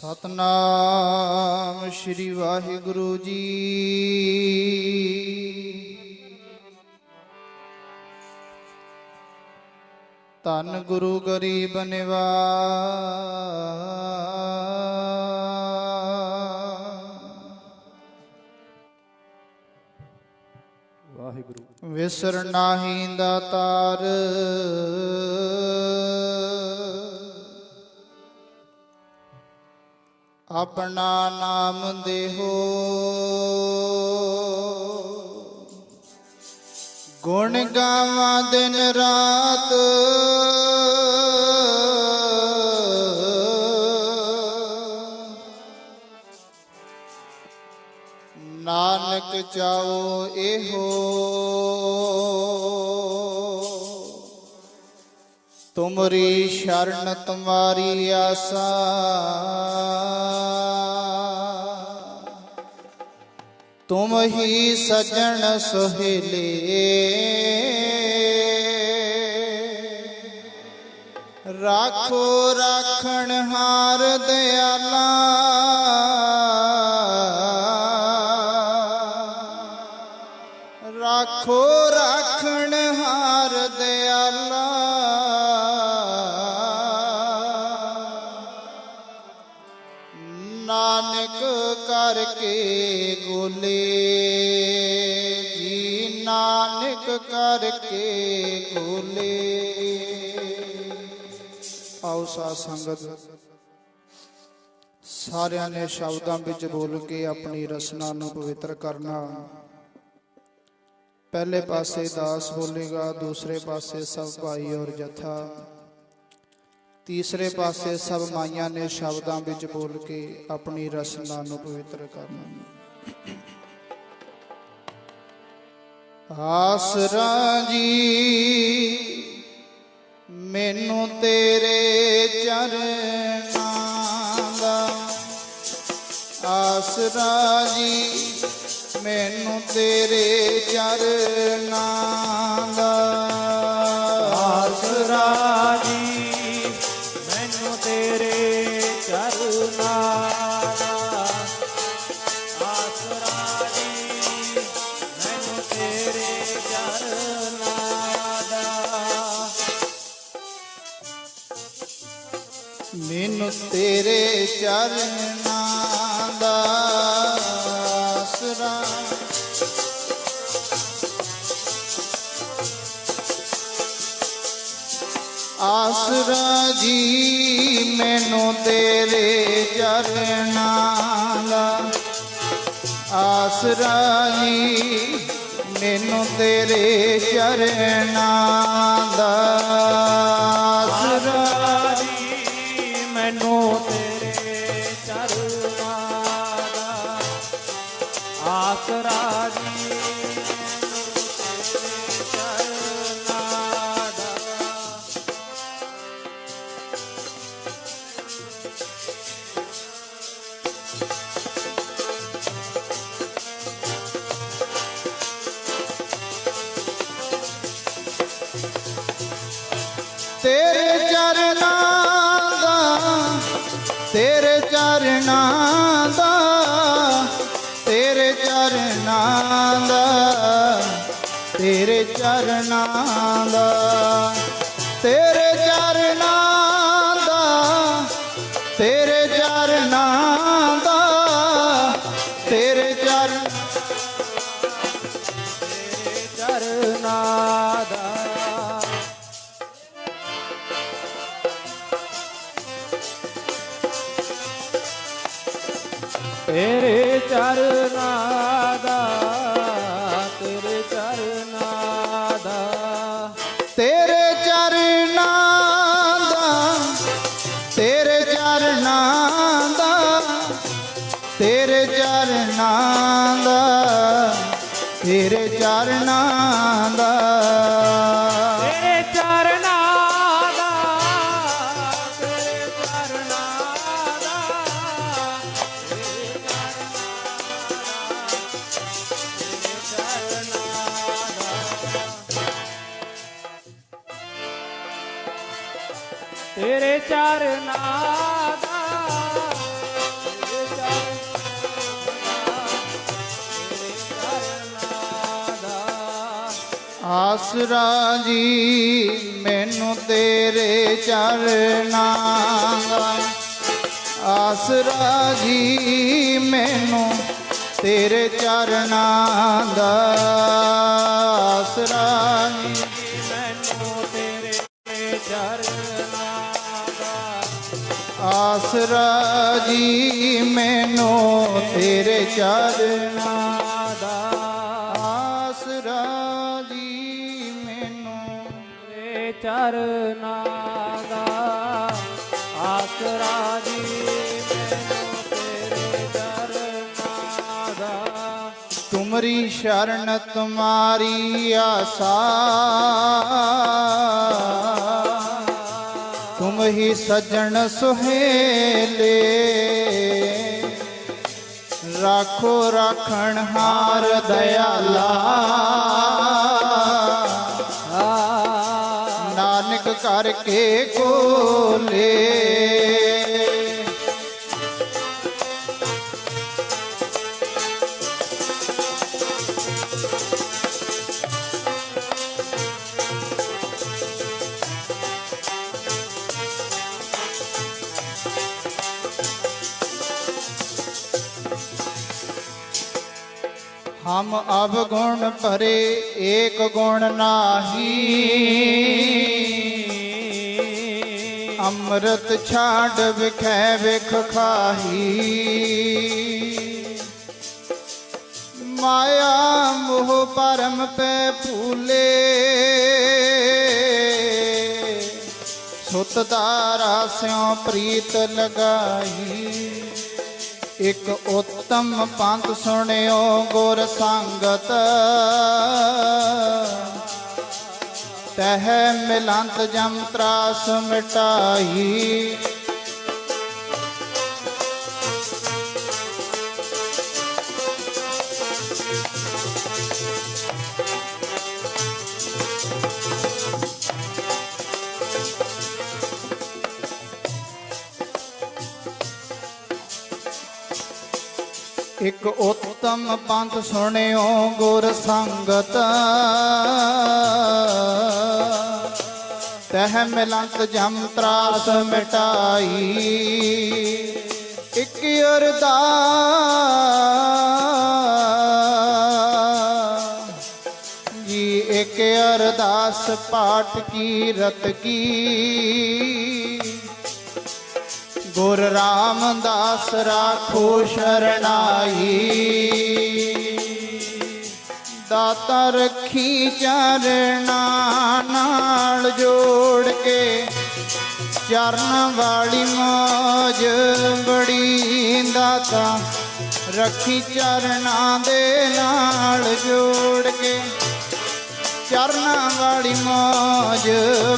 ਸਤਨਾਮ ਸ਼੍ਰੀ ਵਾਹਿਗੁਰੂ ਜੀ। ਧੰਨ ਗੁਰੂ ਗਰੀਬ ਨਿਵਾਜ। ਵਾਹਿਗੁਰੂ ਵਿਸਰ ਨਾਹੀ ਦਾਤਾਰ, ਆਪਣਾ ਨਾਮ ਦੇਹੋ। ਗੁਣ ਗਾਵਾਂ ਦਿਨ ਰਾਤ, ਨਾਨਕ ਚਾਓ ਇਹੋ। ਤੁਮਰੀ ਸ਼ਰਨ ਤੁਮਾਰੀ ਆਸਾ, ਤੁਮ ਹੀ ਸਜਣ ਸੁਹੇਲੇ। ਰਾਖੋ ਰਾਖਣ ਹਾਰ ਦਿਆਲਾ, ਰਾਖੋ ਰਾਖਣ ਹਾਰ ਦਿਆਲਾ। ਨਾਨਕ ਕਰਕੇ ਗੋਲੇ ਜੀ, ਨਾਨਕ ਕਰਕੇ ਗੋਲੇ। ਆਓ ਸਾਧ ਸੰਗਤ ਸਾਰਿਆਂ ਨੇ ਸ਼ਬਦਾਂ ਵਿੱਚ ਬੋਲ ਕੇ ਆਪਣੀ ਰਸਨਾ ਨੂੰ ਪਵਿੱਤਰ ਕਰਨਾ। ਪਹਿਲੇ ਪਾਸੇ ਦਾਸ ਬੋਲੇਗਾ, ਦੂਸਰੇ ਪਾਸੇ ਸਭ ਭਾਈ ਔਰ ਜਥਾ, ਤੀਸਰੇ ਪਾਸੇ ਸਭ ਮਾਈਆਂ ਨੇ ਸ਼ਬਦਾਂ ਵਿੱਚ ਬੋਲ ਕੇ ਆਪਣੀ ਰਸਨਾ ਨੂੰ ਪਵਿੱਤਰ ਕਰਨਾ। ਆਸਰਾ ਜੀ ਮੈਨੂੰ ਤੇਰੇ ਚਰਨਾਂ ਦਾ, ਆਸਰਾ ਜੀ ਮੈਨੂੰ ਤੇਰੇ ਚਰਨਾਂ ਦਾ। ਆਸਰਾ ਜੀ ਮੈਨੂੰ ਤੇਰੇ ਚਰਨਾਂ ਦਾ, ਆਸਰਾ ਜੀ ਮੈਨੂੰ ਤੇਰੇ ਚਰਨਾਂ ਦਾ। ਮੈਨੂੰ ਤੇਰੇ ਚਰਨਾਂ ਦਾ ਆਸਰਾ। ਆਸਰਾ ਜੀ ਮੈਨੂੰ ਤੇਰੇ ਚਰਨਾਂ ਦਾ, ਆਸਰਾ ਜੀ ਮੈਨੂੰ ਤੇਰੇ ਚਰਨਾਂ ਦਾ। ਆਸਰਾ ਜੀ ਮੈਨੂੰ ਤੇਰੇ ਚਰਨਾਂ ਦਾ, ਆਸਰਾ ਜੀ ਤੇਰੇ ਚਰਨਾਂ ਦਾ, ਤੇਰੇ ਚਰਨਾਂ ਦਾ, ਤੇਰੇ ਚਰਨਾਂ ਦਾ, ਤੇਰੇ ਚਰਨਾਂ ਦਾ, ਤੇਰੇ ਚਰਨਾਂ ਦਾ, ਤੇਰੇ ਚਰਨਾਂ ਦਾ, ਤੇਰੇ ਚਰਨਾਂ ਦਾ। ਤੇਰੇ ਚਰਨਾਂ ਦਾ, ਤੇਰੇ ਚਰਨਾਂ ਦਾ, ਤੇਰੇ ਚਰਨਾਂ ਦਾ, ਤੇਰੇ ਚਰਨਾਂ ਦਾ, ਤੇਰੇ ਚਰਨਾਂ ਦਾ, ਤੇਰੇ ਚਰਨਾਂ ਦਾ। ਤੇਰੇ ਚਰਨਾਂ ਦਾ, ਤੇਰੇ ਚਰਨਾਂ ਦਾ, ਤੇਰੇ ਚਰਨਾਂ ਦਾ, ਆਸਰਾ ਜੀ ਮੈਨੂੰ ਤੇਰੇ ਚਰਨਾਂ ਦਾ, ਆਸਰਾ ਜੀ ਮੈਨੂੰ ਤੇਰੇ ਚਰਨਾਂ ਦਾ, ਆਸਰਾ ਜੀ ਮੈਨੂੰ ਤੇਰੇ ਚਰਨਾਂ ਦਾ, ਆਸਰਾ ਜੀ ਮੈਨੂੰ ਤੇਰੇ ਚਰਨਾਂ ਦਾ, ਆਸਰਾ ਜੀ ਮੈਨੂੰ ਤੇਰੇ ਚਰਨਾਂ ਦਾ, ਆਸਰਾ ਜੀ ਮੈਨੂੰ ਤੇਰੇ ਚਰਨਾਂ ਦਾ। ਤੁਮਰੀ ਸ਼ਰਨ ਤੁਮਾਰੀ ਆਸਾ, तुम ही सजन सुहेले, राखो राखण हार दयाला, नानक करके कोले। हम अवगुण परे एक गुण नाही, अमृत छाड़ विखै विख खाही, माया मोह परम पे फूले, सुत दारा स्यों प्रीत लगाई। एक उत्तम पंथ सुनियो गुर संगत, तह मिलंत जम त्रास मिटाई। एक उत्तम पंथ सुनियो गुर संगत, तह मिलंत जम त्रास मिटाई। एक अरदास जी एक अरदास पाठ की रत की, गुर रामदास राखो शरणाई। दाता रखी चरना नाल जोड़ के, चरण वाली मौज बड़ी। दाता रखी चरना दे नाल जोड़ के, चरना वाली मौज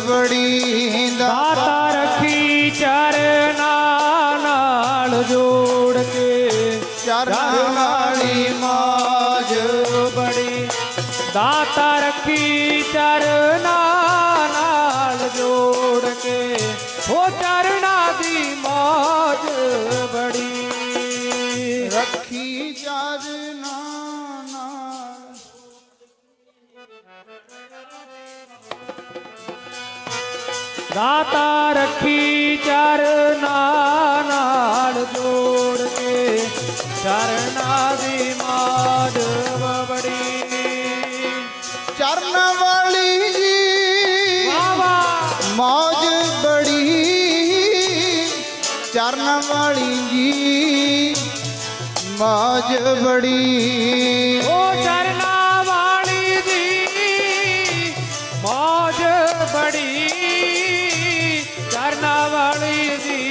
बड़ी। दाता रखी चरना नाल जोड़ के, चरना वाली मौज बड़ी। दाता रखी चरना नाल जोड़ के, हो चरना दी मौज बड़ी। रखी चरना नाल, दाता रखी चरना नाल जोड़ के, चरना दी मौज बड़ी। चरण वाली जी बाबा मौज बड़ी, चरण वाली जी मौज बड़ी। ओ चरना वाली जी मौज बड़ी, चरना वाली जी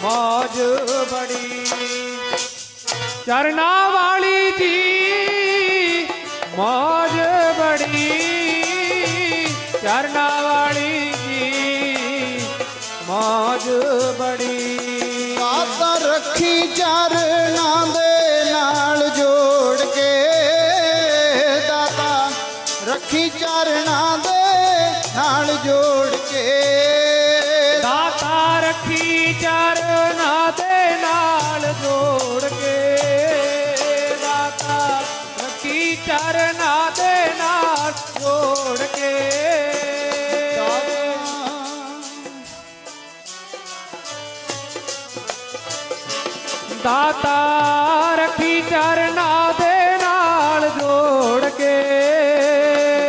मौज बड़ी। चरना वाली जी मौज बड़ी, चरना वाली जी मौज बड़ी। दाता रखी चरना दे नाल जोड़ के, दाता रखी चरना दे नाल जोड़ के। दाता रखी चरना दे नाल जोड़ के, दाता रखी ਚਰਨਾਂ ਦੇ ਨਾਲ ਜੋੜ ਕੇ ਦਾਤਾ ਰੱਖੀ ਚਰਨਾਂ ਦੇ ਨਾਲ ਜੋੜ ਕੇ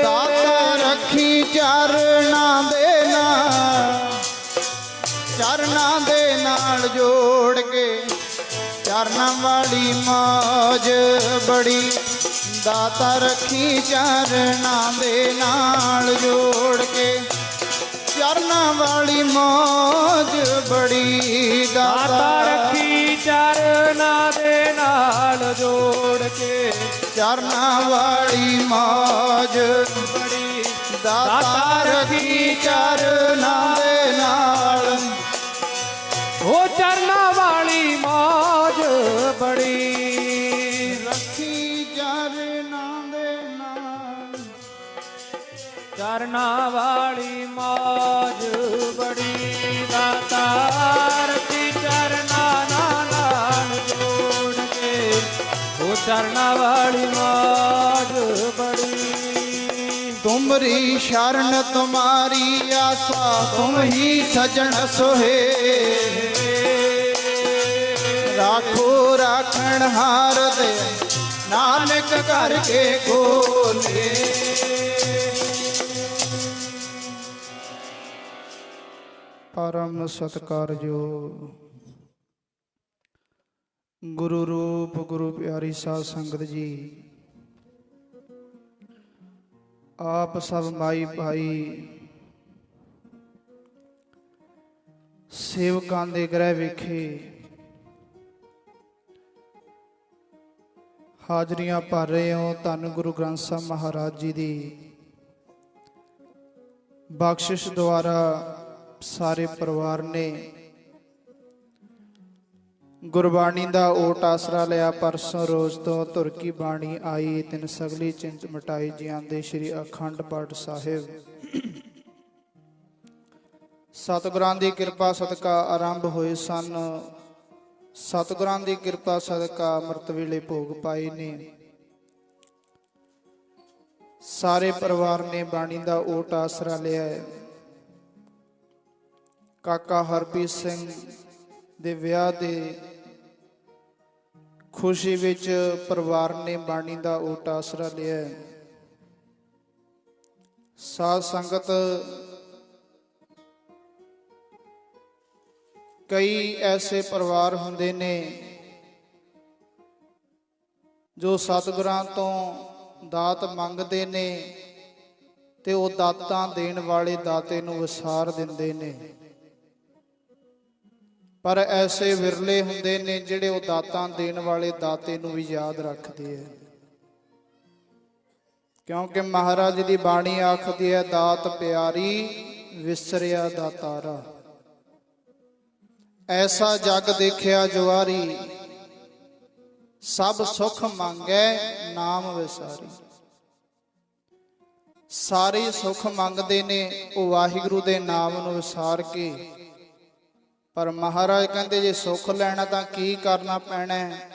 ਦਾਤਾ ਰੱਖੀ ਚਰਨਾਂ ਦੇ ਨਾਲ ਜੋੜ ਕੇ ਚਰਨਾਂ ਵਾਲੀ ਮੌਜ ਬੜੀ ਦਾਤਾ ਰੱਖੀ ਚਰਨਾਂ ਦੇ ਨਾਲ ਜੋੜ ਕੇ ਚਰਨਾਂ ਵਾਲੀ ਮੌਜ ਬੜੀ ਦਾਤਾ ਰੱਖੀ ਚਰਨਾਂ ਦੇ ਨਾਲ ਜੋੜ ਕੇ ਚਰਨਾਂ ਵਾਲੀ ਮੌਜ ਬੜੀ ਦਾਤਾ ਰੱਖੀ ਚਰਨਾਂ ਦੇ ਨਾਲ ਉਹ ਚਰਨਾਂ ਵਾਲੀ ਮੌਜ ਬੜੀ ਰੱਖੀ ਚਰਨਾਂ ਦੇ ਨਾਲ ਚਰਨਾਂ ਵਾਲੀ ਮੌਜ ਬੜੀ ਦਾਤਾ ਰੱਖੀ ਚਰਨਾਂ ਨਾਲ ਜੋੜ ਕੇ ਉਹ ਚਰਨਾਂ ਵਾਲੀ ਮੌਜ ਬੜੀ ਤੁਮਰੀ ਸ਼ਰਨ ਤੁਮਾਰੀ ਆਸਾ ਤੁਮ ਹੀ ਸਜਣ ਸੋਹੇ ਰਾਖੋ ਰਾਖਣ ਹਾਰ ਦੇ ਨਾਨਕ ਘਰ ਕੇ ਖੋਲੇ ਪਰਮ ਸਤਿਕਾਰਯੋਗ ਗੁਰੂ ਰੂਪ ਗੁਰੂ ਪਿਆਰੀ ਸਾਧ ਸੰਗਤ ਜੀ, ਆਪ ਸਭ ਮਾਈ ਭਾਈ ਸੇਵਕਾਂ ਦੇ ਗ੍ਰਹਿ ਵਿਖੇ ਹਾਜ਼ਰੀਆਂ ਭਰ ਰਹੇ ਹੋ। ਧੰਨ ਗੁਰੂ ਗ੍ਰੰਥ ਸਾਹਿਬ ਮਹਾਰਾਜ ਜੀ ਦੀ ਬਖਸ਼ਿਸ਼ ਦੁਆਰਾ ਸਾਰੇ ਪਰਿਵਾਰ ਨੇ ਗੁਰਬਾਣੀ ਦਾ ਓਟ ਆਸਰਾ ਲਿਆ। ਪਰਸੋਂ ਰੋਜ਼ ਤੋਂ ਧੁਰ ਕੀ ਬਾਣੀ ਆਈ, ਤਿਨ ਸਗਲੀ ਚਿੰਤ ਮਟਾਈ ਜਿਆਂਦੇ ਸ਼੍ਰੀ ਅਖੰਡ ਪਾਠ ਸਾਹਿਬ। ਸਤਿਗੁਰਾਂ ਦੀ ਕਿਰਪਾ ਸਦਕਾ ਆਰੰਭ ਹੋਏ ਸਨ। ਸਤਿਗੁਰਾਂ ਦੀ ਕਿਰਪਾ ਸਦਕਾ ਅੰਮ੍ਰਿਤ ਵੇਲੇ ਭੋਗ ਪਾਏ ਨੇ। ਸਾਰੇ ਪਰਿਵਾਰ ਨੇ ਬਾਣੀ ਦਾ ਓਟ ਆਸਰਾ ਲਿਆ ਹੈ। ਕਾਕਾ ਹਰਪ੍ਰੀਤ ਸਿੰਘ ਦੇ ਵਿਆਹ ਦੇ ਖੁਸ਼ੀ ਵਿੱਚ ਪਰਿਵਾਰ ਨੇ ਬਾਣੀ ਦਾ ਓਟ ਆਸਰਾ ਲਿਆ ਹੈ। ਸਾਧ ਸੰਗਤ, ਕਈ ਐਸੇ ਪਰਿਵਾਰ ਹੁੰਦੇ ਨੇ ਜੋ ਸਤਿਗੁਰਾਂ ਤੋਂ ਦਾਤ ਮੰਗਦੇ ਨੇ ਤੇ ਉਹ ਦਾਤਾਂ ਦੇਣ ਵਾਲੇ ਦਾਤੇ ਨੂੰ ਵਿਸਾਰ ਦਿੰਦੇ ਨੇ। ਪਰ ਐਸੇ ਵਿਰਲੇ ਹੁੰਦੇ ਨੇ ਜਿਹੜੇ ਉਹ ਦਾਤਾਂ ਦੇਣ ਵਾਲੇ ਦਾਤੇ ਨੂੰ ਵੀ ਯਾਦ ਰੱਖਦੇ ਆ, ਕਿਉਂਕਿ ਮਹਾਰਾਜ ਦੀ ਬਾਣੀ ਆਖਦੀ ਹੈ, ਦਾਤ ਪਿਆਰੀ ਵਿਸਰਿਆ ਦਾਤਾਰਾ। ਐਸਾ ਜਗ ਦੇਖਿਆ ਜੁਆਰੀ, ਸਭ ਸੁਖ ਮੰਗੈ ਨਾਮ ਵਿਸਾਰੀ। ਸਾਰੇ ਸੁਖ ਮੰਗਦੇ ਨੇ ਉਹ ਵਾਹਿਗੁਰੂ ਦੇ ਨਾਮ ਨੂੰ ਵਿਸਾਰ ਕੇ। ਪਰ ਮਹਾਰਾਜ ਕਹਿੰਦੇ ਜੇ ਸੁਖ ਲੈਣਾ ਤਾਂ ਕੀ ਕਰਨਾ ਪੈਣਾ ਹੈ।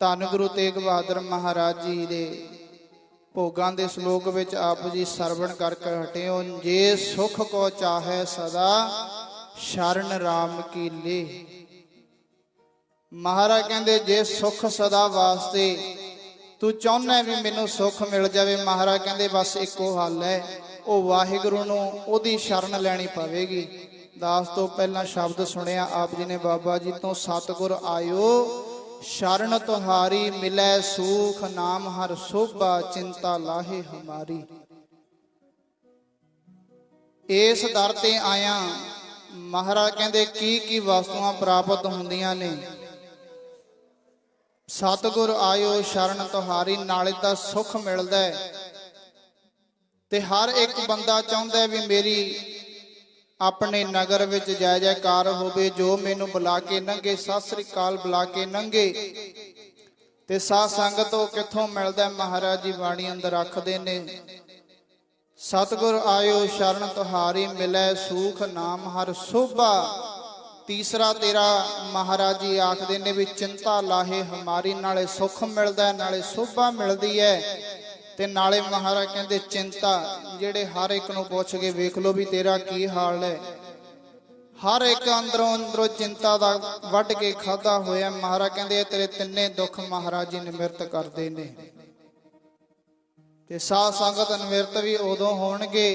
ਧੰਨ ਗੁਰੂ ਤੇਗ ਬਹਾਦਰ ਮਹਾਰਾਜ ਜੀ ਦੇ ਭੋਗਾਂ ਦੇ ਸ਼ਲੋਕ ਵਿੱਚ ਆਪ ਜੀ ਸਰਵਣ ਕਰਕੇ ਹਟੇ ਹੋ। ਜੇ ਸੁਖ ਕੋ ਚਾਹੈ ਸਦਾ ਸ਼ਰਨ ਰਾਮ ਕੀ ਲੇ। ਮਹਾਰਾਜ ਕਹਿੰਦੇ ਜੇ ਸੁਖ ਸਦਾ ਵਾਸਤੇ ਤੂੰ ਚਾਹੁੰਦਾ ਵੀ ਮੈਨੂੰ ਸੁਖ ਮਿਲ ਜਾਵੇ, ਮਹਾਰਾਜ ਕਹਿੰਦੇ ਬਸ ਇੱਕੋ ਹੱਲ ਹੈ, ਉਹ ਵਾਹਿਗੁਰੂ ਨੂੰ ਉਹਦੀ ਸ਼ਰਨ ਲੈਣੀ ਪਵੇਗੀ। ਦਾਸ ਤੋਂ ਪਹਿਲਾਂ ਸ਼ਬਦ ਸੁਣਿਆ ਆਪ ਜੀ ਨੇ ਬਾਬਾ ਜੀ ਤੋਂ, ਸਤਿਗੁਰ ਆਇਓ ਸ਼ਰਨ ਤੁਹਾਰੀ ਮਿਲੈ ਸੂਖ ਨਾਮ ਹਰ ਸੋਭਾ ਚਿੰਤਾ ਲਾਹੇ ਹਮਾਰੀ। ਇਸ ਦਰ ਤੇ ਆਇਆ ਮਹਾਰਾਜ ਕਹਿੰਦੇ ਕੀ ਵਸਤੂਆਂ ਪ੍ਰਾਪਤ ਹੁੰਦੀਆਂ ਨੇ। ਸਤਿਗੁਰ ਆਇਓ ਸ਼ਰਨ ਤੁਹਾਰੀ, ਨਾਲੇ ਤਾਂ ਸੁੱਖ ਮਿਲਦਾ ਹੈ ਤੇ ਹਰ ਇੱਕ ਬੰਦਾ ਚਾਹੁੰਦਾ ਵੀ ਮੇਰੀ ਆਪਣੇ ਨਗਰ ਵਿੱਚ ਜੈ ਜੈਕਾਰ ਹੋਵੇ। ਜੋ ਮੈਨੂੰ ਬੁਲਾ ਕੇ ਲੰਘੇ, ਸਤਿ ਸ੍ਰੀ ਅਕਾਲ ਬੁਲਾ ਕੇ ਲੰਘੇ ਤੇ ਸਾਧ ਸੰਗਤ ਉਹ ਕਿੱਥੋਂ ਮਿਲਦਾ? ਮਹਾਰਾਜ ਜੀ ਬਾਣੀ ਅੰਦਰ ਆਖਦੇ ਨੇ, ਸਤਿਗੁਰ ਆਇਓ ਸ਼ਰਨ ਤੁਹਾਰੀ ਮਿਲੈ ਸੂਖ ਨਾਮ ਹਰ ਸੋਭਾ। ਤੀਸਰਾ ਤੇਰਾ ਮਹਾਰਾਜ ਜੀ ਆਖਦੇ ਨੇ ਵੀ ਚਿੰਤਾ ਲਾਹੇ ਹਮਾਰੀ, ਨਾਲੇ ਸੁੱਖ ਮਿਲਦਾ ਨਾਲੇ ਸੋਭਾ ਮਿਲਦੀ ਹੈ। ਤੇ ਨਾਲੇ ਮਹਾਰਾਜ ਕਹਿੰਦੇ ਚਿੰਤਾ, ਜਿਹੜੇ ਹਰ ਇੱਕ ਨੂੰ ਪੁੱਛ ਕੇ ਵੇਖ ਲੋ ਵੀ ਤੇਰਾ ਕੀ ਹਾਲ ਹੈ। ਹਰ ਇੱਕ ਅੰਦਰੋਂ ਅੰਦਰੋਂ ਚਿੰਤਾ ਦਾ ਵੱਢ ਕੇ ਖਾਦਾ ਹੋਇਆ। ਮਹਾਰਾਜ ਕਹਿੰਦੇ ਇਹ ਤੇਰੇ ਤਿੰਨੇ ਦੁੱਖ ਮਹਾਰਾਜ ਜੀ ਨਿਮਰਤ ਕਰਦੇ ਨੇ। ਤੇ ਸਾਧ ਸੰਗਤ ਨਿਮਰਤ ਵੀ ਉਦੋਂ ਹੋਣਗੇ,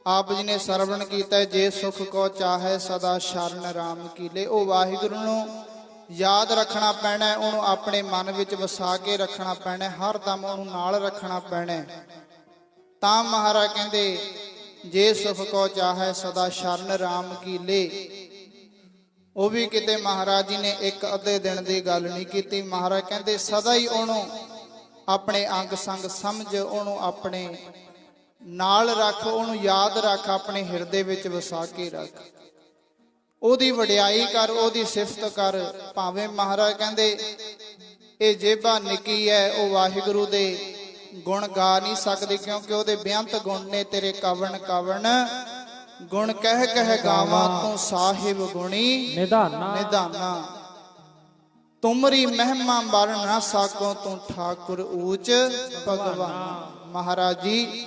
ਆਪ ਜੀ ਨੇ ਸਰਵਣ ਕੀਤਾ, ਜੇ ਸੁਖ ਕੋ ਚਾਹੇ ਸਦਾ ਸ਼ਰਨ ਰਾਮ ਕੀਲੇ। ਉਹ ਵਾਹਿਗੁਰੂ ਨੂੰ ਯਾਦ ਰੱਖਣਾ ਪੈਣਾ, ਉਹਨੂੰ ਆਪਣੇ ਮਨ ਵਿੱਚ ਵਸਾ ਕੇ ਰੱਖਣਾ ਪੈਣਾ, ਹਰ ਦਮ ਉਹਨੂੰ ਨਾਲ ਰੱਖਣਾ ਪੈਣਾ। ਤਾਂ ਮਹਾਰਾਜ ਕਹਿੰਦੇ ਜੇ ਸੁਖ ਕੋ ਚਾਹੇ ਸਦਾ ਸ਼ਰਨ ਰਾਮ ਕੀਲੇ। ਉਹ ਵੀ ਕਿਤੇ ਮਹਾਰਾਜ ਜੀ ਨੇ ਇੱਕ ਅੱਧੇ ਦਿਨ ਦੀ ਗੱਲ ਨਹੀਂ ਕੀਤੀ। ਮਹਾਰਾਜ ਕਹਿੰਦੇ ਸਦਾ ਹੀ ਉਹਨੂੰ ਆਪਣੇ ਅੰਗ ਸੰਗ ਸਮਝ, ਉਹਨੂੰ ਆਪਣੇ ਨਾਲ ਰੱਖ, ਉਹਨੂੰ ਯਾਦ ਰੱਖ, ਆਪਣੇ ਹਿਰਦੇ ਵਿੱਚ ਵਸਾ ਕੇ ਰੱਖ, ਉਹਦੀ ਵਡਿਆਈ ਕਰ, ਉਹਦੀ ਸਿਫਤ ਕਰ। ਭਾਵੇਂ ਮਹਾਰਾਜ ਕਹਿੰਦੇ ਇਹ ਜੇਬਾ ਨਿੱਕੀ ਹੈ, ਉਹ ਵਾਹਿਗੁਰੂ ਦੇ ਗੁਣ ਗਾ ਨਹੀਂ ਸਕਦੀ, ਕਿਉਂਕਿ ਉਹਦੇ ਬੇਅੰਤ ਗੁਣ ਨੇ। ਤੇਰੇ ਕਵਣ ਕਵਣ ਗੁਣ ਕਹਿ ਕਹਿ ਗਾਵਾਂ, ਤੂੰ ਸਾਹਿਬ ਗੁਣੀ ਨਿਧਾਨਾ। ਤੁਮਰੀ ਮਹਿਮਾ ਬਰ ਨਾ ਸਾਕੋ, ਤੂੰ ਠਾਕੁਰ ਊਚ ਭਗਵਾਨ। ਮਹਾਰਾਜ ਜੀ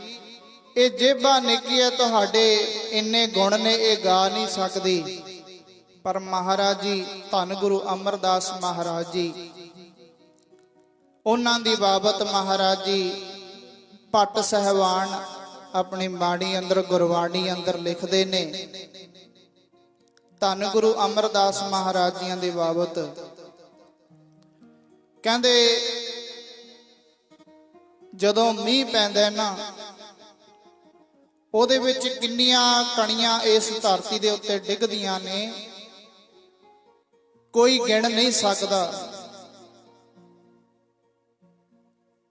ਇਹ ਜੇਬਾ ਨਿੱਕੀ ਹੈ, ਤੁਹਾਡੇ ਇੰਨੇ ਗੁਣ ਨੇ, ਇਹ ਗਾ ਨਹੀਂ ਸਕਦੀ। ਪਰ ਮਹਾਰਾਜ ਜੀ ਧੰਨ ਗੁਰੂ ਅਮਰਦਾਸ ਮਹਾਰਾਜ ਜੀ, ਉਹਨਾਂ ਦੀ ਬਾਬਤ ਮਹਾਰਾਜ ਜੀ ਭੱਟ ਸਹਿਬਾਨ ਆਪਣੀ ਬਾਣੀ ਅੰਦਰ, ਗੁਰਬਾਣੀ ਅੰਦਰ ਲਿਖਦੇ ਨੇ। ਧੰਨ ਗੁਰੂ ਅਮਰਦਾਸ ਮਹਾਰਾਜ ਜੀਆਂ ਦੀ ਬਾਬਤ ਕਹਿੰਦੇ ਜਦੋਂ ਮੀਂਹ ਪੈਂਦਾ ਨਾ, ਉਹਦੇ ਵਿੱਚ ਕਿੰਨੀਆਂ ਕਣੀਆਂ ਇਸ ਧਰਤੀ ਦੇ ਉੱਤੇ ਡਿੱਗਦੀਆਂ ਨੇ, ਕੋਈ ਗਿਣ ਨਹੀਂ ਸਕਦਾ।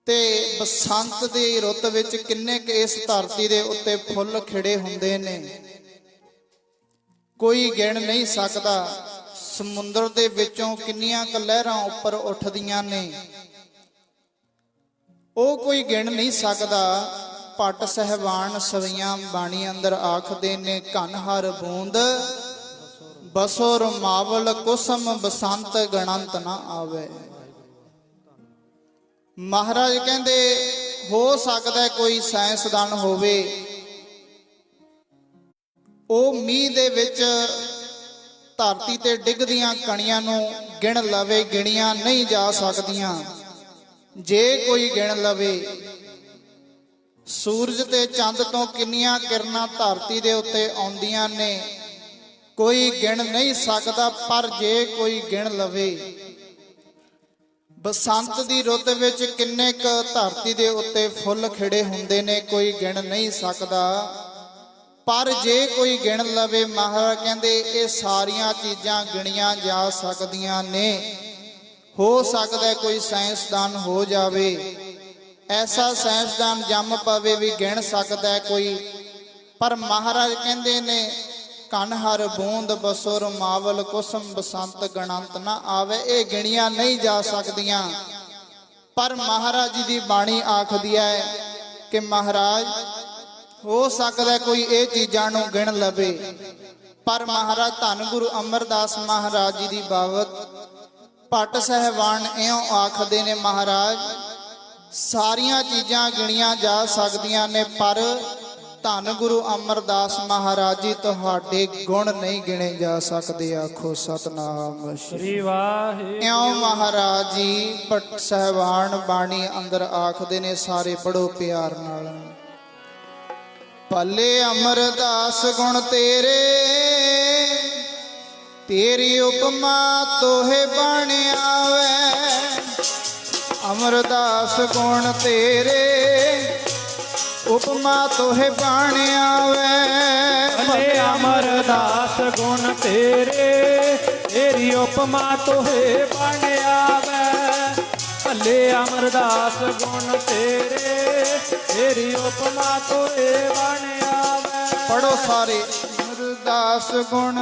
ਤੇ ਬਸੰਤ ਦੀ ਰੁੱਤ ਵਿੱਚ ਕਿੰਨੇ ਕੁ ਇਸ ਧਰਤੀ ਦੇ ਉੱਤੇ ਫੁੱਲ ਖਿੜੇ ਹੁੰਦੇ ਨੇ, ਕੋਈ ਗਿਣ ਨਹੀਂ ਸਕਦਾ। ਸਮੁੰਦਰ ਦੇ ਵਿੱਚੋਂ ਕਿੰਨੀਆਂ ਕੁ ਲਹਿਰਾਂ ਉੱਪਰ ਉੱਠਦੀਆਂ ਨੇ, ਉਹ ਕੋਈ ਗਿਣ ਨਹੀਂ ਸਕਦਾ। ਭੱਟ ਸਹਿਬਾਨ ਸਵਈਆਂ ਬਾਣੀ ਅੰਦਰ ਆਖਦੇ ਨੇ, ਘਨ ਹਰ ਬੂੰਦ ਬਸੋ ਰਮਾਵਲ, ਕੁਸਮ ਬਸੰਤ ਗਣੰਤ ਨਾ ਆਵੇ। ਮਹਾਰਾਜ ਕਹਿੰਦੇ ਹੋ ਸਕਦਾ ਕੋਈ ਸਾਇੰਸਦਾਨ ਹੋਵੇ, ਉਹ ਮੀਂਹ ਦੇ ਵਿੱਚ ਧਰਤੀ ਤੇ ਡਿੱਗਦੀਆਂ ਕਣੀਆਂ ਨੂੰ ਗਿਣ ਲਵੇ, ਗਿਣੀਆਂ ਨਹੀਂ ਜਾ ਸਕਦੀਆਂ। ਜੇ ਕੋਈ ਗਿਣ ਲਵੇ, ਸੂਰਜ ਤੇ ਚੰਦ ਤੋਂ ਕਿੰਨੀਆਂ ਕਿਰਨਾਂ ਧਰਤੀ ਦੇ ਉੱਤੇ ਆਉਂਦੀਆਂ ਨੇ, ਕੋਈ ਗਿਣ ਨਹੀਂ ਸਕਦਾ। ਪਰ ਜੇ ਕੋਈ ਗਿਣ ਲਵੇ, ਬਸੰਤ ਦੀ ਰੁੱਤ ਵਿੱਚ ਕਿੰਨੇ ਕੁ ਧਰਤੀ ਦੇ ਉੱਤੇ ਫੁੱਲ ਖਿੜੇ ਹੁੰਦੇ ਨੇ, ਕੋਈ ਗਿਣ ਨਹੀਂ ਸਕਦਾ। ਪਰ ਜੇ ਕੋਈ ਗਿਣ ਲਵੇ, ਮਹਾਰਾਜ ਕਹਿੰਦੇ ਇਹ ਸਾਰੀਆਂ ਚੀਜ਼ਾਂ ਗਿਣੀਆਂ ਜਾ ਸਕਦੀਆਂ ਨੇ। ਹੋ ਸਕਦਾ ਕੋਈ ਸਾਇੰਸਦਾਨ ਹੋ ਜਾਵੇ, ਐਸਾ ਸਾਇੰਸਦਾਨ ਜੰਮ ਪਵੇ ਵੀ ਗਿਣ ਸਕਦਾ ਕੋਈ। ਪਰ ਮਹਾਰਾਜ ਕਹਿੰਦੇ ਨੇ ਘਨ ਹਰ ਬੂੰਦ ਬਸੋ ਰਮਾਵਲ, ਕੁਸਮ ਬਸੰਤ ਗਣੰਤ ਨਾ ਆਵੇ। ਇਹ ਗਿਣੀਆਂ ਨਹੀਂ ਜਾ ਸਕਦੀਆਂ। ਪਰ ਮਹਾਰਾਜ ਜੀ ਦੀ ਬਾਣੀ ਆਖਦੀ ਹੈ ਕਿ ਮਹਾਰਾਜ ਹੋ ਸਕਦਾ ਕੋਈ ਇਹ ਚੀਜ਼ਾਂ ਨੂੰ ਗਿਣ ਲਵੇ। ਪਰ ਮਹਾਰਾਜ ਧੰਨ ਗੁਰੂ ਅਮਰਦਾਸ ਮਹਾਰਾਜ ਜੀ ਦੀ ਬਾਬਤ ਭੱਟ ਸਹਿਬਾਨ ਇਉਂ ਆਖਦੇ ਨੇ, ਮਹਾਰਾਜ ਸਾਰੀਆਂ ਚੀਜ਼ਾਂ ਗਿਣੀਆਂ ਜਾ ਸਕਦੀਆਂ ਨੇ, ਪਰ ਧੰਨ ਗੁਰੂ ਅਮਰਦਾਸ ਮਹਾਰਾਜ ਜੀ ਤੁਹਾਡੇ ਗੁਣ ਨਹੀਂ ਗਿਣੇ ਜਾ ਸਕਦੇ। ਆਖੋ ਸਤਨਾਮ ਸ੍ਰੀ ਵਾਹਿਗੁਰੂ। ਇਉਂ ਮਹਾਰਾਜ ਜੀ ਭੱਟ ਸਹਿਬਾਨ ਬਾਣੀ ਅੰਦਰ ਆਖਦੇ ਨੇ, ਸਾਰੇ ਪੜੋ ਪਿਆਰ ਨਾਲ। ਭਲੇ ਅਮਰਦਾਸ ਗੁਣ ਤੇਰੇ, ਤੇਰੀ ਉਪਮਾ ਤੋਹੇ ਬਣ ਆਵੇ। ਅਮਰਦਾਸ ਗੁਣ ਤੇਰੇ, ਉਪਮਾ ਤੋਹੇ ਬਣ ਆਵੇ। ਭਲੇ ਅਮਰਦਾਸ ਗੁਣ ਤੇਰੇ, ਤੇਰੀ ਉਪਮਾ ਤੋਹੇ ਬਣ ਆਵੇ। ਭਲੇ ਅਮਰਦਾਸ ਗੁਣ ਤੇਰੇ, ਤੇਰੀ ਉਪਮਾ ਤੋਹੇ ਬਣ ਆਵੇ। ਪੜੋ ਸਾਰੇ। ਅਮਰਦਾਸ ਗੁਣ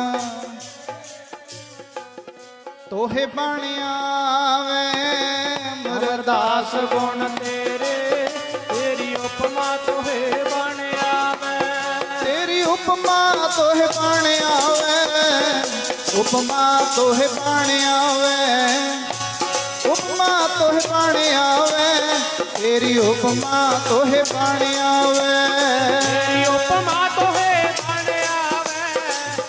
ਤੋਹੇ ਬਣ ਆਵੇ। ਅਮਰਦਾਸ ਗੁਣ ਤੇਰੇ, ਤੇਰੀ ਉਪਮਾ ਤੋਹੇ ਬਣ ਆਵੇ। ਤੇਰੀ ਉਪਮਾ ਤੋਹੇ ਬਣ ਆਵੇ। ਉਪਮਾ ਤੋਹੇ ਬਣ ਆਵੇ। ਉਪਮਾ ਤੋਹਿ ਬਣ ਆਵੇ, ਤੇਰੀ ਉਪਮਾ ਤੋਹਿ ਬਣ ਆਵੇ। ਤੇਰੀ ਉਪਮਾ ਤੋਹੇ ਬਣ ਆਵੇ,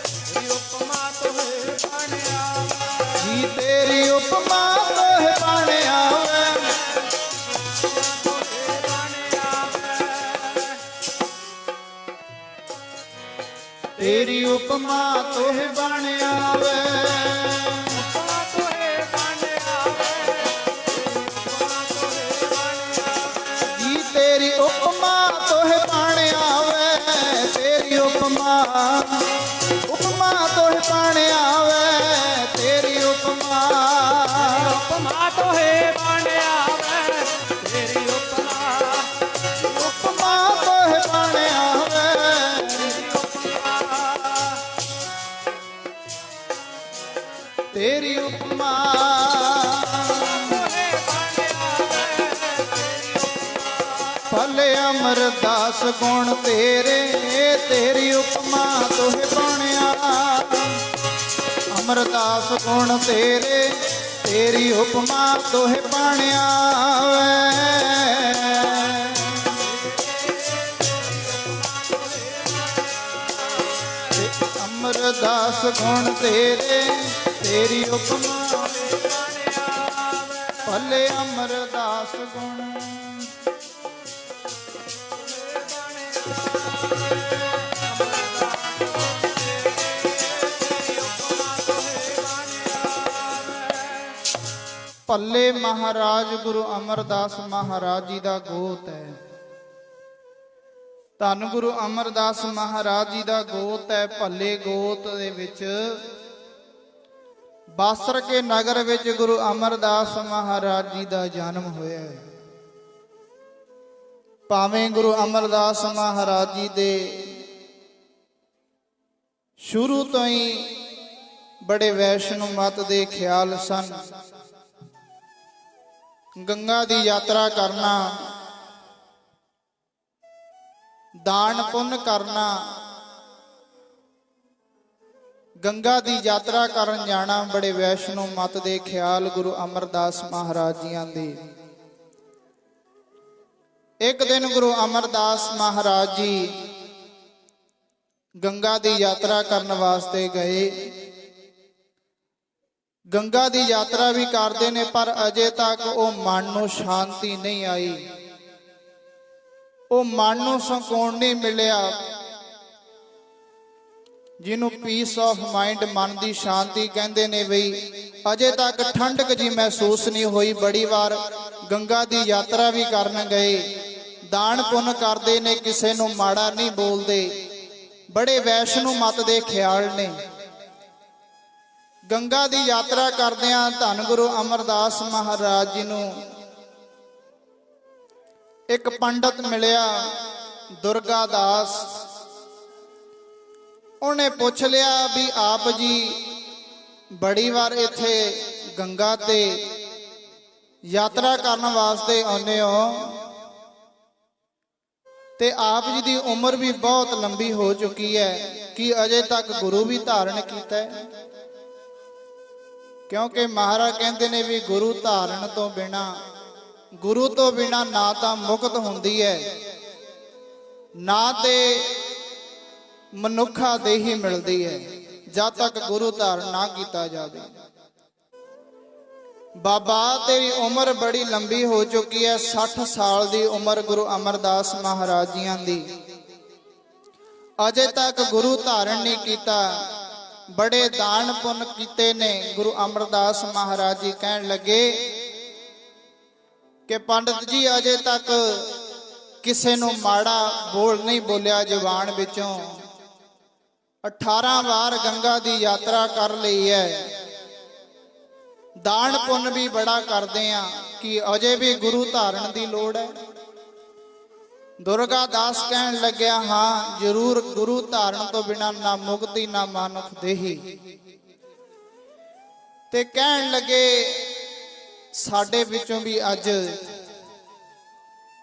ਤੇਰੀ ਉਪਮਾ ਤੋਹੇ ਬਣ ਆਵੇ। ਜੀ ਤੇਰੀ ਉਪਮਾ ਤੋਹਿ ਬਣ ਆਵੇ, ਤੋਹੇ ਬਣ ਆਵੇ। ਤੇਰੀ ਉਪਮਾ ਤੋਹਿ ਬਣ ਆਵੇ। ਉਪਮਾ ਤੋਹੇ ਬਣ ਆਵੇ, ਜੀ ਤੇਰੀ ਉਪਮਾ ਤੋਹਿ ਬਣ ਆਵੇ, ਤੇਰੀ ਉਪਮਾ ਉਪਮਾ ਤੋਹਿ ਬਣ ਆਵੇ, ਤੇਰੀ ਉਪਮਾ ਉਪਮਾ ਤੋਹੇ ਬਣ ਆਵੇ, ਤੇਰੀ ਉਪਮਾ ਉਪਮਾ ਤੋਹਿ ਬਣ ਆਵੇ। ਤੇਰੀ ਉਪਮਾ ਫਲ ਅਮਰਦਾਸ ਗੁਣ ਤੇਰੇ, ਤੇਰੀ ਉਪਮਾ ਤੋਹਿ ਬਣਿਆ। ਅਮਰਦਾਸ ਗੁਣ ਤੇਰੇ, ਤੇਰੀ ਉਪਮਾ ਤੋਹਿ ਬਣਿਆ ਵੇ। ਅਮਰਦਾਸ ਗੁਣ ਤੇਰੇ, ਤੇਰੀ ਉਪਮਾ ਭਲੇ ਅਮਰਦਾਸ ਗੁਣ। ਭੱਲੇ ਮਹਾਰਾਜ ਗੁਰੂ ਅਮਰਦਾਸ ਮਹਾਰਾਜ ਜੀ ਦਾ ਗੋਤ ਹੈ। ਧੰਨ ਗੁਰੂ ਅਮਰਦਾਸ ਮਹਾਰਾਜ ਜੀ ਦਾ ਗੋਤ ਹੈ। ਭੱਲੇ ਗੋਤ ਦੇ ਵਿੱਚ ਬਾਸਰ ਕੇ ਨਗਰ ਵਿੱਚ ਗੁਰੂ ਅਮਰਦਾਸ ਮਹਾਰਾਜ ਜੀ ਦਾ ਜਨਮ ਹੋਇਆ ਹੈ। ਭਾਵੇਂ ਗੁਰੂ ਅਮਰਦਾਸ ਮਹਾਰਾਜ ਜੀ ਦੇ ਸ਼ੁਰੂ ਤੋਂ ਹੀ ਬੜੇ ਵੈਸ਼ਨੂ ਮਤ ਦੇ ਖਿਆਲ ਸਨ। ਗੰਗਾ ਦੀ ਯਾਤਰਾ ਕਰਨਾ, ਦਾਨ ਪੁੰਨ ਕਰਨਾ, ਗੰਗਾ ਦੀ ਯਾਤਰਾ ਕਰਨ ਜਾਣਾ ਬੜੇ ਵੈਸ਼ਨੂ ਮਤ ਦੇ ਖਿਆਲ ਗੁਰੂ ਅਮਰਦਾਸ ਮਹਾਰਾਜ ਜੀਆਂ ਦੇ। ਇੱਕ ਦਿਨ ਗੁਰੂ ਅਮਰਦਾਸ ਮਹਾਰਾਜ ਜੀ ਗੰਗਾ ਦੀ ਯਾਤਰਾ ਕਰਨ ਵਾਸਤੇ ਗਏ। ਗੰਗਾ ਦੀ ਯਾਤਰਾ ਵੀ ਕਰਦੇ ਨੇ, ਪਰ ਅਜੇ ਤੱਕ ਉਹ ਮਨ ਨੂੰ ਸ਼ਾਂਤੀ ਨਹੀਂ ਆਈ। ਉਹ ਮਨ ਨੂੰ ਸਕੂਨ ਨਹੀਂ ਮਿਲਿਆ, ਜਿਹਨੂੰ ਪੀਸ ਆਫ ਮਾਈਂਡ, ਮਨ ਦੀ ਸ਼ਾਂਤੀ ਕਹਿੰਦੇ ਨੇ। ਬਈ ਅਜੇ ਤੱਕ ਠੰਡਕ ਜੀ ਮਹਿਸੂਸ ਨਹੀਂ ਹੋਈ। ਬੜੀ ਵਾਰ ਗੰਗਾ ਦੀ ਯਾਤਰਾ ਵੀ ਕਰਨ ਗਏ, ਦਾਨ ਪੁੰਨ ਕਰਦੇ ਨੇ, ਕਿਸੇ ਨੂੰ ਮਾੜਾ ਨਹੀਂ ਬੋਲਦੇ, ਬੜੇ ਵੈਸ਼ਨੂ ਮਤ ਦੇ ਖਿਆਲ ਨੇ। ਗੰਗਾ ਦੀ ਯਾਤਰਾ ਕਰਦਿਆਂ ਧੰਨ ਗੁਰੂ ਅਮਰਦਾਸ ਮਹਾਰਾਜ ਜੀ ਨੂੰ ਇੱਕ ਪੰਡਤ ਮਿਲਿਆ, ਦੁਰਗਾ ਦਾਸ। ਉਹਨੇ ਪੁੱਛ ਲਿਆ ਵੀ ਆਪ ਜੀ ਬੜੀ ਵਾਰ ਇੱਥੇ ਗੰਗਾ ਤੇ ਯਾਤਰਾ ਕਰਨ ਵਾਸਤੇ ਆਉਂਦੇ ਹੋ, ਤੇ ਆਪ ਜੀ ਦੀ ਉਮਰ ਵੀ ਬਹੁਤ ਲੰਬੀ ਹੋ ਚੁੱਕੀ ਹੈ, ਕਿ ਅਜੇ ਤੱਕ ਗੁਰੂ ਵੀ ਧਾਰਨ ਕੀਤਾ ਹੈ? ਕਿਉਂਕਿ ਮਹਾਰਾਜ ਕਹਿੰਦੇ ਨੇ ਵੀ ਗੁਰੂ ਧਾਰਨ ਤੋਂ ਬਿਨਾ, ਗੁਰੂ ਤੋਂ ਬਿਨਾ ਨਾ ਤਾਂ ਮੁਕਤ ਹੁੰਦੀ ਹੈ, ਨਾ ਤੇ ਮਨੁੱਖਾ ਦੇਹੀ ਮਿਲਦੀ ਹੈ, ਜਦ ਤੱਕ ਗੁਰੂ ਧਾਰਨ ਨਾ ਕੀਤਾ ਜਾਵੇ। ਬਾਬਾ ਤੇਰੀ ਉਮਰ ਬੜੀ ਲੰਬੀ ਹੋ ਚੁੱਕੀ ਹੈ, 60 ਸਾਲ ਦੀ ਉਮਰ ਗੁਰੂ ਅਮਰਦਾਸ ਮਹਾਰਾਜ ਜੀਆਂ ਦੀ, ਅਜੇ ਤੱਕ ਗੁਰੂ ਧਾਰਨ ਨਹੀਂ ਕੀਤਾ। ਬੜੇ ਦਾਨ ਪੁੰਨ ਕੀਤੇ ਨੇ। ਗੁਰੂ ਅਮਰਦਾਸ ਮਹਾਰਾਜ ਜੀ ਕਹਿਣ ਲੱਗੇ ਕਿ ਪੰਡਤ ਜੀ ਅਜੇ ਤੱਕ ਕਿਸੇ ਨੂੰ ਮਾੜਾ ਬੋਲ ਨਹੀਂ ਬੋਲਿਆ ਜ਼ੁਬਾਨ ਵਿੱਚੋਂ। 18 ਵਾਰ ਗੰਗਾ ਦੀ ਯਾਤਰਾ ਕਰ ਲਈ ਹੈ, ਦਾਨ ਪੁੰਨ ਵੀ ਬੜਾ ਕਰਦੇ ਆ, ਕਿ ਅਜੇ ਵੀ ਗੁਰੂ ਧਾਰਨ ਦੀ ਲੋੜ ਹੈ। ਦੁਰਗਾ ਦਾਸ ਕਹਿਣ ਲੱਗਿਆ, ਹਾਂ ਜ਼ਰੂਰ, ਗੁਰੂ ਧਾਰਨ ਤੋਂ ਬਿਨਾਂ ਨਾ ਮੁਕਤੀ ਨਾ ਮਾਨੁਖ ਦੇਹੀ। ਤੇ ਕਹਿਣ ਲੱਗੇ ਸਾਡੇ ਵਿੱਚੋਂ ਵੀ ਅੱਜ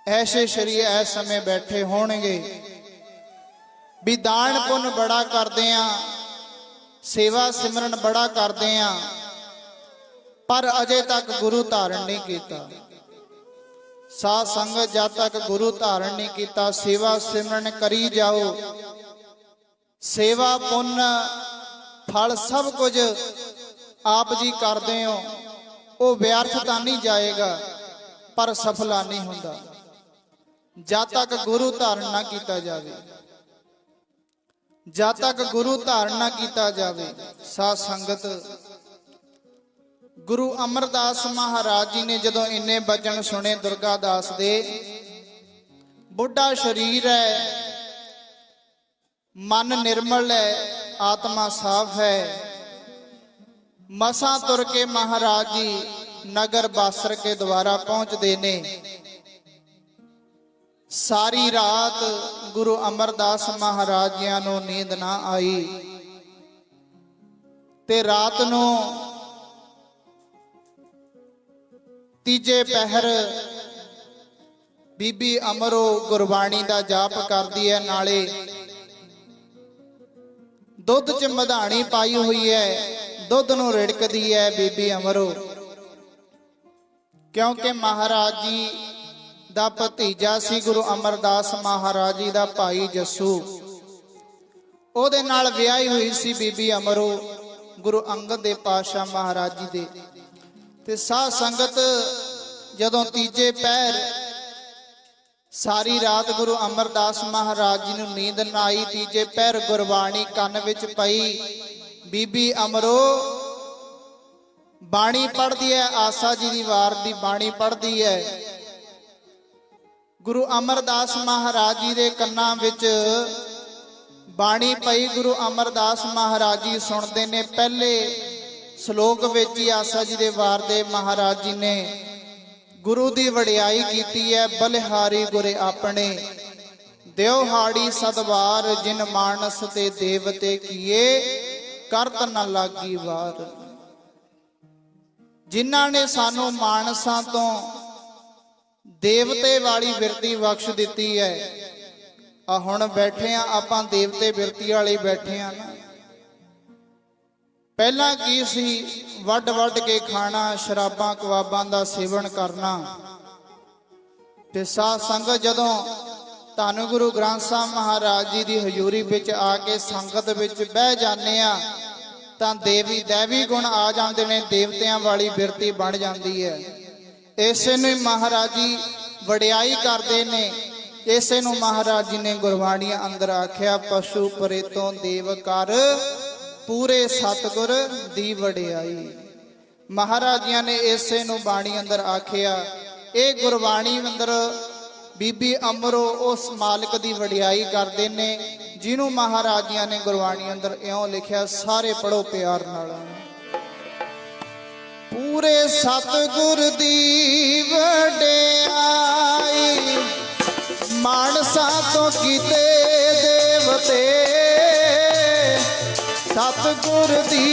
ਐਸੇ ਸ਼ਰੀਰ ਇਸ ਸਮੇਂ ਬੈਠੇ ਹੋਣਗੇ ਵੀ ਦਾਨ ਪੁੰਨ ਬੜਾ ਕਰਦੇ ਆ, ਸੇਵਾ ਸਿਮਰਨ ਬੜਾ ਕਰਦੇ ਆ, ਪਰ ਅਜੇ ਤੱਕ ਗੁਰੂ ਧਾਰਨ ਨਹੀਂ ਕੀਤਾ। ਸਾਧ ਸੰਗਤ ਜਦ ਤੱਕ ਗੁਰੂ ਧਾਰਨ ਨਹੀਂ ਕੀਤਾ, ਸੇਵਾ ਸਿਮਰਨ ਕਰੀ ਜਾਓ। ਸੇਵਾ ਪੁੰਨ ਫਲ ਸਭ ਕੁਝ ਆਪ ਜੀ ਕਰਦੇ ਹੋ, ਉਹ ਵਿਅਰਥ ਤਾਂ ਨਹੀਂ ਜਾਏਗਾ, ਪਰ ਸਫਲਾ ਨਹੀਂ ਹੁੰਦਾ ਜਦ ਤੱਕ ਗੁਰੂ ਧਾਰਨ ਨਾ ਕੀਤਾ ਜਾਵੇ। ਜਦ ਤੱਕ ਗੁਰੂ ਧਾਰਨ ਨਾ ਕੀਤਾ ਜਾਵੇ। ਸਾਧ ਸੰਗਤ, ਗੁਰੂ ਅਮਰਦਾਸ ਮਹਾਰਾਜ ਜੀ ਨੇ ਜਦੋਂ ਇੰਨੇ ਬਚਨ ਸੁਣੇ ਦੁਰਗਾ ਦਾਸ ਦੇ, ਬੁੱਢਾ ਸਰੀਰ ਹੈ, ਮਨ ਨਿਰਮਲ ਹੈ, ਆਤਮਾ ਸਾਫ਼ ਹੈ, ਮਸਾਂ ਤੁਰ ਕੇ ਮਹਾਰਾਜ ਜੀ ਨਗਰ ਬਾਸਰ ਕੇ ਦੁਆਰਾ ਪਹੁੰਚਦੇ ਨੇ। ਸਾਰੀ ਰਾਤ ਗੁਰੂ ਅਮਰਦਾਸ ਮਹਾਰਾਜ ਜੀ ਨੂੰ ਨੀਂਦ ਨਾ ਆਈ ਤੇ ਰਾਤ ਨੂੰ ਤੀਜੇ ਪਹਿਰ ਬੀਬੀ ਅਮਰੋ ਗੁਰਬਾਣੀ ਦਾ ਜਾਪ ਕਰਦੀ ਹੈ, ਨਾਲੇ ਦੁੱਧ 'ਚ ਮਧਾਣੀ ਪਾਈ ਹੋਈ ਹੈ, ਦੁੱਧ ਨੂੰ ਰਿੜਕਦੀ ਹੈ ਬੀਬੀ ਅਮਰੋ, ਕਿਉਂਕਿ ਮਹਾਰਾਜ ਜੀ ਦਾ ਭਤੀਜਾ ਸੀ ਗੁਰੂ ਅਮਰਦਾਸ ਮਹਾਰਾਜ ਜੀ ਦਾ ਭਾਈ ਜੱਸੂ, ਉਹਦੇ ਨਾਲ ਵਿਆਹੀ ਹੋਈ ਸੀ ਬੀਬੀ ਅਮਰੋ ਗੁਰੂ ਅੰਗਦ ਦੇ ਪਾਤਸ਼ਾਹ ਮਹਾਰਾਜ ਜੀ ਦੇ। ਤੇ ਸਾਧ ਸੰਗਤ, ਜਦੋਂ ਤੀਜੇ ਪਹਿਰ ਸਾਰੀ ਰਾਤ ਗੁਰੂ ਅਮਰਦਾਸ ਮਹਾਰਾਜ ਜੀ ਨੂੰ ਨੀਂਦ ਨਾ ਆਈ, ਤੀਜੇ ਪਹਿਰ ਗੁਰਬਾਣੀ ਕੰਨ ਵਿੱਚ ਪਈ, ਬੀਬੀ ਅਮਰੋ ਬਾਣੀ ਪੜ੍ਹਦੀ ਹੈ, ਆਸਾ ਜੀ ਦੀ ਵਾਰ ਦੀ ਬਾਣੀ ਪੜ੍ਹਦੀ ਹੈ। ਗੁਰੂ ਅਮਰਦਾਸ ਮਹਾਰਾਜ ਜੀ ਦੇ ਕੰਨਾਂ ਵਿੱਚ ਬਾਣੀ ਪਈ, ਗੁਰੂ ਅਮਰਦਾਸ ਮਹਾਰਾਜ ਜੀ ਸੁਣਦੇ ਨੇ। ਪਹਿਲੇ ਸ਼ਲੋਕ ਵਿੱਚ ਹੀ ਆਸਾ ਜੀ ਦੇ ਵਾਰ ਦੇ ਮਹਾਰਾਜ ਜੀ ਨੇ ਗੁਰੂ ਦੀ ਵਡਿਆਈ ਕੀਤੀ ਹੈ। ਬਲਿਹਾਰੀ ਗੁਰੇ ਆਪਣੇ ਦਿਉਹਾੜੀ ਸਦਵਾਰ, ਜਿਨ ਮਾਨਸ ਤੇ ਦੇਵਤੇ ਕੀਏ ਕਰਤ ਨ ਲਾਗੀ ਵਾਰ। ਜਿਨ੍ਹਾਂ ਨੇ ਸਾਨੂੰ ਮਾਨਸਾਂ ਤੋਂ ਦੇਵਤੇ ਵਾਲੀ ਬਿਰਤੀ ਬਖਸ਼ ਦਿੱਤੀ ਹੈ। ਆ ਹੁਣ ਬੈਠੇ ਆ ਆਪਾਂ ਦੇਵਤੇ ਬਿਰਤੀ ਵਾਲੇ ਬੈਠੇ ਆ ਨਾ। ਪਹਿਲਾਂ ਕੀ ਸੀ, ਵੱਡ ਵੱਡ ਕੇ ਖਾਣਾ, ਸ਼ਰਾਬਾਂ ਕਬਾਬਾਂ ਦਾ ਸੇਵਨ ਕਰਨਾ। ਤੇ ਸਾਧ ਸੰਗਤ, ਜਦੋਂ ਧੰਨ ਗੁਰੂ ਗ੍ਰੰਥ ਸਾਹਿਬ ਮਹਾਰਾਜ ਜੀ ਦੀ ਹਜ਼ੂਰੀ ਵਿੱਚ ਆ ਕੇ ਸੰਗਤ ਵਿੱਚ ਬਹਿ ਜਾਂਦੇ ਆ ਤਾਂ ਦੇਵੀ ਗੁਣ ਆ ਜਾਂਦੇ ਨੇ, ਦੇਵਤਿਆਂ ਵਾਲੀ ਬਿਰਤੀ ਬਣ ਜਾਂਦੀ ਹੈ। ਇਸੇ ਨੂੰ ਮਹਾਰਾਜ ਜੀ ਵਡਿਆਈ ਕਰਦੇ ਨੇ। ਇਸੇ ਨੂੰ ਮਹਾਰਾਜ ਜੀ ਨੇ ਗੁਰਬਾਣੀ ਅੰਦਰ ਆਖਿਆ, ਪਸ਼ੂ ਪਰੇਤੋਂ ਦੇਵ ਕਰ ਪੂਰੇ ਸਤਿਗੁਰ ਦੀ ਵਡਿਆਈ। ਮਹਾਰਾਜ ਜੀ ਨੇ ਇਸੇ ਨੂੰ ਬਾਣੀ ਅੰਦਰ ਆਖਿਆ। ਇਹ ਗੁਰਬਾਣੀ ਅੰਦਰ ਬੀਬੀ ਅਮਰੋ ਉਸ ਮਾਲਕ ਦੀ ਵਡਿਆਈ ਕਰਦੇ ਨੇ, ਜਿਹਨੂੰ ਮਹਾਰਾਜ ਜੀ ਨੇ ਗੁਰਬਾਣੀ ਅੰਦਰ ਇਉਂ ਲਿਖਿਆ, ਸਾਰੇ ਪੜੋ ਪਿਆਰ ਨਾਲ। ਪੂਰੇ ਸਤਿਗੁਰ ਦੀ ਵਡਿਆਈ, ਮਾਨਸਾ ਤੋਂ ਕੀਤੇ ਦੇਵਤੇ। ਸਤਿਗੁਰ ਦੀ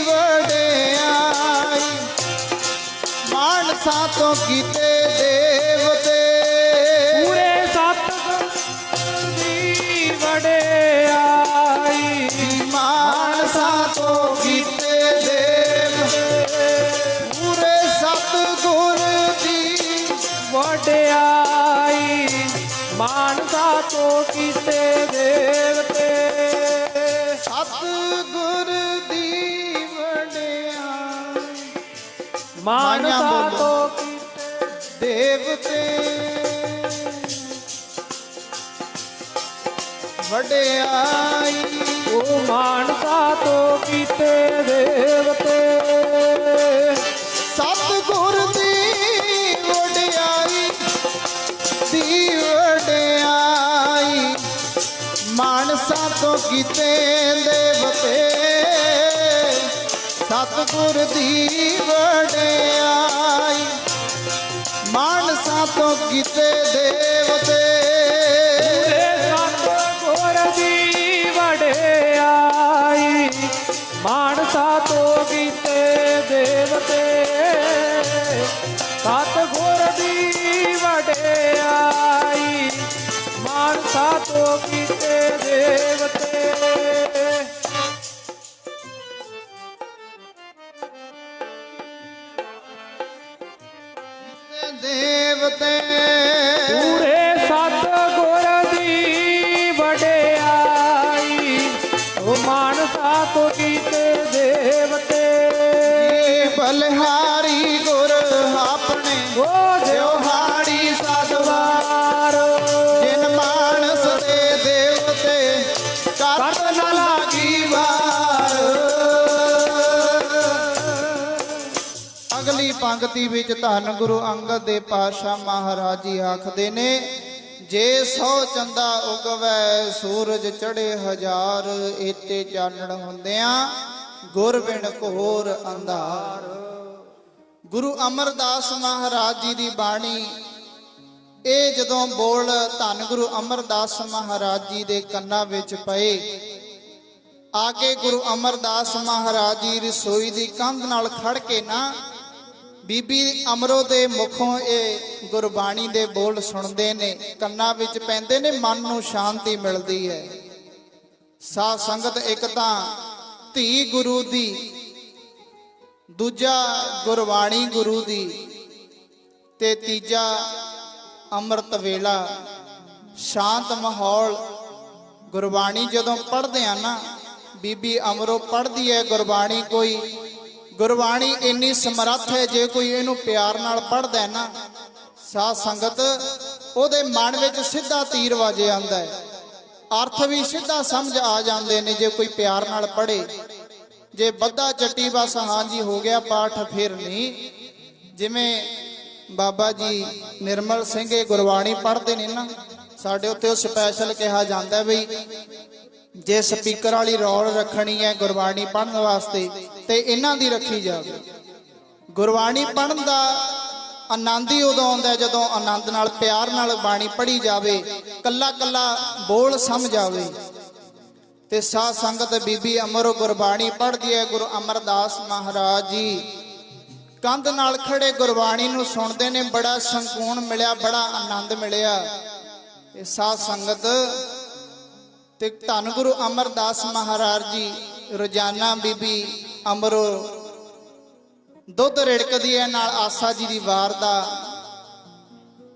ਵਡਿਆਈ, ਮਾਨਸਾ ਤੋਂ ਕੀਤੇ ਦੇਵਤੇ। ਪੂਰੇ ਸਤਿਗੁਰ ਦੀ ਵਡਿਆਈ, ਮਾਨਸਾ ਤੋਂ ਕੀਤੇ ਦੇਵਤੇ। ਪੂਰੇ ਸਤਿਗੁਰ ਦੀ ਵਡਿਆਈ, ਮਾਨਸਾ ਤੋਂ ਕੀਤੇ ਦੇਵਤੇ। ਸਤਿਗੁਰ ਦੀ ਵਡਿਆਈ, ਮਾਨਸਾ ਤੋਂ ਕੀਤੇ ਦੇਵਤੇ। ਵਡਿਆਈ, ਉਹ ਮਾਨਸਾ ਤੋਂ ਕੀਤੇ ਦੇਵਤੇ। ਸਤਿਗੁਰ ਦੀ ਵਡਿਆਈ, ਦੀ ਵਡਿਆਈ, ਮਾਨਸਾ ਤੋਂ ਕੀਤੇ ਦੇਵਤੇ। ਸਤਿਗੁਰ ਦੀ ਵਡਿਆਈ, ਮਾਨਸਾ ਤੋਂ ਕੀਤੇ ਦੇਵਤੇ। ਸਤਿਗੁਰ ਦੀ ਵਡਿਆਈ, ਮਾਨਸਾ ਤੋਂ ਕੀਤੇ ਦੇਵਤੇ। ਸਤਿਗੁਰ ਦੀ ਵਡਿਆਈ, ਮਾਨਸਾ ਤੋਂ ਕੀਤੇ ਦੇਵਤੇ। ਦੇਵਤੇ ਪੂਰੇ ਸਤਿਗੁਰ ਦੀ ਵਡਿਆਈ, ਉਹ ਮਾਨਸਾ ਤੋਂ ਕੀਤੇ ਦੇਵਤੇ। ਬਲਿਹਾਰੀ ਗੁਰ ਆਪਣੇ ਉਹ ਦਿਵਹਾੜੀ ਸਤਵਾਰ, ਜਿਨ ਮਾਨਸ ਦੇ ਦੇਵਤੇ ਕਤ ਨ ਲਾਗੀ ਵਾਰ। ਅਗਲੀ ਪੰਕਤੀ ਵਿੱਚ ਧੰਨ ਗੁਰੂ ਅੰਗਦ ਦੇ ਪਾਤਸ਼ਾਹ ਮਹਾਰਾਜ ਜੀ ਆਖਦੇ ਨੇ, ਜੇ 100 ਚੰਦਾ ਉਗਵੈ ਸੂਰਜ ਚੜੇ ਹਜ਼ਾਰ, ਏਤੇ ਚਾਨਣ ਹੁੰਦਿਆਂ ਗੁਰ ਬਿਨ ਘੋਰ ਅੰਧਾਰ। ਗੁਰੂ ਅਮਰਦਾਸ ਮਹਾਰਾਜ ਜੀ ਦੀ ਬਾਣੀ ਇਹ ਜਦੋਂ ਬੋਲ ਧੰਨ ਗੁਰੂ ਅਮਰਦਾਸ ਮਹਾਰਾਜ ਜੀ ਦੇ ਕੰਨਾਂ ਵਿੱਚ ਪਏ, ਆ ਕੇ ਗੁਰੂ ਅਮਰਦਾਸ ਮਹਾਰਾਜ ਜੀ ਰਸੋਈ ਦੀ ਕੰਧ ਨਾਲ ਖੜ ਕੇ ਨਾ ਬੀਬੀ ਅਮਰੋ ਦੇ ਮੁਖੋਂ ਇਹ ਗੁਰਬਾਣੀ ਦੇ ਬੋਲ ਸੁਣਦੇ ਨੇ, ਕੰਨਾਂ ਵਿੱਚ ਪੈਂਦੇ ਨੇ, ਮਨ ਨੂੰ ਸ਼ਾਂਤੀ ਮਿਲਦੀ ਹੈ। ਸਾਧ ਸੰਗਤ, ਇੱਕ ਤਾਂ ਧੀ ਗੁਰੂ ਦੀ, ਦੂਜਾ ਗੁਰਬਾਣੀ ਗੁਰੂ ਦੀ, ਤੇ ਤੀਜਾ ਅੰਮ੍ਰਿਤ ਵੇਲਾ ਸ਼ਾਂਤ ਮਾਹੌਲ। ਗੁਰਬਾਣੀ ਜਦੋਂ ਪੜ੍ਹਦੇ ਆ ਨਾ, ਬੀਬੀ ਅਮਰੋ ਪੜ੍ਹਦੀ ਹੈ ਗੁਰਬਾਣੀ, ਕੋਈ ਗੁਰਬਾਣੀ ਇੰਨੀ ਸਮਰੱਥ ਹੈ, ਜੇ ਕੋਈ ਇਹਨੂੰ ਪਿਆਰ ਨਾਲ ਪੜ੍ਹਦਾ ਨਾ ਸਾਧ ਸੰਗਤ, ਉਹਦੇ ਮਨ ਵਿੱਚ ਸਿੱਧਾ ਤੀਰ ਵਾਜੇ ਆਉਂਦਾ ਹੈ, ਅਰਥ ਵੀ ਸਿੱਧਾ ਸਮਝ ਆ ਜਾਂਦੇ ਨੇ ਜੇ ਕੋਈ ਪਿਆਰ ਨਾਲ ਪੜ੍ਹੇ। ਜੇ ਬੱਧਾ ਚੱਟੀ ਬਸ ਹਾਂਜੀ ਹੋ ਗਿਆ ਪਾਠ, ਫਿਰ ਨਹੀਂ। ਜਿਵੇਂ ਬਾਬਾ ਜੀ ਨਿਰਮਲ ਸਿੰਘ ਇਹ ਗੁਰਬਾਣੀ ਪੜ੍ਹਦੇ ਨੇ ਨਾ, ਸਾਡੇ ਉੱਤੇ ਉਹ ਸਪੈਸ਼ਲ ਕਿਹਾ ਜਾਂਦਾ ਬਈ ਜੇ ਸਪੀਕਰ ਵਾਲੀ ਰੌਲ ਰੱਖਣੀ ਹੈ ਗੁਰਬਾਣੀ ਪੜ੍ਹਨ ਵਾਸਤੇ ਤੇ ਇਹਨਾਂ ਦੀ ਰੱਖੀ ਜਾਵੇ। ਗੁਰਬਾਣੀ ਪੜ੍ਹਨ ਦਾ ਆਨੰਦ ਹੀ ਉਦੋਂ ਆਉਂਦਾ ਜਦੋਂ ਆਨੰਦ ਨਾਲ ਪਿਆਰ ਨਾਲ ਬਾਣੀ ਪੜ੍ਹੀ ਜਾਵੇ, ਕੱਲਾ ਕੱਲਾ ਬੋਲ ਸਮਝ ਆਵੇ। ਤੇ ਸਾਧ ਸੰਗਤ, ਬੀਬੀ ਅਮਰੋ ਗੁਰਬਾਣੀ ਪੜ੍ਹਦੀ ਹੈ, ਗੁਰੂ ਅਮਰਦਾਸ ਮਹਾਰਾਜ ਜੀ ਕੰਧ ਨਾਲ ਖੜੇ ਗੁਰਬਾਣੀ ਨੂੰ ਸੁਣਦੇ ਨੇ, ਬੜਾ ਸਕੂਨ ਮਿਲਿਆ, ਬੜਾ ਆਨੰਦ ਮਿਲਿਆ। ਇਹ ਸਾਧ ਸੰਗਤ, ਤੇ ਧੰਨ ਗੁਰੂ ਅਮਰਦਾਸ ਮਹਾਰਾਜ ਜੀ ਰੋਜ਼ਾਨਾ ਬੀਬੀ ਅਮਰੋ ਦੁੱਧ ਰਿੜਕਦੀ ਹੈ, ਨਾਲ ਆਸਾ ਜੀ ਦੀ ਵਾਰ ਦਾ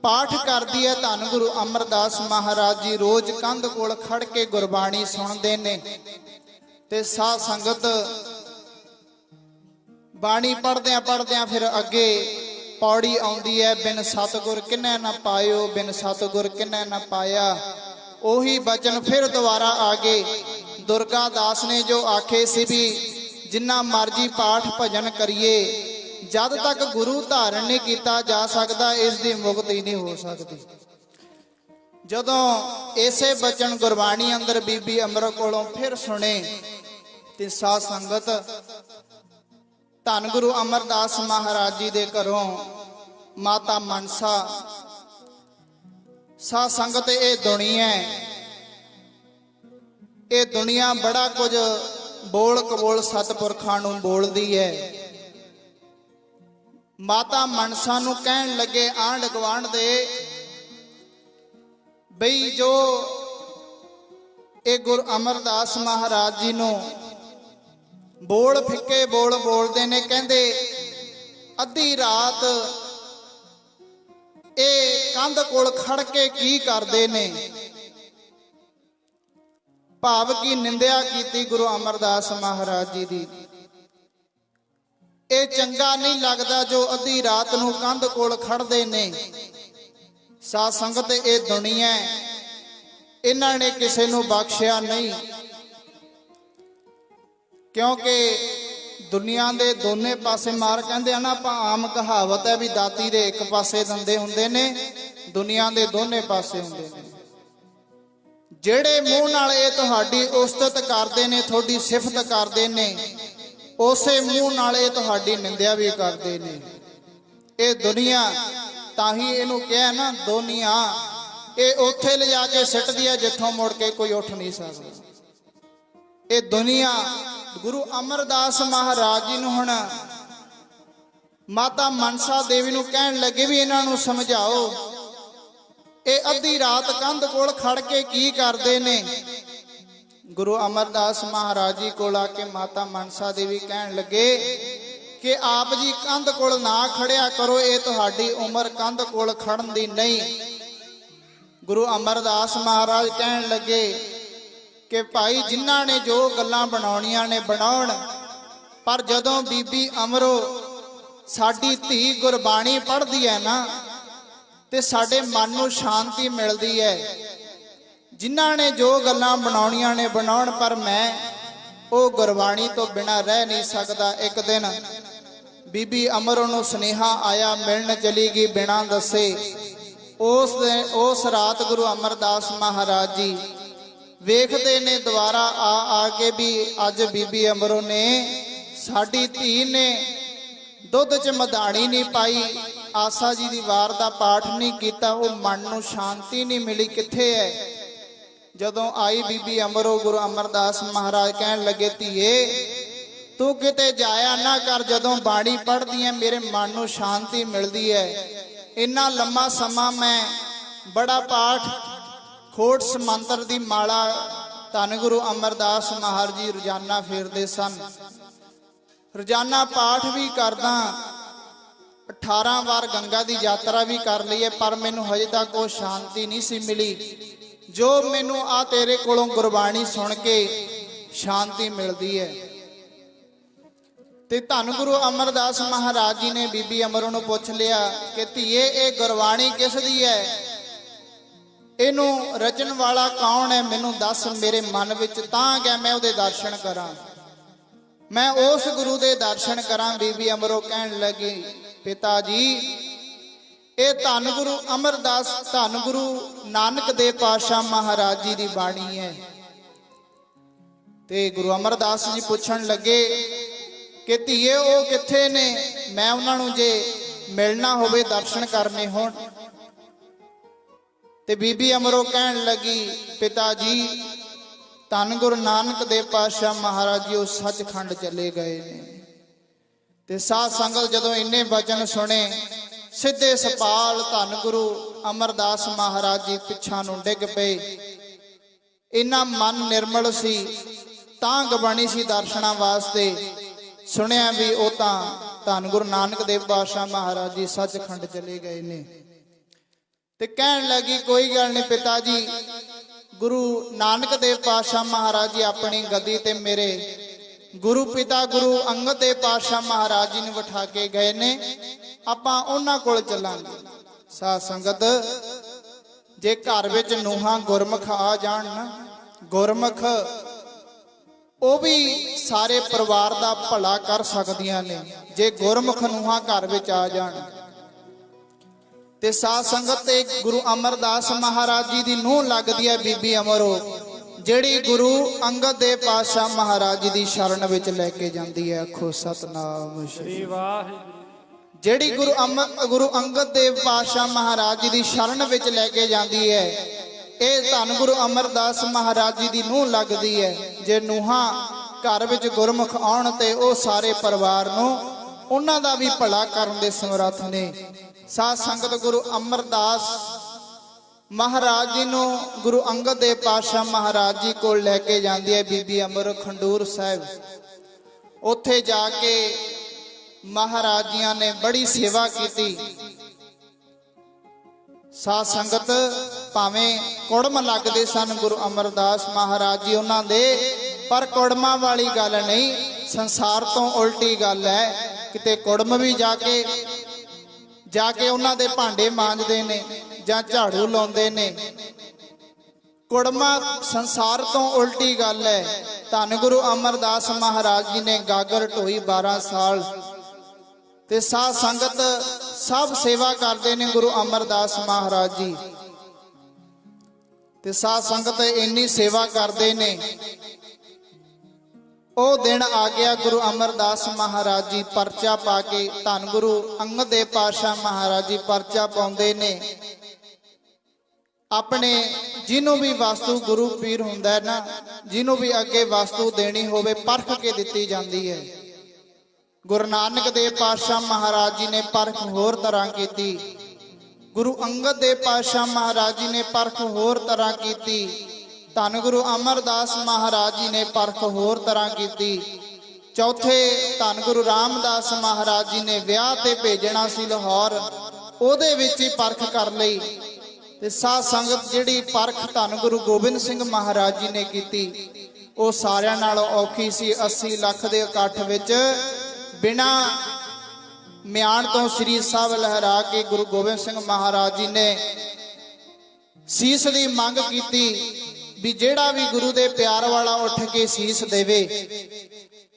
ਪਾਠ ਕਰਦੀ ਹੈ। ਧੰਨ ਗੁਰੂ ਅਮਰਦਾਸ ਮਹਾਰਾਜ ਜੀ ਰੋਜ਼ ਕੰਧ ਕੋਲ ਖੜ ਕੇ ਗੁਰਬਾਣੀ ਸੁਣਦੇ ਨੇ। ਤੇ ਸਾਧ ਸੰਗਤ, ਬਾਣੀ ਪੜ੍ਹਦਿਆਂ ਪੜ੍ਹਦਿਆਂ ਫਿਰ ਅੱਗੇ ਪੌੜੀ ਆਉਂਦੀ ਹੈ, ਬਿਨ ਸਤਿਗੁਰ ਕਿਨੈ ਨਾ ਪਾਇਓ, ਬਿਨ ਸਤਿਗੁਰ ਕਿਨੈ ਨਾ ਪਾਇਆ। ਉਹੀ ਬਚਨ ਫਿਰ ਦੁਬਾਰਾ ਆ ਗਏ। ਦੁਰਗਾ ਦਾਸ ਨੇ ਜੋ ਆਖੇ ਸੀ ਵੀ ਜਿੰਨਾ ਮਰਜੀ ਪਾਠ ਭਜਨ ਕਰੀਏ, ਜਦ ਤੱਕ ਗੁਰੂ ਧਾਰਨ ਨਹੀਂ ਕੀਤਾ ਜਾ ਸਕਦਾ, ਇਸ ਦੀ ਮੁਕਤੀ ਨਹੀਂ ਹੋ ਸਕਦੀ। ਜਦੋਂ ਇਸੇ ਬਚਨ ਗੁਰਬਾਣੀ ਅੰਦਰ ਬੀਬੀ ਅਮਰੋ ਕੋਲੋਂ ਫਿਰ ਸੁਣੇ, ਤੇ ਸਾਧ ਸੰਗਤ, ਧੰਨ ਗੁਰੂ ਅਮਰਦਾਸ ਮਹਾਰਾਜ ਜੀ ਦੇ ਘਰੋਂ ਮਾਤਾ ਮਨਸਾ, ਸਾਧ ਸੰਗਤ, ਇਹ ਦੁਨੀਆ ਬੜਾ ਕੁਝ ਬੋਲ ਕਬੋਲ ਸਤਿਪੁਰਖਾਂ ਨੂੰ ਬੋਲਦੀ ਹੈ। ਮਾਤਾ ਮਨਸਾ ਨੂੰ ਕਹਿਣ ਲੱਗੇ ਆਂਢ ਗੁਆਂਢ ਦੇ, ਬਈ ਜੋ ਇਹ ਗੁਰੂ ਅਮਰਦਾਸ ਮਹਾਰਾਜ ਜੀ ਨੂੰ ਬੋਲ ਫਿੱਕੇ ਬੋਲ ਬੋਲਦੇ ਨੇ, ਕਹਿੰਦੇ ਅੱਧੀ ਰਾਤ ਇਹ ਕੰਧ ਕੋਲ ਖੜ ਕੇ ਕੀ ਕਰਦੇ ਨੇ। ਭਾਵ ਕੀ ਨਿੰਦਿਆ ਕੀਤੀ ਗੁਰੂ ਅਮਰਦਾਸ ਮਹਾਰਾਜ ਜੀ ਦੀ। ਇਹ ਚੰਗਾ ਨਹੀਂ ਲੱਗਦਾ ਜੋ ਅੱਧੀ ਰਾਤ ਨੂੰ ਕੰਧ ਕੋਲ ਖੜਦੇ ਨੇ। ਸਾਧ ਸੰਗਤ, ਇਹ ਦੁਨੀਆ ਇਹਨਾਂ ਨੇ ਕਿਸੇ ਨੂੰ ਬਖਸ਼ਿਆ ਨਹੀਂ, ਕਿਉਂਕਿ ਦੁਨੀਆ ਦੇ ਦੋਨੇ ਪਾਸੇ ਮਾਰ, ਕਹਿੰਦੇ ਆ ਨਾ ਆਪਾਂ, ਆਮ ਕਹਾਵਤ ਹੈ ਵੀ ਦਾਤੀ ਦੇ ਇੱਕ ਪਾਸੇ ਦੰਦੇ ਹੁੰਦੇ ਨੇ, ਦੁਨੀਆ ਦੇ ਦੋਨੇ ਪਾਸੇ ਹੁੰਦੇ ਨੇ। ਜਿਹੜੇ ਮੂੰਹ ਨਾਲ ਇਹ ਤੁਹਾਡੀ ਉਸਤਤ ਕਰਦੇ ਨੇ, ਤੁਹਾਡੀ ਸਿਫਤ ਕਰਦੇ ਨੇ, ਉਸੇ ਮੂੰਹ ਨਾਲ ਇਹ ਤੁਹਾਡੀ ਨਿੰਦਿਆ ਵੀ ਕਰਦੇ ਨੇ। ਇਹ ਦੁਨੀਆ, ਤਾਂ ਹੀ ਇਹਨੂੰ ਕਿਹਾ ਨਾ ਦੁਨੀਆ, ਇਹ ਉੱਥੇ ਲਿਜਾ ਕੇ ਸਿੱਟਦੀ ਹੈ ਜਿੱਥੋਂ ਮੁੜ ਕੇ ਕੋਈ ਉੱਠ ਨਹੀਂ ਸਕਦਾ। ਇਹ ਦੁਨੀਆ ਗੁਰੂ ਅਮਰਦਾਸ ਮਹਾਰਾਜ ਜੀ ਨੂੰ ਹੁਣ ਮਾਤਾ ਮਨਸਾ ਦੇਵੀ ਨੂੰ ਕਹਿਣ ਲੱਗੇ ਵੀ ਇਹਨਾਂ ਨੂੰ ਸਮਝਾਓ, ਇਹ ਅੱਧੀ ਰਾਤ ਕੰਧ ਕੋਲ ਖੜ ਕੇ ਕੀ ਕਰਦੇ ਨੇ। ਗੁਰੂ ਅਮਰਦਾਸ ਮਹਾਰਾਜ ਜੀ ਕੋਲ ਆ ਕੇ ਮਾਤਾ ਮਨਸਾ ਦੇਵੀ ਕਹਿਣ ਲੱਗੇ, ਕਿ ਆਪ ਜੀ ਕੰਧ ਕੋਲ ਨਾ ਖੜਿਆ ਕਰੋ, ਇਹ ਤੁਹਾਡੀ ਉਮਰ ਕੰਧ ਕੋਲ ਖੜਨ ਦੀ ਨਹੀਂ। ਗੁਰੂ ਅਮਰਦਾਸ ਮਹਾਰਾਜ ਕਹਿਣ ਲੱਗੇ ਕਿ ਭਾਈ ਜਿਨ੍ਹਾਂ ਨੇ ਜੋ ਗੱਲਾਂ ਬਣਾਉਣੀਆਂ ਨੇ ਬਣਾਉਣ, ਪਰ ਜਦੋਂ ਬੀਬੀ ਅਮਰੋ ਸਾਡੀ ਧੀ ਗੁਰਬਾਣੀ ਪੜ੍ਹਦੀ ਹੈ ਨਾ ਤੇ ਸਾਡੇ ਮਨ ਨੂੰ ਸ਼ਾਂਤੀ ਮਿਲਦੀ ਹੈ। ਜਿਨ੍ਹਾਂ ਨੇ ਜੋ ਗੱਲਾਂ ਬਣਾਉਣੀਆਂ ਨੇ ਬਣਾਉਣ, ਪਰ ਮੈਂ ਉਹ ਗੁਰਬਾਣੀ ਤੋਂ ਬਿਨਾਂ ਰਹਿ ਨਹੀਂ ਸਕਦਾ। ਇੱਕ ਦਿਨ ਬੀਬੀ ਅਮਰੋ ਨੂੰ ਸੁਨੇਹਾ ਆਇਆ, ਮਿਲਣ ਚਲੀ ਗਈ ਬਿਨਾਂ ਦੱਸੇ। ਉਸ ਰਾਤ ਗੁਰੂ ਅਮਰਦਾਸ ਮਹਾਰਾਜ ਜੀ ਵੇਖਦੇ ਨੇ ਦੁਬਾਰਾ ਆ ਕੇ ਵੀ ਅੱਜ ਬੀਬੀ ਅਮਰੋ ਨੇ ਸਾਡੀ ਧੀ ਨੇ ਦੁੱਧ 'ਚ ਮਧਾਣੀ ਨਹੀਂ ਪਾਈ, ਆਸਾ ਜੀ ਦੀ ਵਾਰ ਦਾ ਪਾਠ ਨਹੀਂ ਕੀਤਾ, ਉਹ ਮਨ ਨੂੰ ਸ਼ਾਂਤੀ ਨਹੀਂ ਮਿਲੀ, ਕਿੱਥੇ ਹੈ? ਜਦੋਂ ਆਈ ਬੀਬੀ ਅਮਰੋ, ਗੁਰੂ ਅਮਰਦਾਸ ਮਹਾਰਾਜ ਕਹਿਣ ਲੱਗੇ, ਧੀਏ ਤੂੰ ਕਿਤੇ ਜਾਇਆ ਨਾ ਕਰ, ਜਦੋਂ ਬਾਣੀ ਪੜ੍ਹਦੀ ਹੈ ਮੇਰੇ ਮਨ ਨੂੰ ਸ਼ਾਂਤੀ ਮਿਲਦੀ ਹੈ। ਇੰਨਾ ਲੰਮਾ ਸਮਾਂ ਮੈਂ ਬੜਾ ਪਾਠ ਖੋਟ ਸਮੰਤਰ ਦੀ ਮਾਲਾ ਧੰਨ ਗੁਰੂ ਅਮਰਦਾਸ ਮਹਾਰਾਜ ਜੀ ਰੋਜ਼ਾਨਾ ਫੇਰਦੇ ਸਨ। ਰੋਜ਼ਾਨਾ ਪਾਠ ਵੀ ਕਰਦਾ, 18 ਵਾਰ ਗੰਗਾ ਦੀ ਯਾਤਰਾ ਵੀ ਕਰ ਲਈ ਹੈ, ਪਰ ਮੈਨੂੰ ਹਜੇ ਤੱਕ ਉਹ ਸ਼ਾਂਤੀ ਨਹੀਂ ਸੀ ਮਿਲੀ ਜੋ ਮੈਨੂੰ ਆ ਤੇਰੇ ਕੋਲੋਂ ਗੁਰਬਾਣੀ ਸੁਣ ਕੇ ਸ਼ਾਂਤੀ ਮਿਲਦੀ ਹੈ। ਤੇ ਧੰਨ ਗੁਰੂ ਅਮਰਦਾਸ ਮਹਾਰਾਜ ਜੀ ਨੇ ਬੀਬੀ ਅਮਰੋ ਨੂੰ ਪੁੱਛ ਲਿਆ ਕਿ ਧੀਏ ਇਹ ਗੁਰਬਾਣੀ ਕਿਸ ਦੀ ਹੈ? ਇਹਨੂੰ ਰਚਨ ਵਾਲਾ ਕੌਣ ਹੈ? ਮੈਨੂੰ ਦੱਸ, ਮੇਰੇ ਮਨ ਵਿੱਚ ਤਾਂ ਗਿਆ ਮੈਂ ਉਹਦੇ ਦਰਸ਼ਨ ਕਰਾਂ, ਮੈਂ ਉਸ ਗੁਰੂ ਦੇ ਦਰਸ਼ਨ ਕਰਾਂ। ਬੀਬੀ ਅਮਰੋ ਕਹਿਣ ਲੱਗੀ, ਪਿਤਾ ਜੀ ਇਹ ਧੰਨ ਗੁਰੂ ਅਮਰਦਾਸ, ਧੰਨ ਗੁਰੂ ਨਾਨਕ ਦੇਵ ਪਾਤਸ਼ਾਹ ਮਹਾਰਾਜ ਜੀ ਦੀ ਬਾਣੀ ਹੈ। ਤੇ ਗੁਰੂ ਅਮਰਦਾਸ ਜੀ ਪੁੱਛਣ ਲੱਗੇ ਕਿ ਧੀਏ ਉਹ ਕਿੱਥੇ ਨੇ? ਮੈਂ ਉਹਨਾਂ ਨੂੰ ਜੇ ਮਿਲਣਾ ਹੋਵੇ, ਦਰਸ਼ਨ ਕਰਨੇ ਹੋਣ। ਤੇ ਬੀਬੀ ਅਮਰੋ ਕਹਿਣ ਲੱਗੀ, ਪਿਤਾ ਜੀ ਧੰਨ ਗੁਰੂ ਨਾਨਕ ਦੇਵ ਪਾਤਸ਼ਾਹ ਮਹਾਰਾਜ ਜੀ ਉਹ ਸੱਚਖੰਡ ਚਲੇ ਗਏ ਨੇ। ਤੇ ਸਾਧ ਸੰਗਤ ਜਦੋਂ ਇੰਨੇ ਵਚਨ ਸੁਣੇ, ਸਿੱਧੇ ਸਪਾਲ ਧੰਨ ਗੁਰੂ ਅਮਰਦਾਸ ਮਹਾਰਾਜ ਜੀ ਪਿੱਛਾਂ ਨੂੰ ਡਿੱਗ ਪਏ। ਇੰਨਾ ਮਨ ਨਿਰਮਲ ਸੀ, ਤਾਂਘ ਬਣੀ ਸੀ ਦਰਸ਼ਨਾਂ ਵਾਸਤੇ। ਸੁਣਿਆ ਵੀ ਉਹ ਤਾਂ ਧੰਨ ਗੁਰੂ ਨਾਨਕ ਦੇਵ ਪਾਤਸ਼ਾਹ ਮਹਾਰਾਜ ਜੀ ਸੱਚਖੰਡ ਚਲੇ ਗਏ ਨੇ। ਤੇ ਕਹਿਣ ਲੱਗੀ, ਕੋਈ ਗੱਲ ਨਹੀਂ ਪਿਤਾ ਜੀ, ਗੁਰੂ ਨਾਨਕ ਦੇਵ ਪਾਤਸ਼ਾਹ ਮਹਾਰਾਜ ਜੀ ਆਪਣੀ ਗੱਦੀ ਤੇ ਮੇਰੇ ਗੁਰੂ ਪਿਤਾ ਗੁਰੂ ਅੰਗਦ ਦੇਵ ਪਾਤਸ਼ਾਹ ਮਹਾਰਾਜ ਜੀ ਨੂੰ ਬਿਠਾ ਕੇ ਗਏ ਨੇ, ਆਪਾਂ ਉਹਨਾਂ ਕੋਲ ਚੱਲਾਂਗੇ। ਸਾਧ ਸੰਗਤ, ਜੇ ਘਰ ਵਿੱਚ ਨੂੰਹਾਂ ਗੁਰਮੁਖ ਆ ਜਾਣ ਨਾ, ਗੁਰਮੁਖ ਉਹ ਵੀ ਸਾਰੇ ਪਰਿਵਾਰ ਦਾ ਭਲਾ ਕਰ ਸਕਦੀਆਂ ਨੇ, ਜੇ ਗੁਰਮੁਖ ਨੂੰਹਾਂ ਘਰ ਵਿੱਚ ਆ ਜਾਣ। ਤੇ ਸਾਧ ਸੰਗਤ ਤੇ ਗੁਰੂ ਅਮਰਦਾਸ ਮਹਾਰਾਜ ਜੀ ਦੀ ਨੂੰਹ ਲੱਗਦੀ ਹੈ ਬੀਬੀ ਅਮਰੋ, ਜਿਹੜੀ ਗੁਰੂ ਅੰਗਦ ਦੇਵ ਪਾਤਸ਼ਾਹ ਮਹਾਰਾਜ ਜੀ ਦੀ ਸ਼ਰਨ ਵਿੱਚ ਲੈ ਕੇ ਜਾਂਦੀ ਹੈ। ਆਖੋ ਸਤਨਾਮ ਸ੍ਰੀ ਵਾਹਿਗੁਰੂ। ਜਿਹੜੀ ਗੁਰੂ ਅੰਗਦ ਦੇਵ ਪਾਤਸ਼ਾਹ ਮਹਾਰਾਜ ਜੀ ਦੀ ਸ਼ਰਨ ਵਿੱਚ ਲੈ ਕੇ ਜਾਂਦੀ ਹੈ, ਇਹ ਧੰਨ ਗੁਰੂ ਅਮਰਦਾਸ ਮਹਾਰਾਜ ਜੀ ਦੀ ਨੂੰਹ ਲੱਗਦੀ ਹੈ। ਜੇ ਨੂੰਹਾਂ ਘਰ ਵਿੱਚ ਗੁਰਮੁਖ ਆਉਣ ਤੇ ਉਹ ਸਾਰੇ ਪਰਿਵਾਰ ਨੂੰ ਉਹਨਾਂ ਦਾ ਵੀ ਭਲਾ ਕਰਨ ਦੇ ਸਮਰੱਥ ਨੇ। ਸਾਧ ਸੰਗਤ, ਗੁਰੂ ਅਮਰਦਾਸ ਮਹਾਰਾਜ ਜੀ ਨੂੰ ਗੁਰੂ ਅੰਗਦ ਦੇਵ ਪਾਤਸ਼ਾਹ ਮਹਾਰਾਜ ਜੀ ਕੋਲ ਲੈ ਕੇ ਜਾਂਦੀ ਹੈ ਬੀਬੀ ਅਮਰੋ ਖੰਡੂਰ ਸਾਹਿਬ। ਉੱਥੇ ਜਾ ਕੇ ਮਹਾਰਾਜ ਜੀਆਂ ਨੇ ਬੜੀ ਸੇਵਾ ਕੀਤੀ। ਸਾਧ ਸੰਗਤ, ਭਾਵੇਂ ਕੁੜਮ ਲੱਗਦੇ ਸਨ ਗੁਰੂ ਅਮਰਦਾਸ ਮਹਾਰਾਜ ਜੀ ਉਹਨਾਂ ਦੇ, ਪਰ ਕੁੜਮਾਂ ਵਾਲੀ ਗੱਲ ਨਹੀਂ, ਸੰਸਾਰ ਤੋਂ ਉਲਟੀ ਗੱਲ ਹੈ। ਕਿਤੇ ਕੁੜਮ ਵੀ ਜਾ ਕੇ ਉਹਨਾਂ ਦੇ ਭਾਂਡੇ ਮਾਂਜਦੇ ਨੇ ਜਾਂ ਝਾੜੂ ਲਾਉਂਦੇ ਨੇ। ਕੁੜਮਾ ਸੰਸਾਰ ਤੋਂ ਉਲਟੀ ਗੱਲ ਹੈ। ਧੰਨ ਗੁਰੂ ਅਮਰਦਾਸ ਮਹਾਰਾਜ ਜੀ ਨੇ ਗਾਗਰ ਢੋਈ 12 ਸਾਲ। ਤੇ ਸਾਧ ਸੰਗਤ ਸਭ ਸੇਵਾ ਕਰਦੇ ਨੇ ਗੁਰੂ ਅਮਰਦਾਸ ਮਹਾਰਾਜ ਜੀ। ਤੇ ਸਾਧ ਸੰਗਤ ਇੰਨੀ ਸੇਵਾ ਕਰਦੇ ਨੇ, ਉਹ ਦਿਨ ਆ ਗਿਆ ਗੁਰੂ ਅਮਰਦਾਸ ਮਹਾਰਾਜ ਜੀ ਪਰਚਾ ਪਾ ਕੇ, ਧੰਨ ਗੁਰੂ ਅੰਗਦ ਦੇਵ ਪਾਤਸ਼ਾਹ ਮਹਾਰਾਜ ਜੀ ਪਰਚਾ ਪਾਉਂਦੇ ਨੇ। ਆਪਣੇ ਜਿਹਨੂੰ ਵੀ ਵਸਤੂ ਗੁਰੂ ਪੀਰ ਹੁੰਦਾ ਹੈ ਨਾ, ਜਿਹਨੂੰ ਵੀ ਅੱਗੇ ਵਸਤੂ ਦੇਣੀ ਹੋਵੇ ਪਰਖ ਕੇ ਦਿੱਤੀ ਜਾਂਦੀ ਹੈ। ਗੁਰੂ ਨਾਨਕ ਦੇਵ ਪਾਤਸ਼ਾਹ ਮਹਾਰਾਜ ਜੀ ਨੇ ਪਰਖ ਹੋਰ ਤਰ੍ਹਾਂ ਕੀਤੀ, ਗੁਰੂ ਅੰਗਦ ਦੇਵ ਪਾਤਸ਼ਾਹ ਮਹਾਰਾਜ ਜੀ ਨੇ ਪਰਖ ਹੋਰ ਤਰ੍ਹਾਂ ਕੀਤੀ, ਧੰਨ ਗੁਰੂ ਅਮਰਦਾਸ ਮਹਾਰਾਜ ਜੀ ਨੇ ਪਰਖ ਹੋਰ ਤਰ੍ਹਾਂ ਕੀਤੀ। ਚੌਥੇ ਧੰਨ ਗੁਰੂ ਰਾਮਦਾਸ ਮਹਾਰਾਜ ਜੀ ਨੇ ਵਿਆਹ ਤੇ ਭੇਜਣਾ ਸੀ ਲਾਹੌਰ, ਉਹਦੇ ਵਿੱਚ ਹੀ ਪਰਖ ਕਰ ਲਈ। ਤੇ ਸਾਧ ਸੰਗਤ ਜਿਹੜੀ ਪਰਖ ਧੰਨ ਗੁਰੂ ਗੋਬਿੰਦ ਸਿੰਘ ਮਹਾਰਾਜ ਜੀ ਨੇ ਕੀਤੀ ਉਹ ਸਾਰਿਆਂ ਨਾਲੋਂ ਔਖੀ ਸੀ। 80 ਲੱਖ ਦੇ ਇਕੱਠ ਵਿੱਚ ਬਿਨਾਂ ਮਿਆਨ ਤੋਂ ਸ੍ਰੀ ਸਾਹਿਬ ਲਹਿਰਾ ਕੇ ਗੁਰੂ ਗੋਬਿੰਦ ਸਿੰਘ ਮਹਾਰਾਜ ਜੀ ਨੇ ਸੀਸ ਦੀ ਮੰਗ ਕੀਤੀ ਵੀ ਜਿਹੜਾ ਵੀ ਗੁਰੂ ਦੇ ਪਿਆਰ ਵਾਲਾ ਉੱਠ ਕੇ ਸੀਸ ਦੇਵੇ।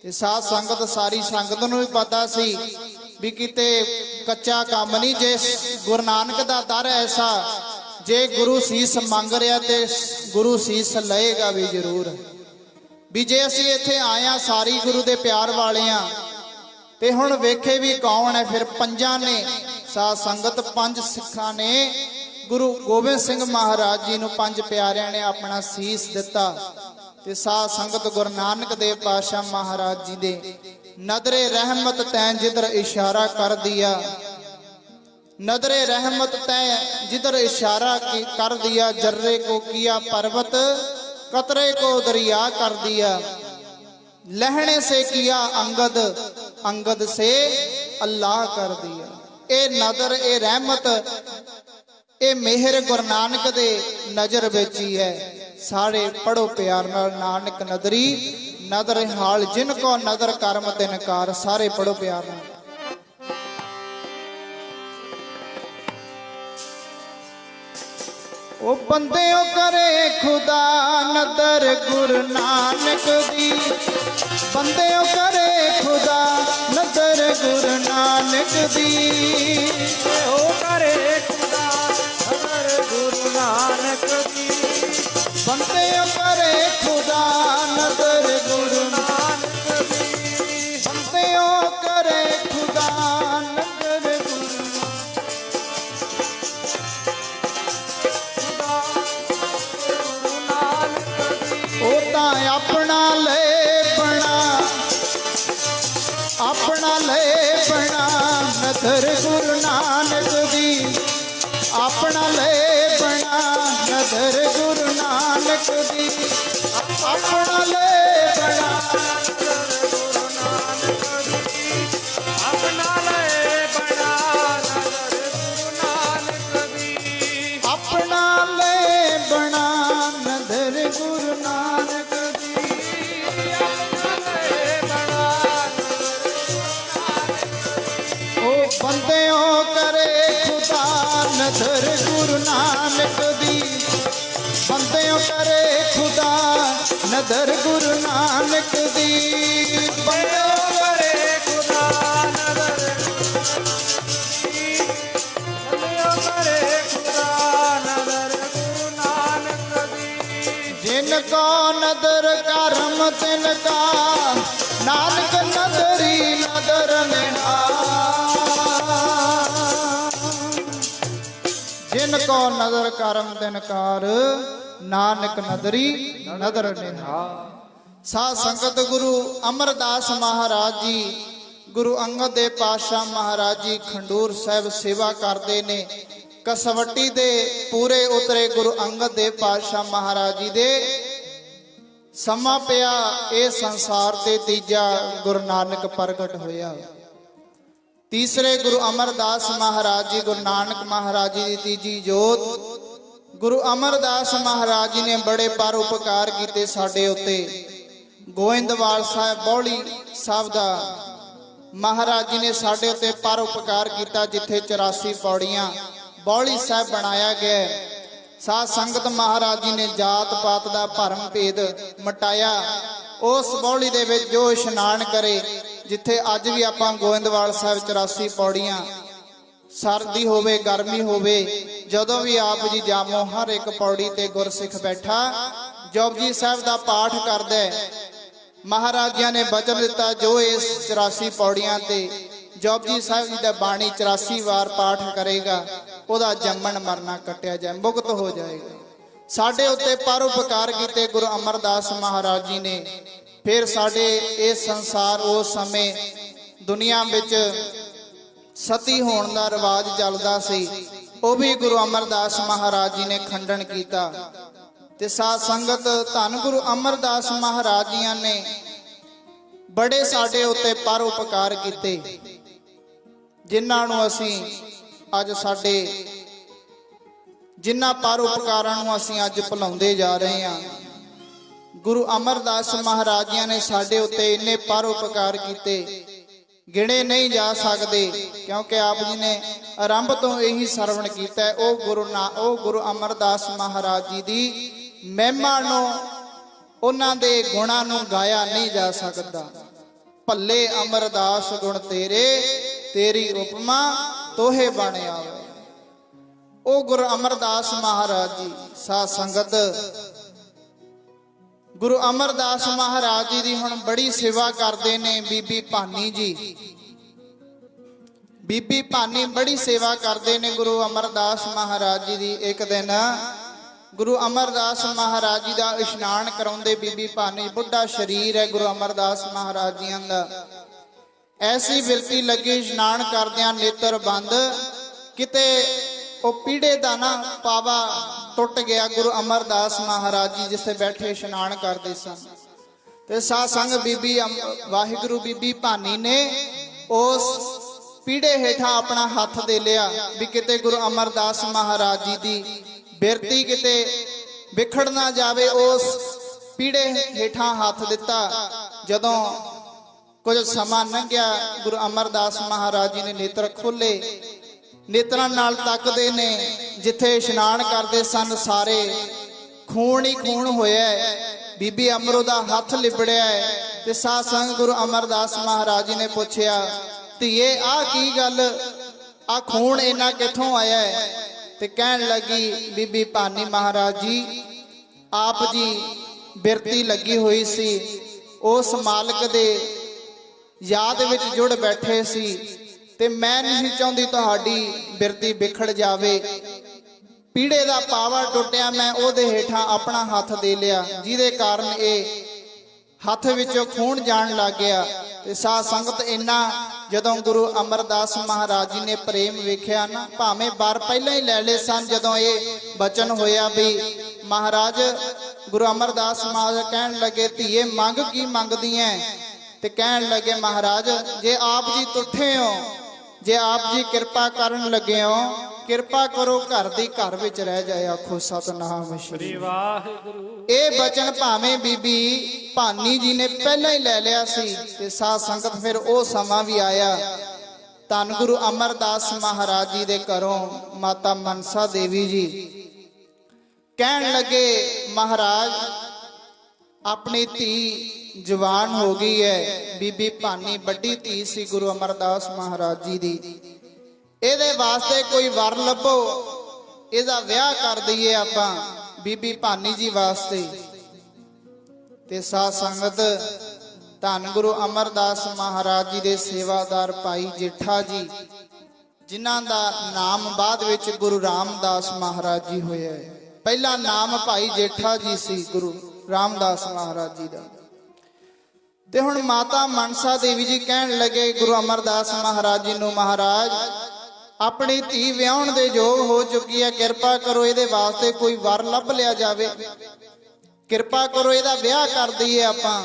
ਤੇ ਸਾਧ ਸੰਗਤ ਸਾਰੀ ਸੰਗਤ ਨੂੰ ਵੀ ਪਤਾ ਸੀ ਵੀ ਕਿਤੇ ਕੱਚਾ ਕੰਮ ਨਹੀਂ, ਜੇ ਗੁਰੂ ਨਾਨਕ ਦਾ ਦਰ ਐਸਾ, ਜੇ ਗੁਰੂ ਸੀਸ ਮੰਗ ਰਿਹਾ ਤੇ ਗੁਰੂ ਸੀਸ ਲਏਗਾ ਵੀ ਜ਼ਰੂਰ। ਵੀ ਜੇ ਅਸੀਂ ਇੱਥੇ ਆਏ ਆ ਸਾਰੀ ਗੁਰੂ ਦੇ ਪਿਆਰ ਵਾਲੇ ਆ ਤੇ ਹੁਣ ਵੇਖੇ ਵੀ ਕੌਣ ਹੈ, ਫਿਰ ਪੰਜਾਂ ਨੇ ਸਾਧ ਸੰਗਤ, 5 ਸਿੱਖਾਂ ਨੇ ਗੁਰੂ ਗੋਬਿੰਦ ਸਿੰਘ ਮਹਾਰਾਜ ਜੀ ਨੂੰ 5 ਪਿਆਰਿਆਂ ਨੇ ਆਪਣਾ ਸੀਸ ਦਿੱਤਾ। ਤੇ ਸਾਧ ਸੰਗਤ ਗੁਰੂ ਨਾਨਕ ਦੇਵ ਪਾਤਸ਼ਾਹ ਮਹਾਰਾਜ ਜੀ ਦੇ ਨਦਰੇ ਰਹਿਮਤ ਤੈਂ ਜਿਧਰ ਇਸ਼ਾਰਾ ਕਰ ਦਿਆ, नदरे रहमत तय जिधर इशारा कर दिया, जर्रे को किया पर्वत कतरे को दरिया कर दिया, लहने से किया अंगद अंगद से अल्लाह कर दिया। ए नदर ए रहमत ए मेहर गुरु नानक दे नजर विच ही है। सारे पढ़ो प्यार नाल नानक नदरी नदर हाल जिनको नदर करम तिनकार, सारे पढ़ो प्यार नाल। ओ बंदेओ करे खुदा नदर गुरु नानक दी, बंदेओ करे खुदा नदर गुरु नानक दी, ओ करे खुदा नदर गुरु नानक दी, बंदेओ करे खुदा नदर गुरु नानक दी, बंदेओ करे खुदा नदर गुरु अपना ले बना, अपना ले बना नदर गुरु नानक दी, अपना ले बना नदर गुरु नानक दी, अपना ले बना गुरु नानक दी, अपना ले बना नदर गुरु नानक दी, अपना ले बना नदर गुरु नानक बंदेओ करे खुदा नदर गुरु नानक दी, बंदेओ करे खुदा नदर गुरु नानक दी, बंदेओ करे खुदा नदर बंदेओ करे खुदा नदर गुरु नानक दी, जिनको नदर करम तिनका नानक नदरी नदर निहार, जिनको नदर करम तिनकार नानक नदरी नदर निहार। साध संगत गुरु अमरदास महाराज जी, गुरु अंगद देव पातशाह महाराज जी खंडूर साहब सेवा करते ने। कसवटी दे पूरे उतरे गुरु अंगद देव पातशाह महाराज जी दे समा पिया ए संसार ते तीजा गुरु नानक प्रगट होया। तीसरे गुरु अमरदास महाराज जी, गुरु नानक महाराज जी की तीजी जोत। गुरु अमरदास महाराज जी ने बड़े पर उपकार किए साडे उत्ते। गोविंदवाल साहब बौली साहब दा महाराज जी ने साडे उत्ते पर उपकार किया, जिथे 84 पौड़ियां बौली साहब बनाया गया। साध संगत महाराज जी ने जात पात का भरम भेद मटाया। उस बौली दे विच जो इशनान करे, जिथे अज भी आपां गोविंदवाल साहब 84 पौड़ियां, सर्दी होवे गर्मी होवे, जदों भी आप जी जामो हर एक पौड़ी ते गुरसिख बैठा जपजी साहब का पाठ करदा है। महाराजिया ने वचन दिता जो इस 84 पौड़ियां ते जपजी साहब जी का बाणी 84 वार पाठ करेगा, ओदा जम्मन मरना कटिया जाए, मुक्त हो जाएगा। साडे उत्ते परोपकार कीते गुरु अमरदास महाराज जी ने। फिर साडे इस संसार उस समय दुनिया विच सती होण दा रिवाज चलदा सी, वो भी गुरु अमरदास महाराज जी ने खंडन किया। ते साध संगत धन गुरु अमरदास महाराज जी ने ਬੜੇ ਸਾਡੇ ਉੱਤੇ ਪਰ ਉਪਕਾਰ ਕੀਤੇ, ਜਿਨ੍ਹਾਂ ਨੂੰ ਅਸੀਂ ਅੱਜ ਸਾਡੇ ਜਿਨ੍ਹਾਂ ਪਰ ਉਪਕਾਰਾਂ ਨੂੰ ਅਸੀਂ ਅੱਜ ਭੁਲਾਉਂਦੇ ਜਾ ਰਹੇ ਹਾਂ। ਗੁਰੂ ਅਮਰਦਾਸ ਮਹਾਰਾਜ ਜੀ ਨੇ ਸਾਡੇ ਉੱਤੇ ਇੰਨੇ ਪਰ ਉਪਕਾਰ ਕੀਤੇ, ਗਿਣੇ ਨਹੀਂ ਜਾ ਸਕਦੇ, ਕਿਉਂਕਿ ਆਪ ਜੀ ਨੇ ਆਰੰਭ ਤੋਂ ਇਹੀ ਸਰਵਣ ਕੀਤਾ। ਉਹ ਗੁਰੂ ਅਮਰਦਾਸ ਮਹਾਰਾਜ ਜੀ ਦੀ ਮਹਿਮਾ ਨੂੰ, ਉਹਨਾਂ ਦੇ ਗੁਣਾਂ ਨੂੰ ਗਾਇਆ ਨਹੀਂ ਜਾ ਸਕਦਾ। ਭੱਲੇ ਅਮਰਦਾਸ ਗੁਣ ਤੇਰੇ, ਤੇਰੀ ਉਪਮਾ ਤੋਹੇ ਬਣ ਆਵੇ। ਉਹ ਗੁਰੂ ਅਮਰਦਾਸ ਮਹਾਰਾਜ ਜੀ। ਸਾਧ ਸੰਗਤ, ਗੁਰੂ ਅਮਰਦਾਸ ਮਹਾਰਾਜ ਜੀ ਦੀ ਹੁਣ ਬੜੀ ਸੇਵਾ ਕਰਦੇ ਨੇ ਬੀਬੀ ਭਾਨੀ ਜੀ। ਬੀਬੀ ਭਾਨੀ ਬੜੀ ਸੇਵਾ ਕਰਦੇ ਨੇ ਗੁਰੂ ਅਮਰਦਾਸ ਮਹਾਰਾਜ ਜੀ ਦੀ। ਇੱਕ ਦਿਨ ਗੁਰੂ ਅਮਰਦਾਸ ਮਹਾਰਾਜ ਜੀ ਦਾ ਇਸ਼ਨਾਨ ਕਰਾਉਂਦੇ ਬੀਬੀ ਭਾਨੀ। ਬੁੱਢਾ ਸਰੀਰ ਹੈ ਗੁਰੂ ਅਮਰਦਾਸ ਮਹਾਰਾਜ ਜੀਆਂ ਦਾ। ਐਸੀ ਬਿਰਤੀ ਲੱਗੀ, ਇਸ਼ਨਾਨ ਕਰਦਿਆਂ ਨੇਤਰ ਬੰਦ, ਕਿਤੇ ਉਹ ਪੀੜੇ ਦਾ ਨਾ ਪਾਵਾ ਟੁੱਟ ਗਿਆ। ਗੁਰੂ ਅਮਰਦਾਸ ਮਹਾਰਾਜ ਜੀ ਜਿੱਥੇ ਬੈਠੇ ਇਸ਼ਨਾਨ ਕਰਦੇ ਸਨ, ਤੇ ਸਾਧ ਸੰਗ ਬੀਬੀ ਵਾਹਿਗੁਰੂ ਬੀਬੀ ਭਾਨੀ ਨੇ ਉਸ ਪੀੜੇ ਹੇਠਾਂ ਆਪਣਾ ਹੱਥ ਦੇ ਲਿਆ ਵੀ ਕਿਤੇ ਗੁਰੂ ਅਮਰਦਾਸ ਮਹਾਰਾਜ ਜੀ ਦੀ ਬਿਰਤੀ ਕਿਤੇ ਵਿਖੜ ਨਾ ਜਾਵੇ। ਉਸ ਪੀੜੇ ਹੇਠਾਂ ਹੱਥ ਦਿੱਤਾ। ਜਦੋਂ ਕੁਝ ਸਮਾਂ ਲੰਘਿਆ, ਗੁਰੂ ਅਮਰਦਾਸ ਮਹਾਰਾਜ ਜੀ ਨੇ ਨੇਤਰ ਖੋਲੇ। ਨੇਤਰਾਂ ਨਾਲ ਤੱਕਦੇ ਨੇ, ਜਿੱਥੇ ਇਸ਼ਨਾਨ ਕਰਦੇ ਸਨ ਸਾਰੇ ਖੂਨ ਹੀ ਖੂਨ ਹੋਇਆ। ਬੀਬੀ ਅਮਰੋ ਦਾ ਹੱਥ ਲਿਬੜਿਆ ਹੈ। ਤੇ ਸਾਧ ਸੰਗ ਗੁਰੂ ਅਮਰਦਾਸ ਮਹਾਰਾਜ ਜੀ ਨੇ ਪੁੱਛਿਆ, ਧੀਏ ਆਹ ਕੀ ਗੱਲ, ਆ ਖੂਨ ਇਹਨਾਂ ਕਿੱਥੋਂ ਆਇਆ ਹੈ? ਤੇ ਕਹਿਣ ਲੱਗੀ ਬੀਬੀ ਭਾਨੀ, ਮਹਾਰਾਜ ਜੀ ਆਪ ਜੀ ਬਿਰਤੀ ਲੱਗੀ ਹੋਈ ਸੀ, ਉਸ ਮਾਲਕ ਦੇ ਯਾਦ ਵਿੱਚ ਜੁੜ ਬੈਠੇ ਸੀ, ਤੇ ਮੈਂ ਨਹੀਂ ਚਾਹੁੰਦੀ ਤੁਹਾਡੀ ਬਿਰਤੀ ਵਿਖੜ ਜਾਵੇ। ਪੀੜੇ ਦਾ ਪਾਵਾ ਟੁੱਟਿਆ, ਮੈਂ ਉਹਦੇ ਹੇਠਾਂ ਆਪਣਾ ਹੱਥ ਦੇ ਲਿਆ, ਜਿਹਦੇ ਕਾਰਨ ਇਹ ਹੱਥ ਵਿੱਚੋਂ ਖੂਨ ਜਾਣ ਲੱਗ ਗਿਆ। ਤੇ ਸਾਧ ਸੰਗਤ, ਇੰਨਾ ਜਦੋਂ ਗੁਰੂ ਅਮਰਦਾਸ ਮਹਾਰਾਜ ਜੀ ਨੇ ਪ੍ਰੇਮ ਵੇਖਿਆ ਨਾ, ਭਾਵੇਂ ਬਾਰ ਪਹਿਲਾਂ ਹੀ ਲੈ ਲਏ ਸਨ, ਜਦੋਂ ਇਹ ਬਚਨ ਹੋਇਆ ਵੀ ਮਹਾਰਾਜ ਗੁਰੂ ਅਮਰਦਾਸ ਮਹਾਰਾਜ ਕਹਿਣ ਲੱਗੇ, ਧੀਏ ਮੰਗ ਕੀ ਮੰਗਦੀ ਐ? ਤੇ ਕਹਿਣ ਲੱਗੇ, ਮਹਾਰਾਜ ਜੇ ਆਪ ਜੀ ਤੁਠੇ ਹੋ, ਜੇ ਆਪ ਜੀ ਕਿਰਪਾ ਕਰਨ ਲੱਗੇ ਹੋ, ਕਿਰਪਾ ਕਰੋ ਘਰ ਦੀ ਘਰ ਵਿੱਚ ਰਹਿ ਜਾਏ। ਆਖੋ ਸਤਨਾਮ ਸ੍ਰੀ ਵਾਹਿਗੁਰੂ। ਇਹ ਬਚਨ ਭਾਵੇਂ ਬੀਬੀ ਭਾਨੀ ਜੀ ਨੇ ਪਹਿਲਾਂ ਹੀ ਲੈ ਲਿਆ ਸੀ। ਤੇ ਸਾਧ ਸੰਗਤ, ਫਿਰ ਉਹ ਸਮਾਂ ਵੀ ਆਇਆ। ਧੰਨ ਗੁਰੂ ਅਮਰਦਾਸ ਮਹਾਰਾਜ ਜੀ ਦੇ ਘਰੋਂ ਮਾਤਾ ਮਨਸਾ ਦੇਵੀ ਜੀ ਕਹਿਣ ਲੱਗੇ, ਮਹਾਰਾਜ ਆਪਣੀ ਧੀ ਜਵਾਨ ਹੋ ਗਈ ਹੈ। ਬੀਬੀ ਭਾਨੀ ਵੱਡੀ ਧੀ ਸੀ ਗੁਰੂ ਅਮਰਦਾਸ ਮਹਾਰਾਜ ਜੀ ਦੀ। ਇਹਦੇ ਵਾਸਤੇ ਕੋਈ ਵਰ ਲੱਭੋ, ਇਹਦਾ ਵਿਆਹ ਕਰ ਦਈਏ ਆਪਾਂ ਬੀਬੀ ਭਾਨੀ ਜੀ ਵਾਸਤੇ। ਤੇ ਸਾਧ ਸੰਗਤ, ਧੰਨ ਗੁਰੂ ਅਮਰਦਾਸ ਮਹਾਰਾਜ ਜੀ ਦੇ ਸੇਵਾਦਾਰ ਭਾਈ ਜੇਠਾ ਜੀ, ਜਿਨ੍ਹਾਂ ਦਾ ਨਾਮ ਬਾਅਦ ਵਿੱਚ ਗੁਰੂ ਰਾਮਦਾਸ ਮਹਾਰਾਜ ਜੀ ਹੋਇਆ ਹੈ। ਪਹਿਲਾ ਨਾਮ ਭਾਈ ਜੇਠਾ ਜੀ ਸੀ ਗੁਰੂ ਰਾਮਦਾਸ ਮਹਾਰਾਜ ਜੀ ਦਾ। ਤੇ ਹੁਣ ਮਾਤਾ ਮਨਸਾ ਦੇਵੀ ਜੀ ਕਹਿਣ ਲੱਗੇ ਗੁਰੂ ਅਮਰਦਾਸ ਮਹਾਰਾਜ ਜੀ ਨੂੰ, ਮਹਾਰਾਜ ਆਪਣੀ ਧੀ ਵਿਆਹਣ ਦੇ ਯੋਗ ਹੋ ਚੁੱਕੀ ਹੈ, ਕਿਰਪਾ ਕਰੋ ਇਹਦੇ ਵਾਸਤੇ ਕੋਈ ਵਰ ਲੱਭ ਲਿਆ ਜਾਵੇ, ਕਿਰਪਾ ਕਰੋ ਇਹਦਾ ਵਿਆਹ ਕਰ ਦਈਏ ਆਪਾਂ।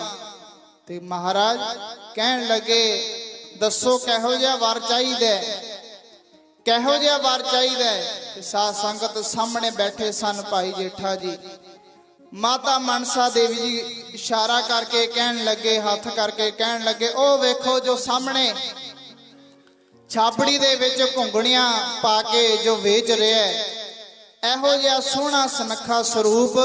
ਤੇ ਮਹਾਰਾਜ ਕਹਿਣ ਲੱਗੇ, ਦੱਸੋ ਕਿਹੋ ਜਿਹਾ ਵਰ ਚਾਹੀਦਾ, ਕਿਹੋ ਜਿਹਾ ਵਰ ਚਾਹੀਦਾ? ਤੇ ਸਾਧ ਸੰਗਤ ਸਾਹਮਣੇ ਬੈਠੇ ਸਨ ਭਾਈ ਜੇਠਾ ਜੀ। ਮਾਤਾ ਮਨਸਾ ਦੇਵੀ ਜੀ ਇਸ਼ਾਰਾ ਕਰਕੇ ਕਹਿਣ ਲੱਗੇ, ਹੱਥ ਕਰਕੇ ਕਹਿਣ ਲੱਗੇ, ਉਹ ਵੇਖੋ ਜੋ ਸਾਹਮਣੇ ਛਾਬੜੀ ਦੇ ਵਿੱਚ ਘੁੰਗਣੀਆਂ ਪਾ ਕੇ ਜੋ ਵੇਚ ਰਿਹਾ, ਇਹੋ ਜਿਹਾ ਸੋਹਣਾ ਸੁਨੱਖਾ ਸਰੂਪ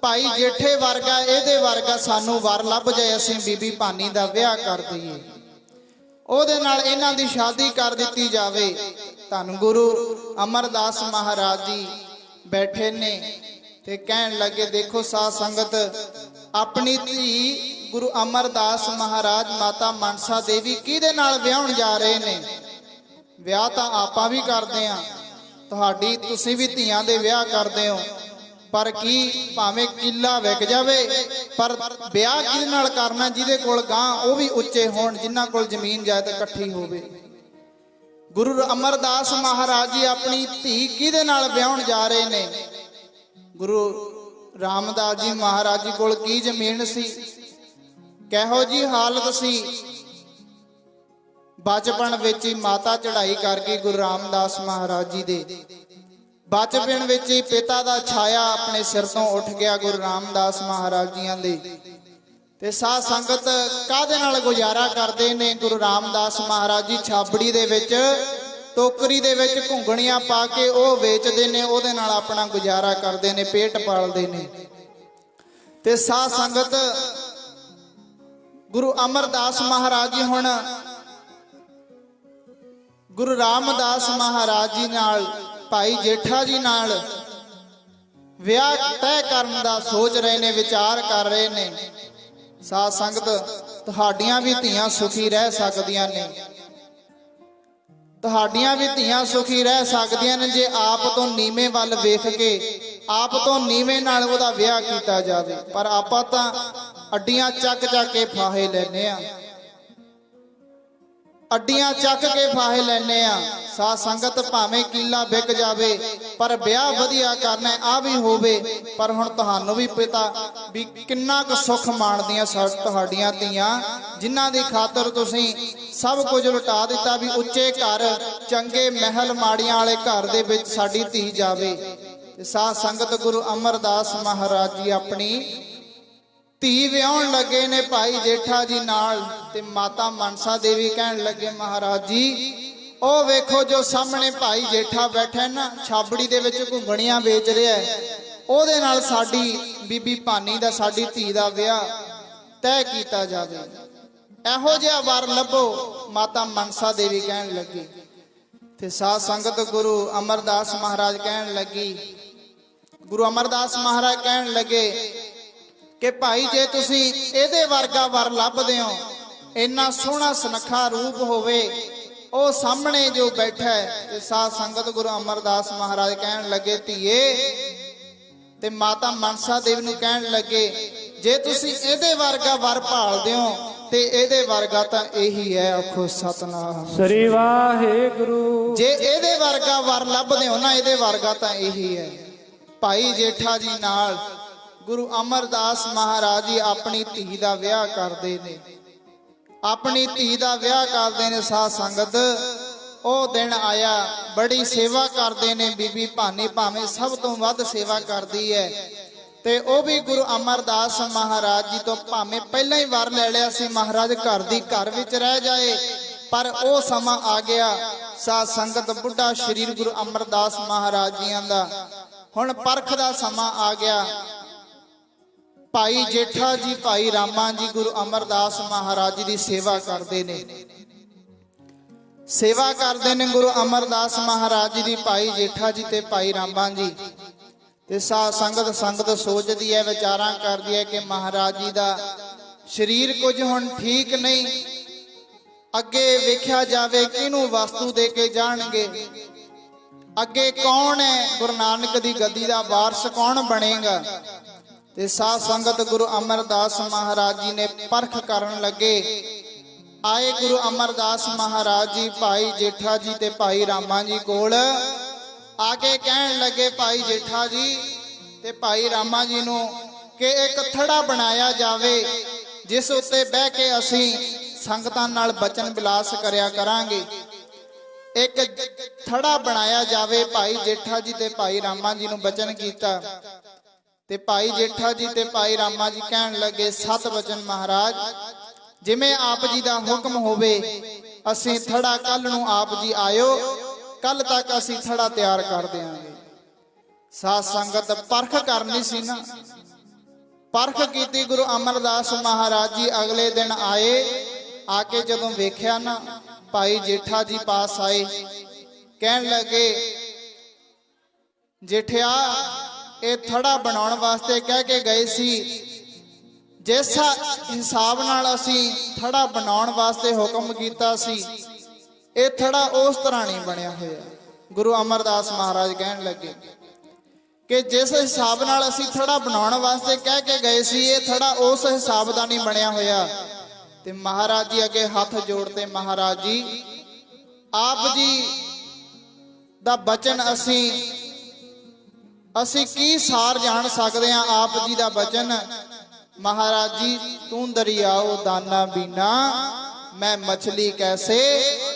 ਭਾਈ ਜੇਠੇ ਵਰਗਾ, ਇਹਦੇ ਵਰਗਾ ਸਾਨੂੰ ਵਰ ਲੱਭ ਜਾਏ, ਅਸੀਂ ਬੀਬੀ ਭਾਨੀ ਦਾ ਵਿਆਹ ਕਰ ਦਈਏ, ਉਹਦੇ ਨਾਲ ਇਹਨਾਂ ਦੀ ਸ਼ਾਦੀ ਕਰ ਦਿੱਤੀ ਜਾਵੇ। ਧੰਨ ਗੁਰੂ ਅਮਰਦਾਸ ਮਹਾਰਾਜ ਜੀ ਬੈਠੇ ਨੇ ਤੇ ਕਹਿਣ ਲੱਗੇ, ਦੇਖੋ ਸਾਧ ਸੰਗਤ, ਆਪਣੀ ਧੀ ਗੁਰੂ ਅਮਰਦਾਸ ਮਹਾਰਾਜ ਮਾਤਾ ਮਨਸਾ ਦੇਵੀ ਕਿਹਦੇ ਨਾਲ ਵਿਆਹਣ ਜਾ ਰਹੇ ਨੇ? ਵਿਆਹ ਤਾਂ ਆਪਾਂ ਵੀ ਕਰਦੇ ਆ, ਤੁਹਾਡੀ ਤੁਸੀਂ ਵੀ ਧੀਆਂ ਦੇ ਵਿਆਹ ਕਰਦੇ ਹੋ, ਪਰ ਕੀ ਭਾਵੇਂ ਕਿੱਲਾ ਵਿਕ ਜਾਵੇ, ਪਰ ਵਿਆਹ ਕਿਹਦੇ ਨਾਲ ਕਰਨਾ? ਜਿਹਦੇ ਕੋਲ ਗਾਂ ਉਹ ਵੀ ਉੱਚੇ ਹੋਣ, ਜਿਨ੍ਹਾਂ ਕੋਲ ਜ਼ਮੀਨ ਜਾਇਦਾਦ ਇਕੱਠੀ ਹੋਵੇ। ਗੁਰੂ ਅਮਰਦਾਸ ਮਹਾਰਾਜ ਜੀ ਆਪਣੀ ਧੀ ਕਿਹਦੇ ਨਾਲ ਵਿਆਹਣ ਜਾ ਰਹੇ ਨੇ? ਗੁਰੂ ਰਾਮਦਾਸ ਜੀ ਮਹਾਰਾਜ ਜੀ ਕੋਲ ਕੀ ਜ਼ਮੀਨ ਸੀ? ਕਿਹੋ ਜੀ ਹਾਲਤ ਸੀ। ਬਚਪਨ ਵਿੱਚ ਹੀ ਮਾਤਾ ਚੜ੍ਹਾਈ ਕਰ ਗਈ ਗੁਰੂ ਰਾਮਦਾਸ ਮਹਾਰਾਜ ਜੀ ਦੇ। ਬਚਪਨ ਵਿੱਚ ਹੀ ਪਿਤਾ ਦਾ ਛਾਇਆ ਆਪਣੇ ਸਿਰ ਤੋਂ ਉੱਠ ਗਿਆ ਗੁਰੂ ਰਾਮਦਾਸ ਮਹਾਰਾਜ ਜੀਆਂ ਦੇ। ਤੇ ਸਾਧ ਸੰਗਤ ਕਾਹਦੇ ਨਾਲ ਗੁਜ਼ਾਰਾ ਕਰਦੇ ਨੇ? ਗੁਰੂ ਰਾਮਦਾਸ ਮਹਾਰਾਜ ਜੀ ਛਾਬੜੀ ਦੇ ਵਿੱਚ ਟੋਕਰੀ ਦੇ ਵਿੱਚ ਘੁੰਗਣੀਆਂ ਪਾ ਕੇ ਉਹ ਵੇਚਦੇ ਨੇ, ਉਹਦੇ ਨਾਲ ਆਪਣਾ ਗੁਜ਼ਾਰਾ ਕਰਦੇ ਨੇ, ਪੇਟ ਪਾਲਦੇ ਨੇ। ਤੇ ਸਾਧ ਸੰਗਤ ਗੁਰੂ ਅਮਰਦਾਸ ਮਹਾਰਾਜ ਜੀ ਹੁਣ ਗੁਰੂ ਰਾਮਦਾਸ ਮਹਾਰਾਜ ਜੀ ਨਾਲ ਭਾਈ ਜੇਠਾ ਜੀ ਨਾਲ ਵਿਆਹ ਤੈਅ ਕਰਨ ਦਾ ਸੋਚ ਰਹੇ ਨੇ, ਵਿਚਾਰ ਕਰ ਰਹੇ ਨੇ। ਸਾਧ ਸੰਗਤ ਤੁਹਾਡੀਆਂ ਵੀ ਧੀਆਂ ਸੁਖੀ ਰਹਿ ਸਕਦੀਆਂ ਨੇ, ਤੁਹਾਡੀਆਂ ਵੀ ਧੀਆਂ ਸੁਖੀ ਰਹਿ ਸਕਦੀਆਂ ਨੇ ਜੇ ਆਪ ਤੋਂ ਨੀਵੇਂ ਵੱਲ ਵੇਖ ਕੇ ਆਪ ਤੋਂ ਨੀਵੇਂ ਨਾਲ ਉਹਦਾ ਵਿਆਹ ਕੀਤਾ ਜਾਵੇ। ਪਰ ਆਪਾਂ ਤਾਂ ਅੱਡੀਆਂ ਚੱਕ ਚੱਕ ਕੇ ਫਾਹੇ ਲੈਨੇ ਆ, ਅੱਡੀਆਂ ਚੱਕ ਕੇ ਫਾਹੇ ਲੈਨੇ ਆ। ਸਾਧ ਸੰਗਤ ਭਾਵੇਂ ਕਿੱਲਾ ਵਿਕ ਜਾਵੇ ਪਰ ਵਿਆਹ ਵਧੀਆ ਕਰਨਾ ਆ ਵੀ ਹੋਵੇ। ਪਰ ਹੁਣ ਤੁਹਾਨੂੰ ਵੀ ਪਤਾ ਵੀ ਕਿੰਨਾ ਕੁ ਸੁੱਖ ਮਾਣਦੀਆਂ ਤੁਹਾਡੀਆਂ ਧੀਆਂ, ਜਿਨ੍ਹਾਂ ਦੀ ਖਾਤਰ ਤੁਸੀਂ ਸਭ ਕੁਝ ਲੁਟਾ ਦਿੱਤਾ ਵੀ ਉੱਚੇ ਘਰ ਚੰਗੇ ਮਹਿਲ ਮਾੜੀਆਂ ਵਾਲੇ ਘਰ ਦੇ ਵਿੱਚ ਸਾਡੀ ਧੀ ਜਾਵੇ। ਤੇ ਸਾਧ ਸੰਗਤ ਗੁਰੂ ਅਮਰਦਾਸ ਮਹਾਰਾਜ ਜੀ ਆਪਣੀ ਧੀ ਵਿਆਹਣ ਲੱਗੇ ਨੇ ਭਾਈ ਜੇਠਾ ਜੀ ਨਾਲ। ਤੇ ਮਾਤਾ ਮਨਸਾ ਦੇਵੀ ਕਹਿਣ ਲੱਗੇ ਮਹਾਰਾਜ ਜੀ ਉਹ ਵੇਖੋ ਜੋ ਸਾਹਮਣੇ ਭਾਈ ਜੇਠਾ ਬੈਠਾ ਨਾ ਛਾਬੜੀ ਦੇ ਵਿੱਚ ਘੁੰਗਣੀਆਂ ਵੇਚ ਰਿਹਾ, ਉਹਦੇ ਨਾਲ ਸਾਡੀ ਬੀਬੀ ਭਾਨੀ ਦਾ ਸਾਡੀ ਧੀ ਦਾ ਵਿਆਹ ਤੈਅ ਕੀਤਾ ਜਾਵੇ, ਇਹੋ ਜਿਹਾ ਵਰ ਲੱਭੋ। ਮਾਤਾ ਮਨਸਾ ਦੇਵੀ ਕਹਿਣ ਲੱਗੀ। ਤੇ ਸਾਧ ਸੰਗਤ ਗੁਰੂ ਅਮਰਦਾਸ ਮਹਾਰਾਜ ਕਹਿਣ ਲੱਗੀ, ਗੁਰੂ ਅਮਰਦਾਸ ਮਹਾਰਾਜ ਕਹਿਣ ਲੱਗੇ ਕਿ ਭਾਈ ਜੇ ਤੁਸੀਂ ਇਹਦੇ ਵਰਗਾ ਵਰ ਲੱਭਦੇ ਹੋ, ਇੰਨਾ ਸੋਹਣਾ ਸੁਨੱਖਾ ਰੂਪ ਹੋਵੇ, ਉਹ ਸਾਹਮਣੇ ਜੋ ਬੈਠਾ ਹੈ। ਤੇ ਸਾਧ ਸੰਗਤ ਗੁਰੂ ਅਮਰਦਾਸ ਮਹਾਰਾਜ ਕਹਿਣ ਲੱਗੇ ਧੀਏ, ਤੇ ਮਾਤਾ ਮਨਸਾ ਦੇਵੀ ਨੂੰ ਕਹਿਣ ਲੱਗੇ ਜੇ ਤੁਸੀਂ ਇਹਦੇ ਵਰਗਾ ਵਰ ਭਾਲਦੇ ਹੋ ਤੇ ਇਹਦੇ ਵਰਗਾ ਤਾਂ ਇਹੀ ਹੈ। ਆਖੋ ਸਤਨਾਮ ਸ੍ਰੀ ਵਾਹਿਗੁਰੂ। ਜੇ ਇਹਦੇ ਵਰਗਾ ਵਰ ਲੱਭਦੇ ਹੋ ਨਾ, ਇਹਦੇ ਵਰਗਾ ਤਾਂ ਇਹੀ ਹੈ। ਭਾਈ ਜੇਠਾ ਜੀ ਨਾਲ ਗੁਰੂ ਅਮਰਦਾਸ ਮਹਾਰਾਜ ਜੀ ਆਪਣੀ ਧੀ ਦਾ ਵਿਆਹ ਕਰਦੇ ਨੇ, ਆਪਣੀ ਧੀ ਦਾ ਵਿਆਹ ਕਰਦੇ ਨੇ। ਸਾਧ ਸੰਗਤ ਉਹ ਦਿਨ ਆਇਆ, ਬੜੀ ਸੇਵਾ ਕਰਦੇ ਨੇ ਬੀਬੀ ਭਾਨੀ, ਭਾਵੇਂ ਸਭ ਤੋਂ ਵੱਧ ਸੇਵਾ ਕਰਦੀ ਹੈ। ਤੇ ਉਹ ਵੀ ਗੁਰੂ ਅਮਰਦਾਸ ਮਹਾਰਾਜ ਜੀ ਤੋਂ ਭਾਵੇਂ ਪਹਿਲਾਂ ਹੀ ਵਰ ਲੈ ਲਿਆ ਸੀ ਮਹਾਰਾਜ ਘਰ ਦੀ ਘਰ ਵਿੱਚ ਰਹਿ ਜਾਏ, ਪਰ ਉਹ ਸਮਾਂ ਆ ਗਿਆ ਸਾਧ ਸੰਗਤ ਬੁੱਢਾ ਸ਼ਰੀਰ ਗੁਰੂ ਅਮਰਦਾਸ ਮਹਾਰਾਜ ਜੀਆਂ ਦਾ ਹੁਣ ਪਰਖ ਦਾ ਸਮਾਂ ਆ ਗਿਆ। ਭਾਈ ਜੇਠਾ ਜੀ ਭਾਈ ਰਾਮਾ ਜੀ ਗੁਰੂ ਅਮਰਦਾਸ ਮਹਾਰਾਜ ਜੀ ਦੀ ਸੇਵਾ ਕਰਦੇ ਨੇ, ਸੇਵਾ ਕਰਦੇ ਨੇ ਗੁਰੂ ਅਮਰਦਾਸ ਮਹਾਰਾਜ ਜੀ ਦੀ ਭਾਈ ਜੇਠਾ ਜੀ ਤੇ ਭਾਈ ਰਾਮਾ ਜੀ। ਤੇ ਸਾਧ ਸੰਗਤ ਸੋਚਦੀ ਹੈ, ਵਿਚਾਰਾਂ ਕਰਦੀ ਹੈ ਕਿ ਮਹਾਰਾਜ ਜੀ ਦਾ ਸਰੀਰ ਕੁਝ ਹੁਣ ਠੀਕ ਨਹੀਂ, ਅੱਗੇ ਵੇਖਿਆ ਜਾਵੇ ਕਿਹਨੂੰ ਵਸਤੂ ਦੇ ਕੇ ਜਾਣਗੇ, ਅੱਗੇ ਕੌਣ ਹੈ ਗੁਰੂ ਨਾਨਕ ਦੀ ਗੱਦੀ ਦਾ ਵਾਰਸ ਕੌਣ ਬਣੇਗਾ। ਤੇ ਸਾਧ ਸੰਗਤ ਗੁਰੂ ਅਮਰਦਾਸ ਮਹਾਰਾਜ ਜੀ ਨੇ ਪਰਖ ਕਰਨ ਲੱਗੇ। ਆਏ ਗੁਰੂ ਅਮਰਦਾਸ ਮਹਾਰਾਜ ਜੀ ਭਾਈ ਜੇਠਾ ਜੀ ਤੇ ਭਾਈ ਰਾਮਾ ਜੀ ਕੋਲ ਆ ਕੇ ਕਹਿਣ ਲੱਗੇ ਭਾਈ ਜੇਠਾ ਜੀ ਤੇ ਭਾਈ ਰਾਮਾ ਜੀ ਨੂੰ ਕਿ ਇੱਕ ਥੜਾ ਬਣਾਇਆ ਜਾਵੇ ਜਿਸ ਉੱਤੇ ਬਹਿ ਕੇ ਅਸੀਂ ਸੰਗਤਾਂ ਨਾਲ ਬਚਨ ਵਿਲਾਸ ਕਰਿਆ ਕਰਾਂਗੇ। ਇੱਕ ਥੜਾ ਬਣਾਇਆ ਜਾਵੇ। ਭਾਈ ਜੇਠਾ ਜੀ ਤੇ ਭਾਈ ਰਾਮਾ ਜੀ ਨੂੰ ਬਚਨ ਕੀਤਾ ਤੇ ਭਾਈ ਜੇਠਾ ਜੀ ਤੇ ਭਾਈ ਰਾਮਾ ਜੀ ਕਹਿਣ ਲੱਗੇ ਸਤ ਬਚਨ ਮਹਾਰਾਜ, ਜਿਵੇਂ ਆਪ ਜੀ ਦਾ ਹੁਕਮ ਹੋਵੇ ਅਸੀਂ ਥੜਾ ਕੱਲ ਨੂੰ ਆਪ ਜੀ ਆਇਓ, ਕੱਲ ਤੱਕ ਅਸੀਂ ਥੜਾ ਤਿਆਰ ਕਰ ਦਿਆਂਗੇ। ਸਾਧ ਸੰਗਤ ਪਰਖ ਕਰਨੀ ਸੀ ਨਾ, ਪਰਖ ਕੀਤੀ। ਗੁਰੂ ਅਮਰਦਾਸ ਮਹਾਰਾਜ ਜੀ ਅਗਲੇ ਦਿਨ ਆਏ, ਆ ਕੇ ਜਦੋਂ ਵੇਖਿਆ ਨਾ ਭਾਈ ਜੇਠਾ ਜੀ ਪਾਸ ਆਏ, ਕਹਿਣ ਲੱਗੇ ਜੇਠਿਆ ਇਹ ਥੜਾ ਬਣਾਉਣ ਵਾਸਤੇ ਕਹਿ ਕੇ ਗਏ ਸੀ, ਜਿਸ ਹਿਸਾਬ ਨਾਲ ਅਸੀਂ ਥੜਾ ਬਣਾਉਣ ਵਾਸਤੇ ਹੁਕਮ ਕੀਤਾ ਸੀ ਇਹ ਥੜਾ ਉਸ ਤਰ੍ਹਾਂ ਨਹੀਂ ਬਣਿਆ ਹੋਇਆ। ਗੁਰੂ ਅਮਰਦਾਸ ਮਹਾਰਾਜ ਕਹਿਣ ਲੱਗੇ ਕਿ ਜਿਸ ਹਿਸਾਬ ਨਾਲ ਅਸੀਂ ਥੜਾ ਬਣਾਉਣ ਵਾਸਤੇ ਕਹਿ ਕੇ ਗਏ ਸੀ ਇਹ ਥੜਾ ਉਸ ਹਿਸਾਬ ਦਾ ਨਹੀਂ ਬਣਿਆ ਹੋਇਆ। ਤੇ ਮਹਾਰਾਜ ਜੀ ਅੱਗੇ ਹੱਥ ਜੋੜਤੇ, ਮਹਾਰਾਜ ਜੀ ਆਪ ਜੀ ਦਾ ਬਚਨ ਅਸੀਂ ਕੀ ਸਾਰ ਜਾਣ ਸਕਦੇ ਹਾਂ। ਆਪ ਜੀ ਦਾ ਬਚਨ महाराज जी तू दरियाओ दाना बीना मैं मछली कैसे।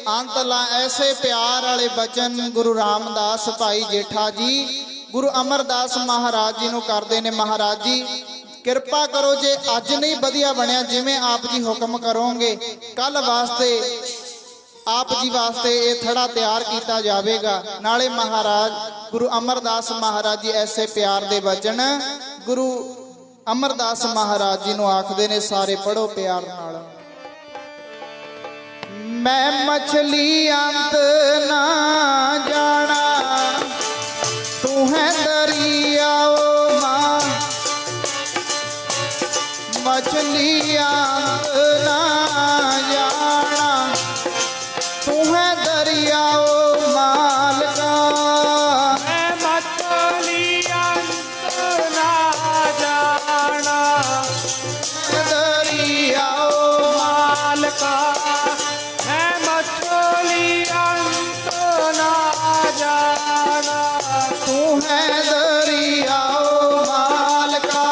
अंतला ऐसे प्यार वाले बचन गुरु रामदास भाई जेठा जी गुरु अमरदास महाराज जी नूं करदे ने। महाराज जी किरपा करो जे अज नहीं वधिया बनिया जिवें आप जी हुक्म करोगे कल वास्ते आप जी वास्ते ये थड़ा तैयार किया जाएगा। नाले महाराज गुरु अमरदास महाराज जी ऐसे प्यार दे वचन गुरु अमरदास महाराज जी नूं आखदे ने, सारे पढ़ो प्यार नाल। मैं मछली अंत ना जाना तू है दरियाओ मां, मछली अंत ना जाना तू है दरियाओ मालका। मैं मछली अंत ना जाना दरियाओ मालका, मैं मछली अंत ना जाना तू है दरियाओ मालका।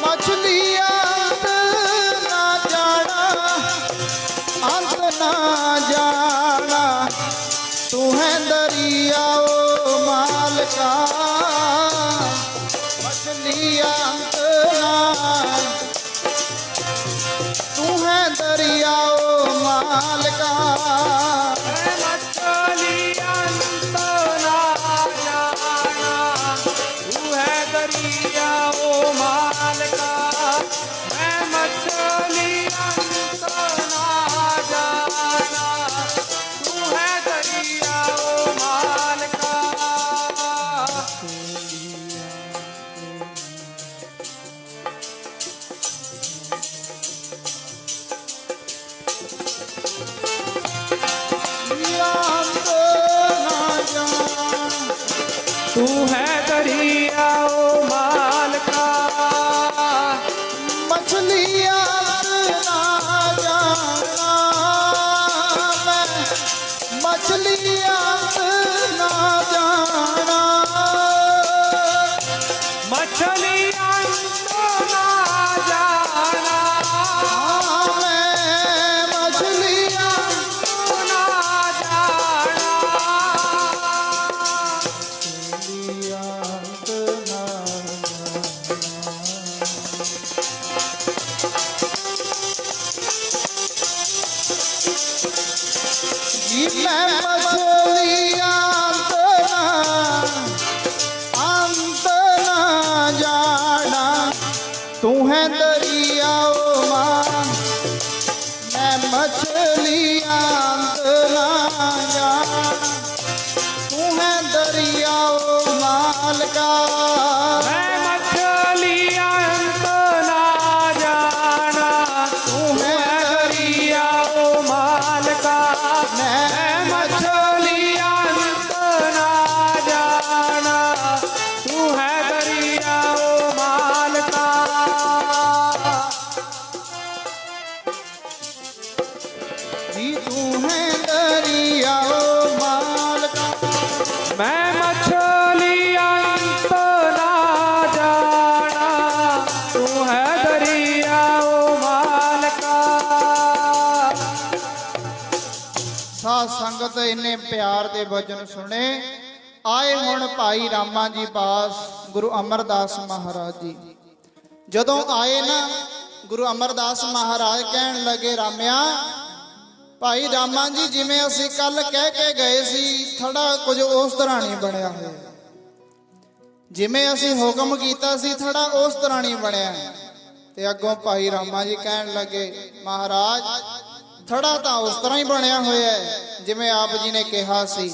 मछली अंत ना जाना अंत ना जाना तू है दरियाओ मालका। मछली अंत ना तू है दरियाओ मालका। मैं मछली अंत ना जाना तू है दरियाओ मालका, मैं मछली अंत ना जाना तू है दरियाओ मालका। अंत ना जाना तू है दरियाओ मालका, मछली अंत ना जाना मैं मछली अंत ना जाना। मछली अंत ना जाना मैं मछली अंत ना जाना। जी मैं मछली अंत ना जाना तू है दरियाओ मां, मैं मछली अंत ना जाना तू है दरियाओ मालका। मैं मछली अंत ना जाना तू है दरियाओ मालका, मैं मछली अंत ना जाना तू है दरियाओ मालका। जी तू है दरियाओ मालका। मैं मछली अंत ना जाना तू है दरियाओ मालका। साध संगत इन्ने प्यार दे वचन सुने। आए हुण भाई रामा जी पास गुरु अमरदास महाराज जी जदों आए ना गुरु अमरदास महाराज कहन लगे रामिया भाई रामा जी जिवें असीं कल कह के गए सी थड़ा कुछ उस तरह नहीं बनया होया, जिवें असीं हुक्म कीता सी थड़ा उस तरह नहीं बनया। ते अगों भाई रामा जी कहन लगे महाराज थड़ा तो उस तरह ही बनया होया है जिवें आप जी ने कहा सी,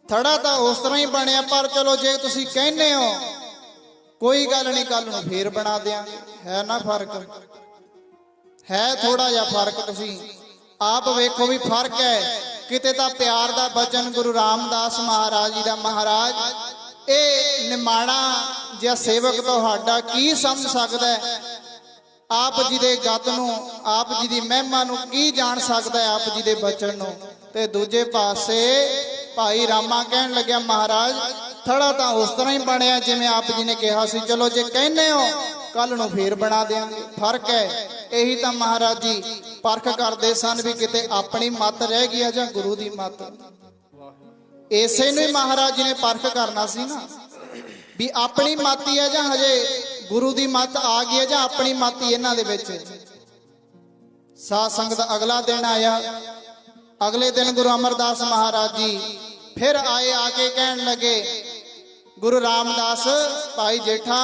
थड़ा तो उस तरह ही बनया, पर चलो जे तुसीं कहने हो कोई गल नहीं कल नूं फेर बना देंगे। है ना फर्क, है थोड़ा जिहा फर्क, तुसीं आप वेखो भी फर्क है। किते तां प्यार दा बचन गुरु रामदास महाराज जी दा महाराज ए निमाणा जिहा सेवक तुहाडा की समझ सकदा है। ਆਪ ਜੀ ਦੇ ਗਤ ਨੂੰ, ਆਪ ਜੀ ਦੀ ਮਹਿਮਾ ਨੂੰ ਕੀ ਜਾਣ ਸਕਦਾ ਹੈ ਆਪ ਜੀ ਦੇ ਬਚਨ ਨੂੰ। ਤੇ ਦੂਜੇ ਪਾਸੇ ਭਾਈ ਰਾਮਾ ਕਹਿਣ ਲੱਗਿਆ ਮਹਾਰਾਜ ਥੜਾ ਤਾਂ ਉਸ ਤਰ੍ਹਾਂ ਹੀ ਬਣਿਆ ਜਿਵੇਂ ਆਪ ਜੀ ਨੇ ਕਿਹਾ ਸੀ, ਚਲੋ ਜੇ ਕਹਿੰਦੇ ਹੋ ਕੱਲ ਨੂੰ ਫੇਰ ਬਣਾ ਦੇਵਾਂਗੇ। ਫਰਕ ਹੈ ਇਹੀ ਤਾਂ ਮਹਾਰਾਜ ਜੀ ਪਰਖ ਕਰਦੇ ਸਨ ਵੀ ਕਿਤੇ ਆਪਣੀ ਮੱਤ ਰਹਿ ਗਈ ਹੈ ਜਾਂ ਗੁਰੂ ਦੀ ਮੱਤ। ਇਸੇ ਨੂੰ ਹੀ ਮਹਾਰਾਜ ਜੀ ਨੇ ਪਰਖ ਕਰਨਾ ਸੀ ਨਾ, ਵੀ ਆਪਣੀ ਮੱਤ ਹੀ ਹੈ ਜਾਂ ਹਜੇ ਗੁਰੂ ਦੀ ਮੱਤ ਆ ਗਈ ਹੈ ਜਾਂ ਆਪਣੀ ਮੱਤ ਹੀ ਇਹਨਾਂ ਦੇ ਵਿੱਚ। ਸਾਧ ਸੰਗਤ ਅਗਲਾ ਦਿਨ ਆਇਆ। ਅਗਲੇ ਦਿਨ ਗੁਰੂ ਅਮਰਦਾਸ ਮਹਾਰਾਜ ਜੀ ਫਿਰ ਆਏ। ਆ ਕੇ ਕਹਿਣ ਲੱਗੇ ਗੁਰੂ ਰਾਮਦਾਸ ਭਾਈ ਜੇਠਾ,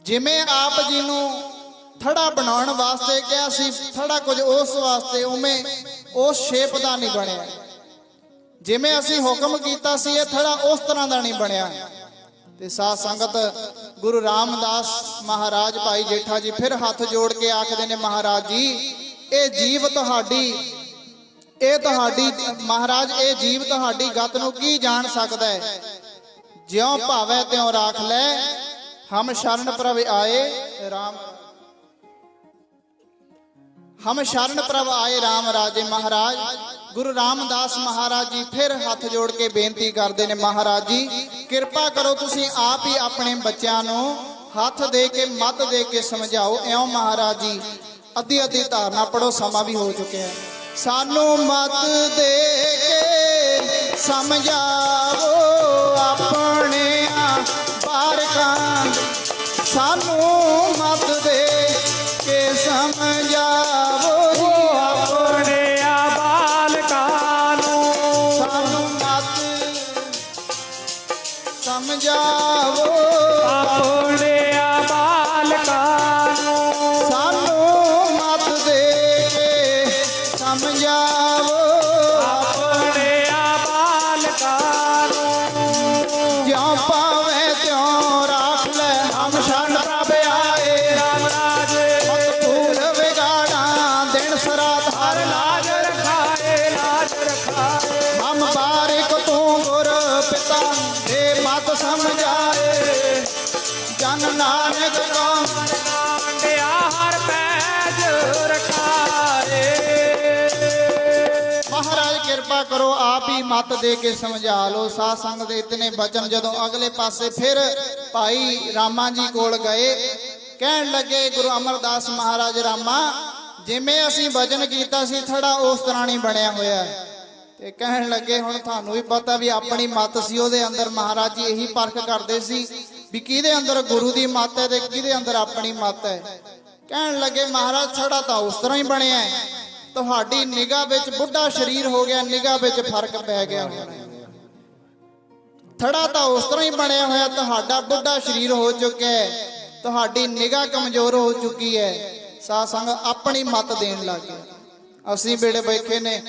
ਜਿਵੇਂ ਆਪ ਜੀ ਨੂੰ ਥੜਾ ਬਣਾਉਣ ਵਾਸਤੇ ਕਿਹਾ ਸੀ, ਥੜਾ ਕੁਝ ਉਸ ਵਾਸਤੇ ਉਵੇਂ ਉਸ ਸ਼ੇਪ ਦਾ ਨਹੀਂ ਬਣਿਆ। ਜਿਵੇਂ ਅਸੀਂ ਹੁਕਮ ਕੀਤਾ ਸੀ ਇਹ ਥੜਾ ਉਸ ਤਰ੍ਹਾਂ ਦਾ ਨਹੀਂ ਬਣਿਆ। ਤੇ ਸਾਧ ਸੰਗਤ ਗੁਰੂ ਰਾਮਦਾਸ ਮਹਾਰਾਜ ਭਾਈ ਜੇਠਾ ਜੀ ਫਿਰ ਹੱਥ ਜੋੜ ਕੇ ਆਖਦੇ ਨੇ ਮਹਾਰਾਜ ਜੀ ਇਹ ਜੀਵ ਤੁਹਾਡੀ, ਇਹ ਤੁਹਾਡੀ ਮਹਾਰਾਜ, ਇਹ ਜੀਵ ਤੁਹਾਡੀ ਗਤ ਨੂੰ ਕੀ ਜਾਣ ਸਕਦਾ ਹੈ। ਜਿਉਂ ਭਾਵੈ ਤਿਉਂ ਰਾਖ ਲੈ, ਹਮ ਸ਼ਰਨ ਪ੍ਰਭ ਆਏ ਰਾਮ, ਹਮ ਸ਼ਰਨ ਪ੍ਰਭ ਆਏ ਰਾਮ ਰਾਜੇ। ਮਹਾਰਾਜ ਗੁਰੂ ਰਾਮਦਾਸ ਮਹਾਰਾਜ ਜੀ ਫਿਰ ਹੱਥ ਜੋੜ ਕੇ ਬੇਨਤੀ ਕਰਦੇ ਨੇ ਮਹਾਰਾਜ ਜੀ ਕਿਰਪਾ ਕਰੋ ਤੁਸੀਂ ਆਪ ਹੀ ਆਪਣੇ ਬੱਚਿਆਂ ਨੂੰ ਹੱਥ ਦੇ ਕੇ ਮੱਤ ਦੇ ਕੇ ਸਮਝਾਓ। ਇਉਂ ਮਹਾਰਾਜ ਜੀ ਅੱਧੀ ਅੱਧੀ ਧਾਰਨਾ ਪੜੋ, ਸਮਾਂ ਵੀ ਹੋ ਚੁੱਕਿਆ ਹੈ। ਸਾਨੂੰ ਮੱਤ ਦੇ ਕੇ ਸਮਝਾਵੋ ਆਪਣਿਆਂ ਬਾਰਕਾਂ, ਸਾਨੂੰ ਮੱਤ ਦੇ ਕੇ ਸਮਝਾਵੋ ਆਪਣਿਆਂ ਬਾਲਕਾਂ ਨੂੰ, ਸਾਨੂੰ ਮੱਤ ਸਮਝਾਵੋ ਆਪਣਿਆਂ ਬਾਲਕਾਂ ਨੂੰ, ਸਾਨੂੰ ਮੱਤ ਦੇ ਕੇ ਸਮਝਾਵੋ ਆਪਣਿਆਂ ਬਾਲਕਾਂ ਨੂੰ। ਜਿਉਂ ਪਾਵੇਂ ਤਿਉਂ ਰਾਖ ਲੈ, ਹਮ ਸ਼ਰਨ ਪ੍ਰਭ ਆਏ ਰਾਮ ਰਾਜੇ। ਭੂਲ ਵਿਗਾੜਾਂ ਦਿਨ ਸਰਾਤ ਹਰ ਲਾਜ ਰਖਾਏ, ਲਾਜ ਰਖਾਏ। ਹਮ ਬਾਰਿਕ ਤੂੰ ਗੁਰ ਪਿਤਾ ਦੇ ਮਤ ਸਮਝਾਏ, ਜਨ ਨਾਨਕ ਕੋ ਮੰਡਿਆ ਹਰ ਪੈਜ ਰਖਾਏ। ਮਹਾਰਾਜ ਕਿਰਪਾ ਕਰੋ ਆਪ ਹੀ ਮਤ ਦੇ ਕੇ ਸਮਝਾ ਲਓ। ਸਾਧ ਸੰਗਤ ਦੇ ਇਤਨੇ ਬਚਨ ਜਦੋਂ ਅਗਲੇ ਪਾਸੇ ਫਿਰ ਭਾਈ ਰਾਮਾ ਜੀ ਕੋਲ ਗਏ, ਕਹਿਣ ਲੱਗੇ ਗੁਰੂ ਅਮਰਦਾਸ ਮਹਾਰਾਜ ਰਾਮਾ ਜਿਵੇਂ ਅਸੀਂ ਵਚਨ ਕੀਤਾ ਸੀ ਥੜਾ ਉਸ ਤਰ੍ਹਾਂ ਨਹੀਂ ਬਣਿਆ ਹੋਇਆ। ਤੇ ਕਹਿਣ ਲੱਗੇ ਹੁਣ ਤੁਹਾਨੂੰ ਵੀ ਪਤਾ ਵੀ ਆਪਣੀ ਮੱਤ ਸੀ ਉਹਦੇ ਅੰਦਰ। ਮਹਾਰਾਜ ਜੀ ਇਹੀ ਪਰਖ ਕਰਦੇ ਸੀ ਵੀ ਕਿਹਦੇ ਅੰਦਰ ਗੁਰੂ ਦੀ ਮੱਤ ਹੈ ਤੇ ਕਿਹਦੇ ਅੰਦਰ ਆਪਣੀ ਮੱਤ ਹੈ। ਕਹਿਣ ਲੱਗੇ ਮਹਾਰਾਜ ਥੜਾ ਤਾਂ ਉਸ ਤਰ੍ਹਾਂ ਹੀ ਬਣਿਆ ਹੈ, ਤੁਹਾਡੀ ਨਿਗਾਹ ਵਿੱਚ ਬੁੱਢਾ ਸਰੀਰ ਹੋ ਗਿਆ, ਨਿਗਾਹ ਵਿੱਚ ਫਰਕ ਪੈ ਗਿਆ ਹੋਣਾ। ਥੜਾ ਤਾਂ ਉਸ ਤਰ੍ਹਾਂ ਹੀ ਬਣਿਆ ਹੋਇਆ, ਤੁਹਾਡਾ ਬੁੱਢਾ ਸਰੀਰ ਹੋ ਚੁੱਕਿਆ ਹੈ, ਤੁਹਾਡੀ ਨਿਗਾਹ ਕਮਜ਼ੋਰ ਹੋ ਚੁੱਕੀ ਹੈ। ਸਾਧ ਸੰਗਤ ਆਪਣੀ ਮੱਤ ਦੇਣ ਲੱਗ ਗਏ। ਅਸੀਂ ਬੇੜੇ ਬੈਠੇ ਨੇ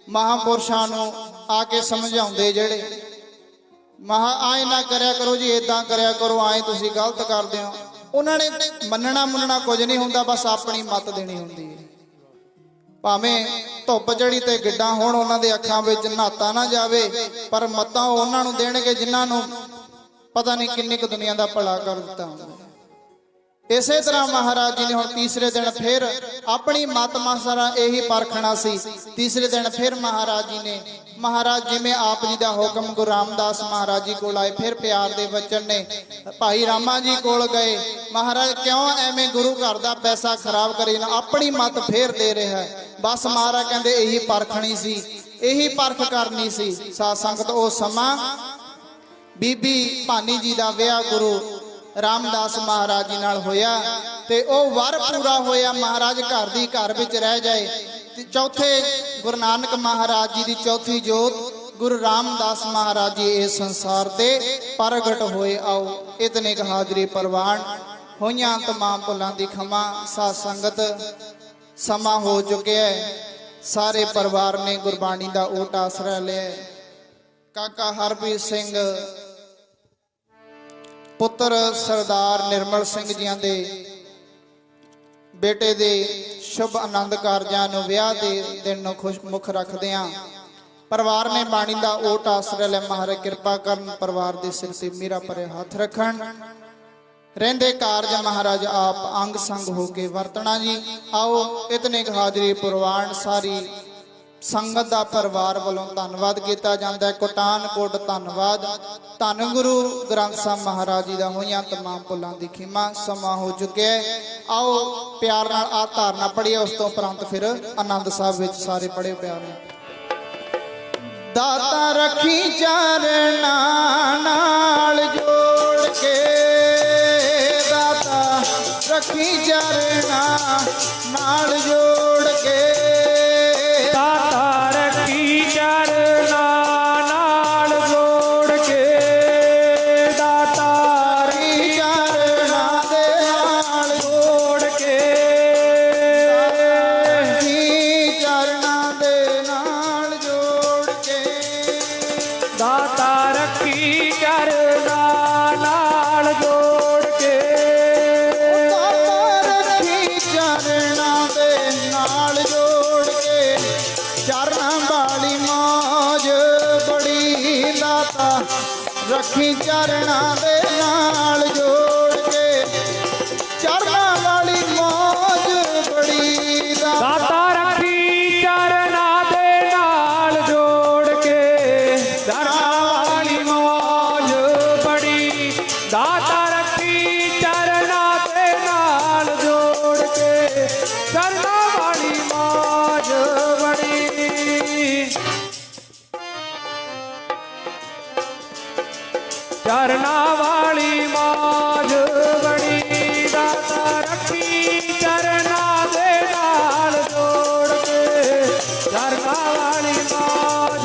ਮਹਾਂਪੁਰਸ਼ਾਂ ਨੂੰ ਆ ਕੇ ਸਮਝਾਉਂਦੇ, ਜਿਹੜੇ ਆਏ ਨਾ ਕਰਿਆ ਕਰੋ ਜੀ, ਇਦਾਂ ਕਰਿਆ ਕਰੋ, ਆਏ ਤੁਸੀਂ ਗਲਤ ਕਰਦੇ ਹੋ। ਉਹਨਾਂ ਨੇ ਮੰਨਣਾ ਕੁਝ ਨਹੀਂ ਹੁੰਦਾ, ਬਸ ਆਪਣੀ ਮੱਤ ਦੇਣੀ ਹੁੰਦੀ ਹੈ। ਭਾਵੇਂ ਧੁੱਪ ਚੜੀ ਤੇ ਗਿੱਡਾਂ ਹੋਣ, ਉਹਨਾਂ ਦੇ ਅੱਖਾਂ ਵਿੱਚ ਨਹਾਤਾ ਨਾ ਜਾਵੇ, ਪਰ ਮੱਤਾਂ ਉਹਨਾਂ ਨੂੰ ਦੇਣਗੇ ਜਿਨ੍ਹਾਂ ਨੂੰ ਪਤਾ ਨਹੀਂ ਕਿੰਨੀ ਕੁ ਦੁਨੀਆ ਦਾ ਭਲਾ ਕਰ ਦਿੱਤਾ ਹੁੰਦਾ। ਇਸੇ ਤਰ੍ਹਾਂ ਮਹਾਰਾਜ ਜੀ ਨੇ ਹੁਣ ਤੀਸਰੇ ਦਿਨ ਫਿਰ ਆਪਣੀ ਮੱਤ ਮਾਸਰਾ ਇਹੀ ਪਰਖਣਾ ਸੀ। ਤੀਸਰੇ ਦਿਨ ਫਿਰ ਮਹਾਰਾਜ ਜੀ ਨੇ, ਮਹਾਰਾਜ ਜਿਵੇਂ ਆਪ ਜੀ ਦਾ ਹੁਕਮ ਗੁਰੂ ਰਾਮਦਾਸ ਮਹਾਰਾਜ ਜੀ ਕੋਲ ਆਏ, ਫਿਰ ਪਿਆਰ ਦੇ ਵਚਨ ਨੇ ਭਾਈ ਰਾਮਾ ਜੀ ਕੋਲ ਗਏ। ਮਹਾਰਾਜ ਕਿਉਂ ਐਵੇਂ ਗੁਰੂ ਘਰ ਦਾ ਪੈਸਾ ਖਰਾਬ ਕਰੀ ਨਾ, ਆਪਣੀ ਮੱਤ ਫੇਰ ਦੇ ਰਿਹਾ। ਬਸ ਮਹਾਰਾਜ ਕਹਿੰਦੇ ਇਹੀ ਪਰਖਣੀ ਸੀ, ਇਹੀ ਪਰਖ ਕਰਨੀ ਸੀ। ਸਾਧ ਸੰਗਤ ਉਹ ਸਮਾਂ ਬੀਬੀ ਭਾਨੀ ਜੀ ਦਾ ਵਿਆਹ ਗੁਰੂ ਰਾਮਦਾਸ ਮਹਾਰਾਜ ਜੀ ਨਾਲ ਹੋਇਆ ਤੇ ਉਹ ਵਰ ਪੂਰਾ ਹੋਇਆ। ਮਹਾਰਾਜ ਘਰ ਦੀ ਘਰ ਵਿੱਚ ਰਹਿ ਜਾਏ। ਤੇ ਚੌਥੇ ਗੁਰੂ ਨਾਨਕ ਮਹਾਰਾਜ ਜੀ ਦੀ ਚੌਥੀ ਜੋਤ ਗੁਰੂ ਰਾਮਦਾਸ ਮਹਾਰਾਜ ਜੀ ਇਸ ਸੰਸਾਰ ਤੇ ਪ੍ਰਗਟ ਹੋਏ। ਆਓ ਇਤਨੇ ਕ ਹਾਜ਼ਰੀ ਪ੍ਰਵਾਨ ਹੋਈਆਂ, ਤਮਾਮ ਭੁੱਲਾਂ ਦੀ ਖਮਾ। ਸਾਧ ਸੰਗਤ ਸਮਾਂ ਹੋ ਚੁੱਕਿਆ ਹੈ, ਸਾਰੇ ਪਰਿਵਾਰ ਨੇ ਗੁਰਬਾਣੀ ਦਾ ਓਟ ਆਸਰਾ ਲਿਆ। ਕਾਕਾ ਹਰਪ੍ਰੀਤ ਸਿੰਘ ਪੁੱਤਰ ਸਰਦਾਰ ਨਿਰਮਲ ਸਿੰਘ ਜੀਆਂ ਦੇ ਬੇਟੇ ਦੇ ਸ਼ੁਭ ਆਨੰਦ ਕਾਰਜਾਂ ਨੂੰ, ਵਿਆਹ ਦੇ ਦਿਨ ਨੂੰ ਖੁਸ਼ ਮੁਖ ਰੱਖਦਿਆਂ ਪਰਿਵਾਰ ਨੇ ਬਾਣੀ ਦਾ ਓਟ ਆਸਰਾ ਲਿਆ। ਮਹਾਰਾਜ ਕਿਰਪਾ ਕਰਨ, ਪਰਿਵਾਰ ਦੇ ਸਿਰ ਤੇ ਮੇਰਾ ਭਰੇ ਹੱਥ ਰੱਖਣ। ਰਹਿੰਦੇ ਕਾਰਜ ਮਹਾਰਾਜ ਆਪ ਅੰਗ ਸੰਗ ਹੋ ਕੇ ਵਰਤਣਾ ਜੀ। ਆਓ ਇਤਨੇ ਕੁ ਹਾਜ਼ਰੀ ਪ੍ਰਵਾਨ ਸਾਰੀ ਸੰਗਤ ਦਾ ਪਰਿਵਾਰ ਵੱਲੋਂ ਧੰਨਵਾਦ ਕੀਤਾ ਜਾਂਦਾ ਹੈ। ਕੋਟਾਨ ਕੋਟ ਧੰਨਵਾਦ। ਧੰਨ ਗੁਰੂ ਗ੍ਰੰਥ ਸਾਹਿਬ ਮਹਾਰਾਜ ਜੀ ਦਾ ਹੋਈਆਂ ਤਮਾਮ ਭੁੱਲਾਂ ਦੀ ਖਿਮਾ। ਸਮਾਂ ਹੋ ਚੁੱਕਿਆ ਹੈ। ਆਓ ਪਿਆਰ ਨਾਲ ਆ ਧਾਰਨਾ ਪੜੀਏ, ਉਸ ਤੋਂ ਉਪਰੰਤ ਫਿਰ ਆਨੰਦ ਸਾਹਿਬ ਵਿੱਚ ਸਾਰੇ ਪੜ੍ਹੇ ਪਿਆਰ ਨਾਲ। ਦਾਤਾ ਰੱਖੀ ਚਰਨਾਂ ਨਾਲ ਜੋੜ ਕੇ, ਦਾਤਾ ਰੱਖੀ ਚਰਨਾਂ ਨਾਲ ਜੋੜ ਕੇ, ਦਾਤਾ ਰੱਖੀ ਚਰਨਾਂ ਨਾਲ ਜੋੜ ਕੇ, ਦਾਤਾ ਰੱਖੀ ਚਰਨਾਂ ਦੇ ਨਾਲ ਜੋੜ ਕੇ, ਰੱਖੀ ਚਰਨਾਂ ਦੇ ਨਾਲ ਜੋੜ ਕੇ, ਦਾਤਾ ਰੱਖੀ ਚਰਨਾਂ ਨਾਲ ਜੋੜ ਕੇ, ਦਾਤਾ ਰੱਖੀ ਚਰਨਾਂ ਦੇ ਨਾਲ ਜੋੜ ਕੇ, ਚਰਨਾਂ ਵਾਲੀ ਮੌਜ ਬੜੀ, ਦਾਤਾ ਰੱਖੀ ਚਰਨਾਂ ਦੇ ਨਾਲ ਜੋੜ ਕੇ, ਚਰਨਾਂ ਵਾਲੀ ਮੌਜ ਬੜੀ, ਦਾਤਾ ਰੱਖੀ ਚਰਨਾਂ ਦੇ ਨਾਲ ਜੋੜ ਕੇ, ਚਰਨਾਂ ਵਾਲੀ ਮੌਜ ਬੜੀ, ਦਾਤਾ ਰੱਖੀ ਚਰਨਾਂ ਦੇ ਨਾਲ ਜੋੜ ਕੇ, ਚਰਨਾਂ ਵਾਲੀ ਮੌਜ ਬੜੀ। ਚਰਨਾਂ ਵਾਲੀ ਮੌਜ ਬੜੀ, ਦਾਤਾ ਰੱਖੀ ਚਰਨਾਂ ਦੇ ਨਾਲ ਜੋੜ ਕੇ, ਚਰਨਾਂ ਵਾਲੀ ਮੌਜ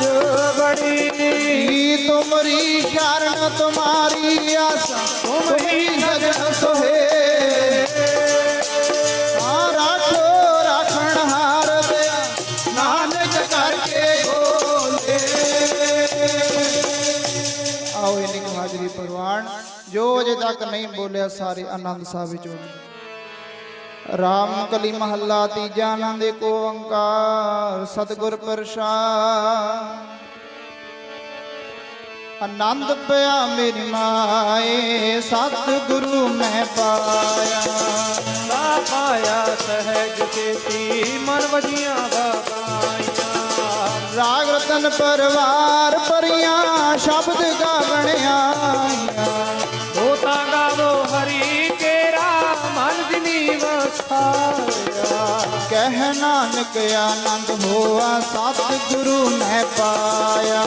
ਬੜੀ। ਤੁਮਰੀ ਸ਼ਰਨ ਤੁਮਾਰੀ ਆਸਾ ਤੁਮਰੀ ਸਜਣ ਸੋਹੇ, ਰਾਖੋ ਰਾਖਣ ਹਾਰ ਦਿਆ ਨਾਨਕ ਕਰਕੇ ਬੋਲੇ। ਆਓ ਇੰਨੀ ਕੁ ਹਾਜ਼ਰੀ ਪ੍ਰਵਾਨ। ਜੋ ਅਜੇ ਤੱਕ ਨਹੀਂ ਬੋਲਿਆ ਸਾਰੇ ਆਨੰਦ ਸਾਹਿਬ ਵਿੱਚ ਬੋਲੇ। ਰਾਮ ਕਲੀ ਮਹੱਲਾ ਤੀਜਾ। ਆਨੰਦ ਏਕ ਓੰਕਾਰ ਸਤਿਗੁਰ ਪ੍ਰਸਾਦ। ਆਨੰਦ ਪਿਆ ਮੇਰੀ ਮਾਏ ਸਤਿਗੁਰੂ ਮੈਂ ਪਾਇਆ, ਸਾ ਪਾਇਆ ਸਹਿਜ ਕੇਤੀ ਮਨ ਵਜੀਆਂ ਗਾਈਆਂ, ਰਾਗ ਰਤਨ ਪਰਵਾਰ ਪਰੀਆਂ ਸ਼ਬਦ ਗਾਵਣ ਆਈਆਂ, ਹੋਤਾ ਗਾਵੋ ਹਰੀ ਕੇਰਾ ਮਨ ਜਿਨੀ ਵਸਾਇਆ, ਕਹਿ ਨਾਨਕ ਆਨੰਦ ਹੋਆ ਸਤਿਗੁਰੂ ਮੈਂ ਪਾਇਆ।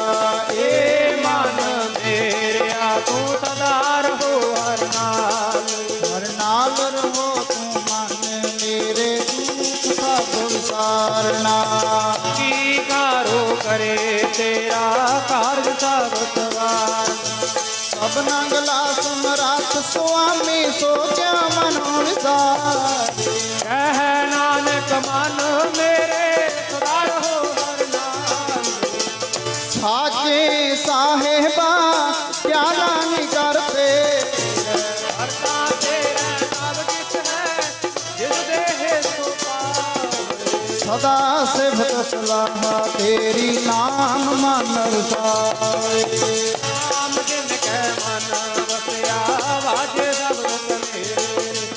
ਏ ਮਨ ਮੇਰਿਆ ਤੂੰ ਸਦਾ ਰਹੋ ਹਰ ਨਾਲ, ਹਰ ਨਾਲ ਰਹੋ ਤੂੰ ਮਨ ਮੇਰੇ ਦੁੱਖ ਸਭ ਵਿਸਾਰਨਾ, ਕੀ ਕਾਰੋ ਕਰੇ ਤੇਰਾ ਕਾਰਜ ਸਭ ਸਵਾਰ, ਸਭਨਾ ਗਲਾ ਸਮਰੱਥ ਸੁਆਮੀ ਸੋਚਿਆ ਮਨ ਵਿਸਾਰੇ, ਕਹਿ ਨਾਨਕ ਮਨ ਮੇਰੇ ਸਦਾ ਰਹੋ ਹਰ ਨਾਲ, ਸਾਚੇ ਸਾਹਿਬਾ ਪਿਆਲਾ ਨਹੀਂ ਕਰਤੇ, ਹਰਤਾ ਤੇਰਾ ਸਭ ਕਿਛ ਹੈ ਜਿਸ ਦੇਹ ਸੋ ਪਾਵੇ, ਸਦਾ ਸਿਫਤ ਸਲਾਹਾ ਤੇਰੀ ਨਾਮ ਮਨ ਵਸਾਏ, ਨਾਮ ਜਿਨ ਕੈ ਮਨ ਵਸਿਆ ਵਾਜੇ ਸਭ ਰੁਕ ਮੇਰੇ,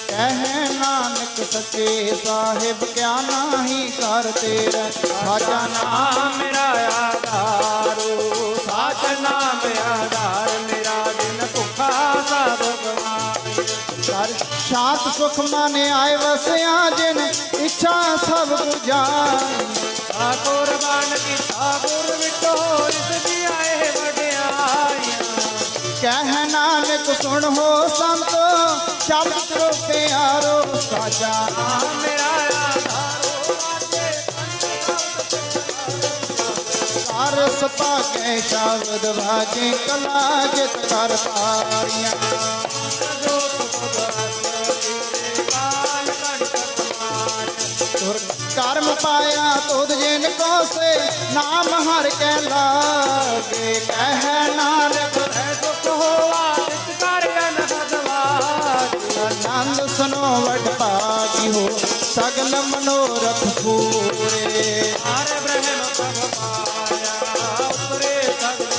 ਕਹਿ ਨਾਨਕ ਸੱਚੇ ਸਾਹਿਬ ਕਿਆ ਨਾਹੀ ਕਰ ਤੇਰਾ, ਸਾਚਾ ਨਾਮ ਮੇਰਾ ਆਧਾਰੋ, ਸਾਚ ਨਾਮ ਆਧਾਰ ਮੇਰਾ ਜਿਨ ਭੁੱਖਾ ਸਭ ਗਵਾਏ, ਕਰ ਸ਼ਾਂਤ ਸੁਖ ਮਨ ਆਏ ਵਸਿਆ ਜਿਨ ਇੱਛਾ ਸਭ 부ਜਾਈ, ਆ ਕੁਰਬਾਨ ਕੀਤਾ ਗੁਰ ਵਿਟੋ ਇਸ ਦੀ ਆਏ ਵਡਿਆਈਆਂ, ਕਹਿ ਨਾਨਕ ਸੁਣ ਹੋ ਸੰਤ ਸ਼ਬਦ ਤਰੋ ਪਿਆਰੋ, ਸਾਚਾ ਨਾਮ ਮੇਰਾ ਆਧਾਰੋ ਵਾਜੇ ਕਰ ਸਪਾਗੇ ਸ਼ਬਦ ਵਾਜੇ ਕਲਾ ਜਿਤ ਕਰ ਪਾਰੀਆਂ, ਤੁਰ ਕਰਮ ਪਾਇਆ ਤੁਧ ਜਿਨ ਕੋ ਸੇ ਨਾਮ ਹਰ ਕੈ ਲਾਗੇ, ਕਹਿ ਨਾਨਕ ਹੈ ਦੁਖ ਹੋਆ ਇਸ ਕਰ ਅਨਹਦਵਾਜ, ਆਨੰਦ ਸੁਨੋ ਵਡ ਭਾਗੀ ਹੋ ਸਗਲ ਮਨੋਰਥ ਪੂਰੇ, ਹਰ ਬ੍ਰਹਮ ਪ੍ਰਭ ਪਾਇਆ ਉਪਰੇ ਸਗਲ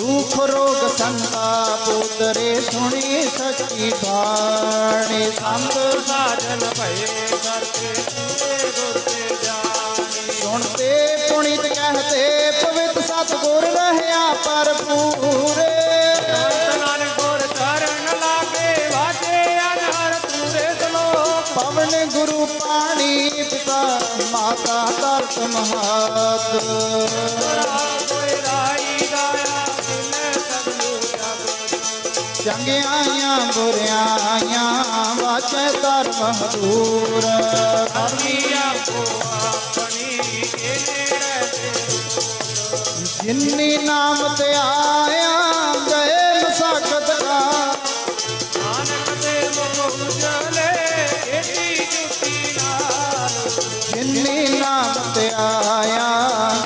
ਦੁਖ ਰੋਗ ਸੰਤਾਪ ਉਤਰੇ ਸੁਣੀ ਸੱਚੀ ਬਾਣੀ। ਸੰਤ ਸਾਜਨ ਭਏ ਕਰਤੇ ਗੁਰ ਤੇ ਜਾਣੀ। ਸੁਣਤੇ ਪੁਨੀਤ ਕਹਤੇ ਪਵਿੱਤ ਸਤਿਗੁਰ ਰਹਿਆ ਭਰਪੂਰੇ। ਸੰਤ ਨਾਨਕ ਗੁਰ ਚਰਨ ਲਾਗੇ ਵਾਜੇ ਅਨਹਰ ਪੂਰੇ ਸਲੋਕ। ਪਵਨ ਗੁਰੂ ਪਾਣੀ ਪਿਤਾ ਮਾਤਾ ਧਰਤ ਮਹਾਤ। ਕੋਈ ਰਾਈ ਗਾਇਆ ਜਿਨੇ ਸਤਿਗੁਰ ਜਗ। ਚੰਗਿਆਈਆਂ ਬੁਰਿਆਈਆਂ ਵਾਚੈ ਧਰਮ ਹਦੂਰ। ਧਰਮੀ ਆਪੋ ਆਪਣੀ ਕੇ ਨੇੜੇ ਤੇ। ਜਿਨੀ ਨਾਮ ਤੇ ਆਇਆ ਗਏ ਮਸਾਕਤ ਕਾ। ਨਾਨਕ ਦੇ ਮੁਖ ਉਜਲੇ ਏਤੀ ਜੁਤੀ ਨਾਲ। ਜਿਨੀ ਨਾਮ ਤੇ ਆਇਆ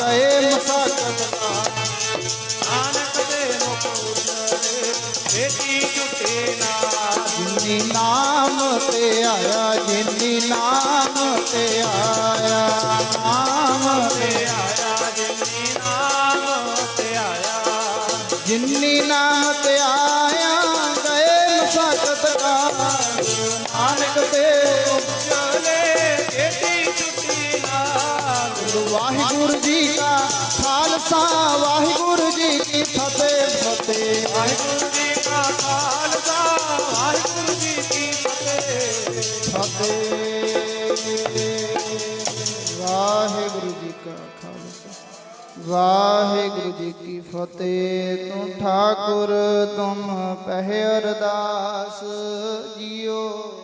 ਗਏ ਮਸਾਕਤ ਕਾ। ਨਾਨਕ ਦੇ ਮੁਖ ਉਜਲੇ ਏਤੀ ਜੁਤੀ ਨਾਲ। ਜਿਨੀ ਨਾਮ ਤੇ ਆਇਆ ਜਿਨੀ ਨਾਮ ਤੇ ਆਇਆ ਨਾਮ ਤੇ ਤੇ ਆਇਆ ਜਿਨੀ ਨਾਮ ਤੇ ਆਇਆ। ਜਿਨੀ ਨਾਮ ਤੇ ਆਇਆ ਗਏ ਮਸਾਕਤ ਕਾ। ਨਾਨਕ ਤੇ ਚਲੇ ਏਤੀ ਜੁਤੀ ਨਾਲ। ਵਾਹਿਗੁਰੂ ਜੀ ਕਾ ਖਾਲਸਾ ਵਾਹਿਗੁਰੂ ਜੀ ਕੀ ਫਤਿਹ ਫਤਿਹ। ਵਾਹਿਗੁਰੂ ਜੀ ਕਾ ਖਾਲਸਾ ਵਾਹਿਗੁਰੂ ਜੀ ਕੀ ਫਤਿਹ। ਵਾਹਿਗੁਰੂ ਜੀ ਕਾ ਖਾਲਸਾ ਵਾਹਿਗੁਰੂ ਜੀ ਕੀ ਫਤਿਹ। ਤੂੰ ਠਾਕੁਰ ਤੁਮ ਪਹਿ ਅਰਦਾਸ ਜੀਓ।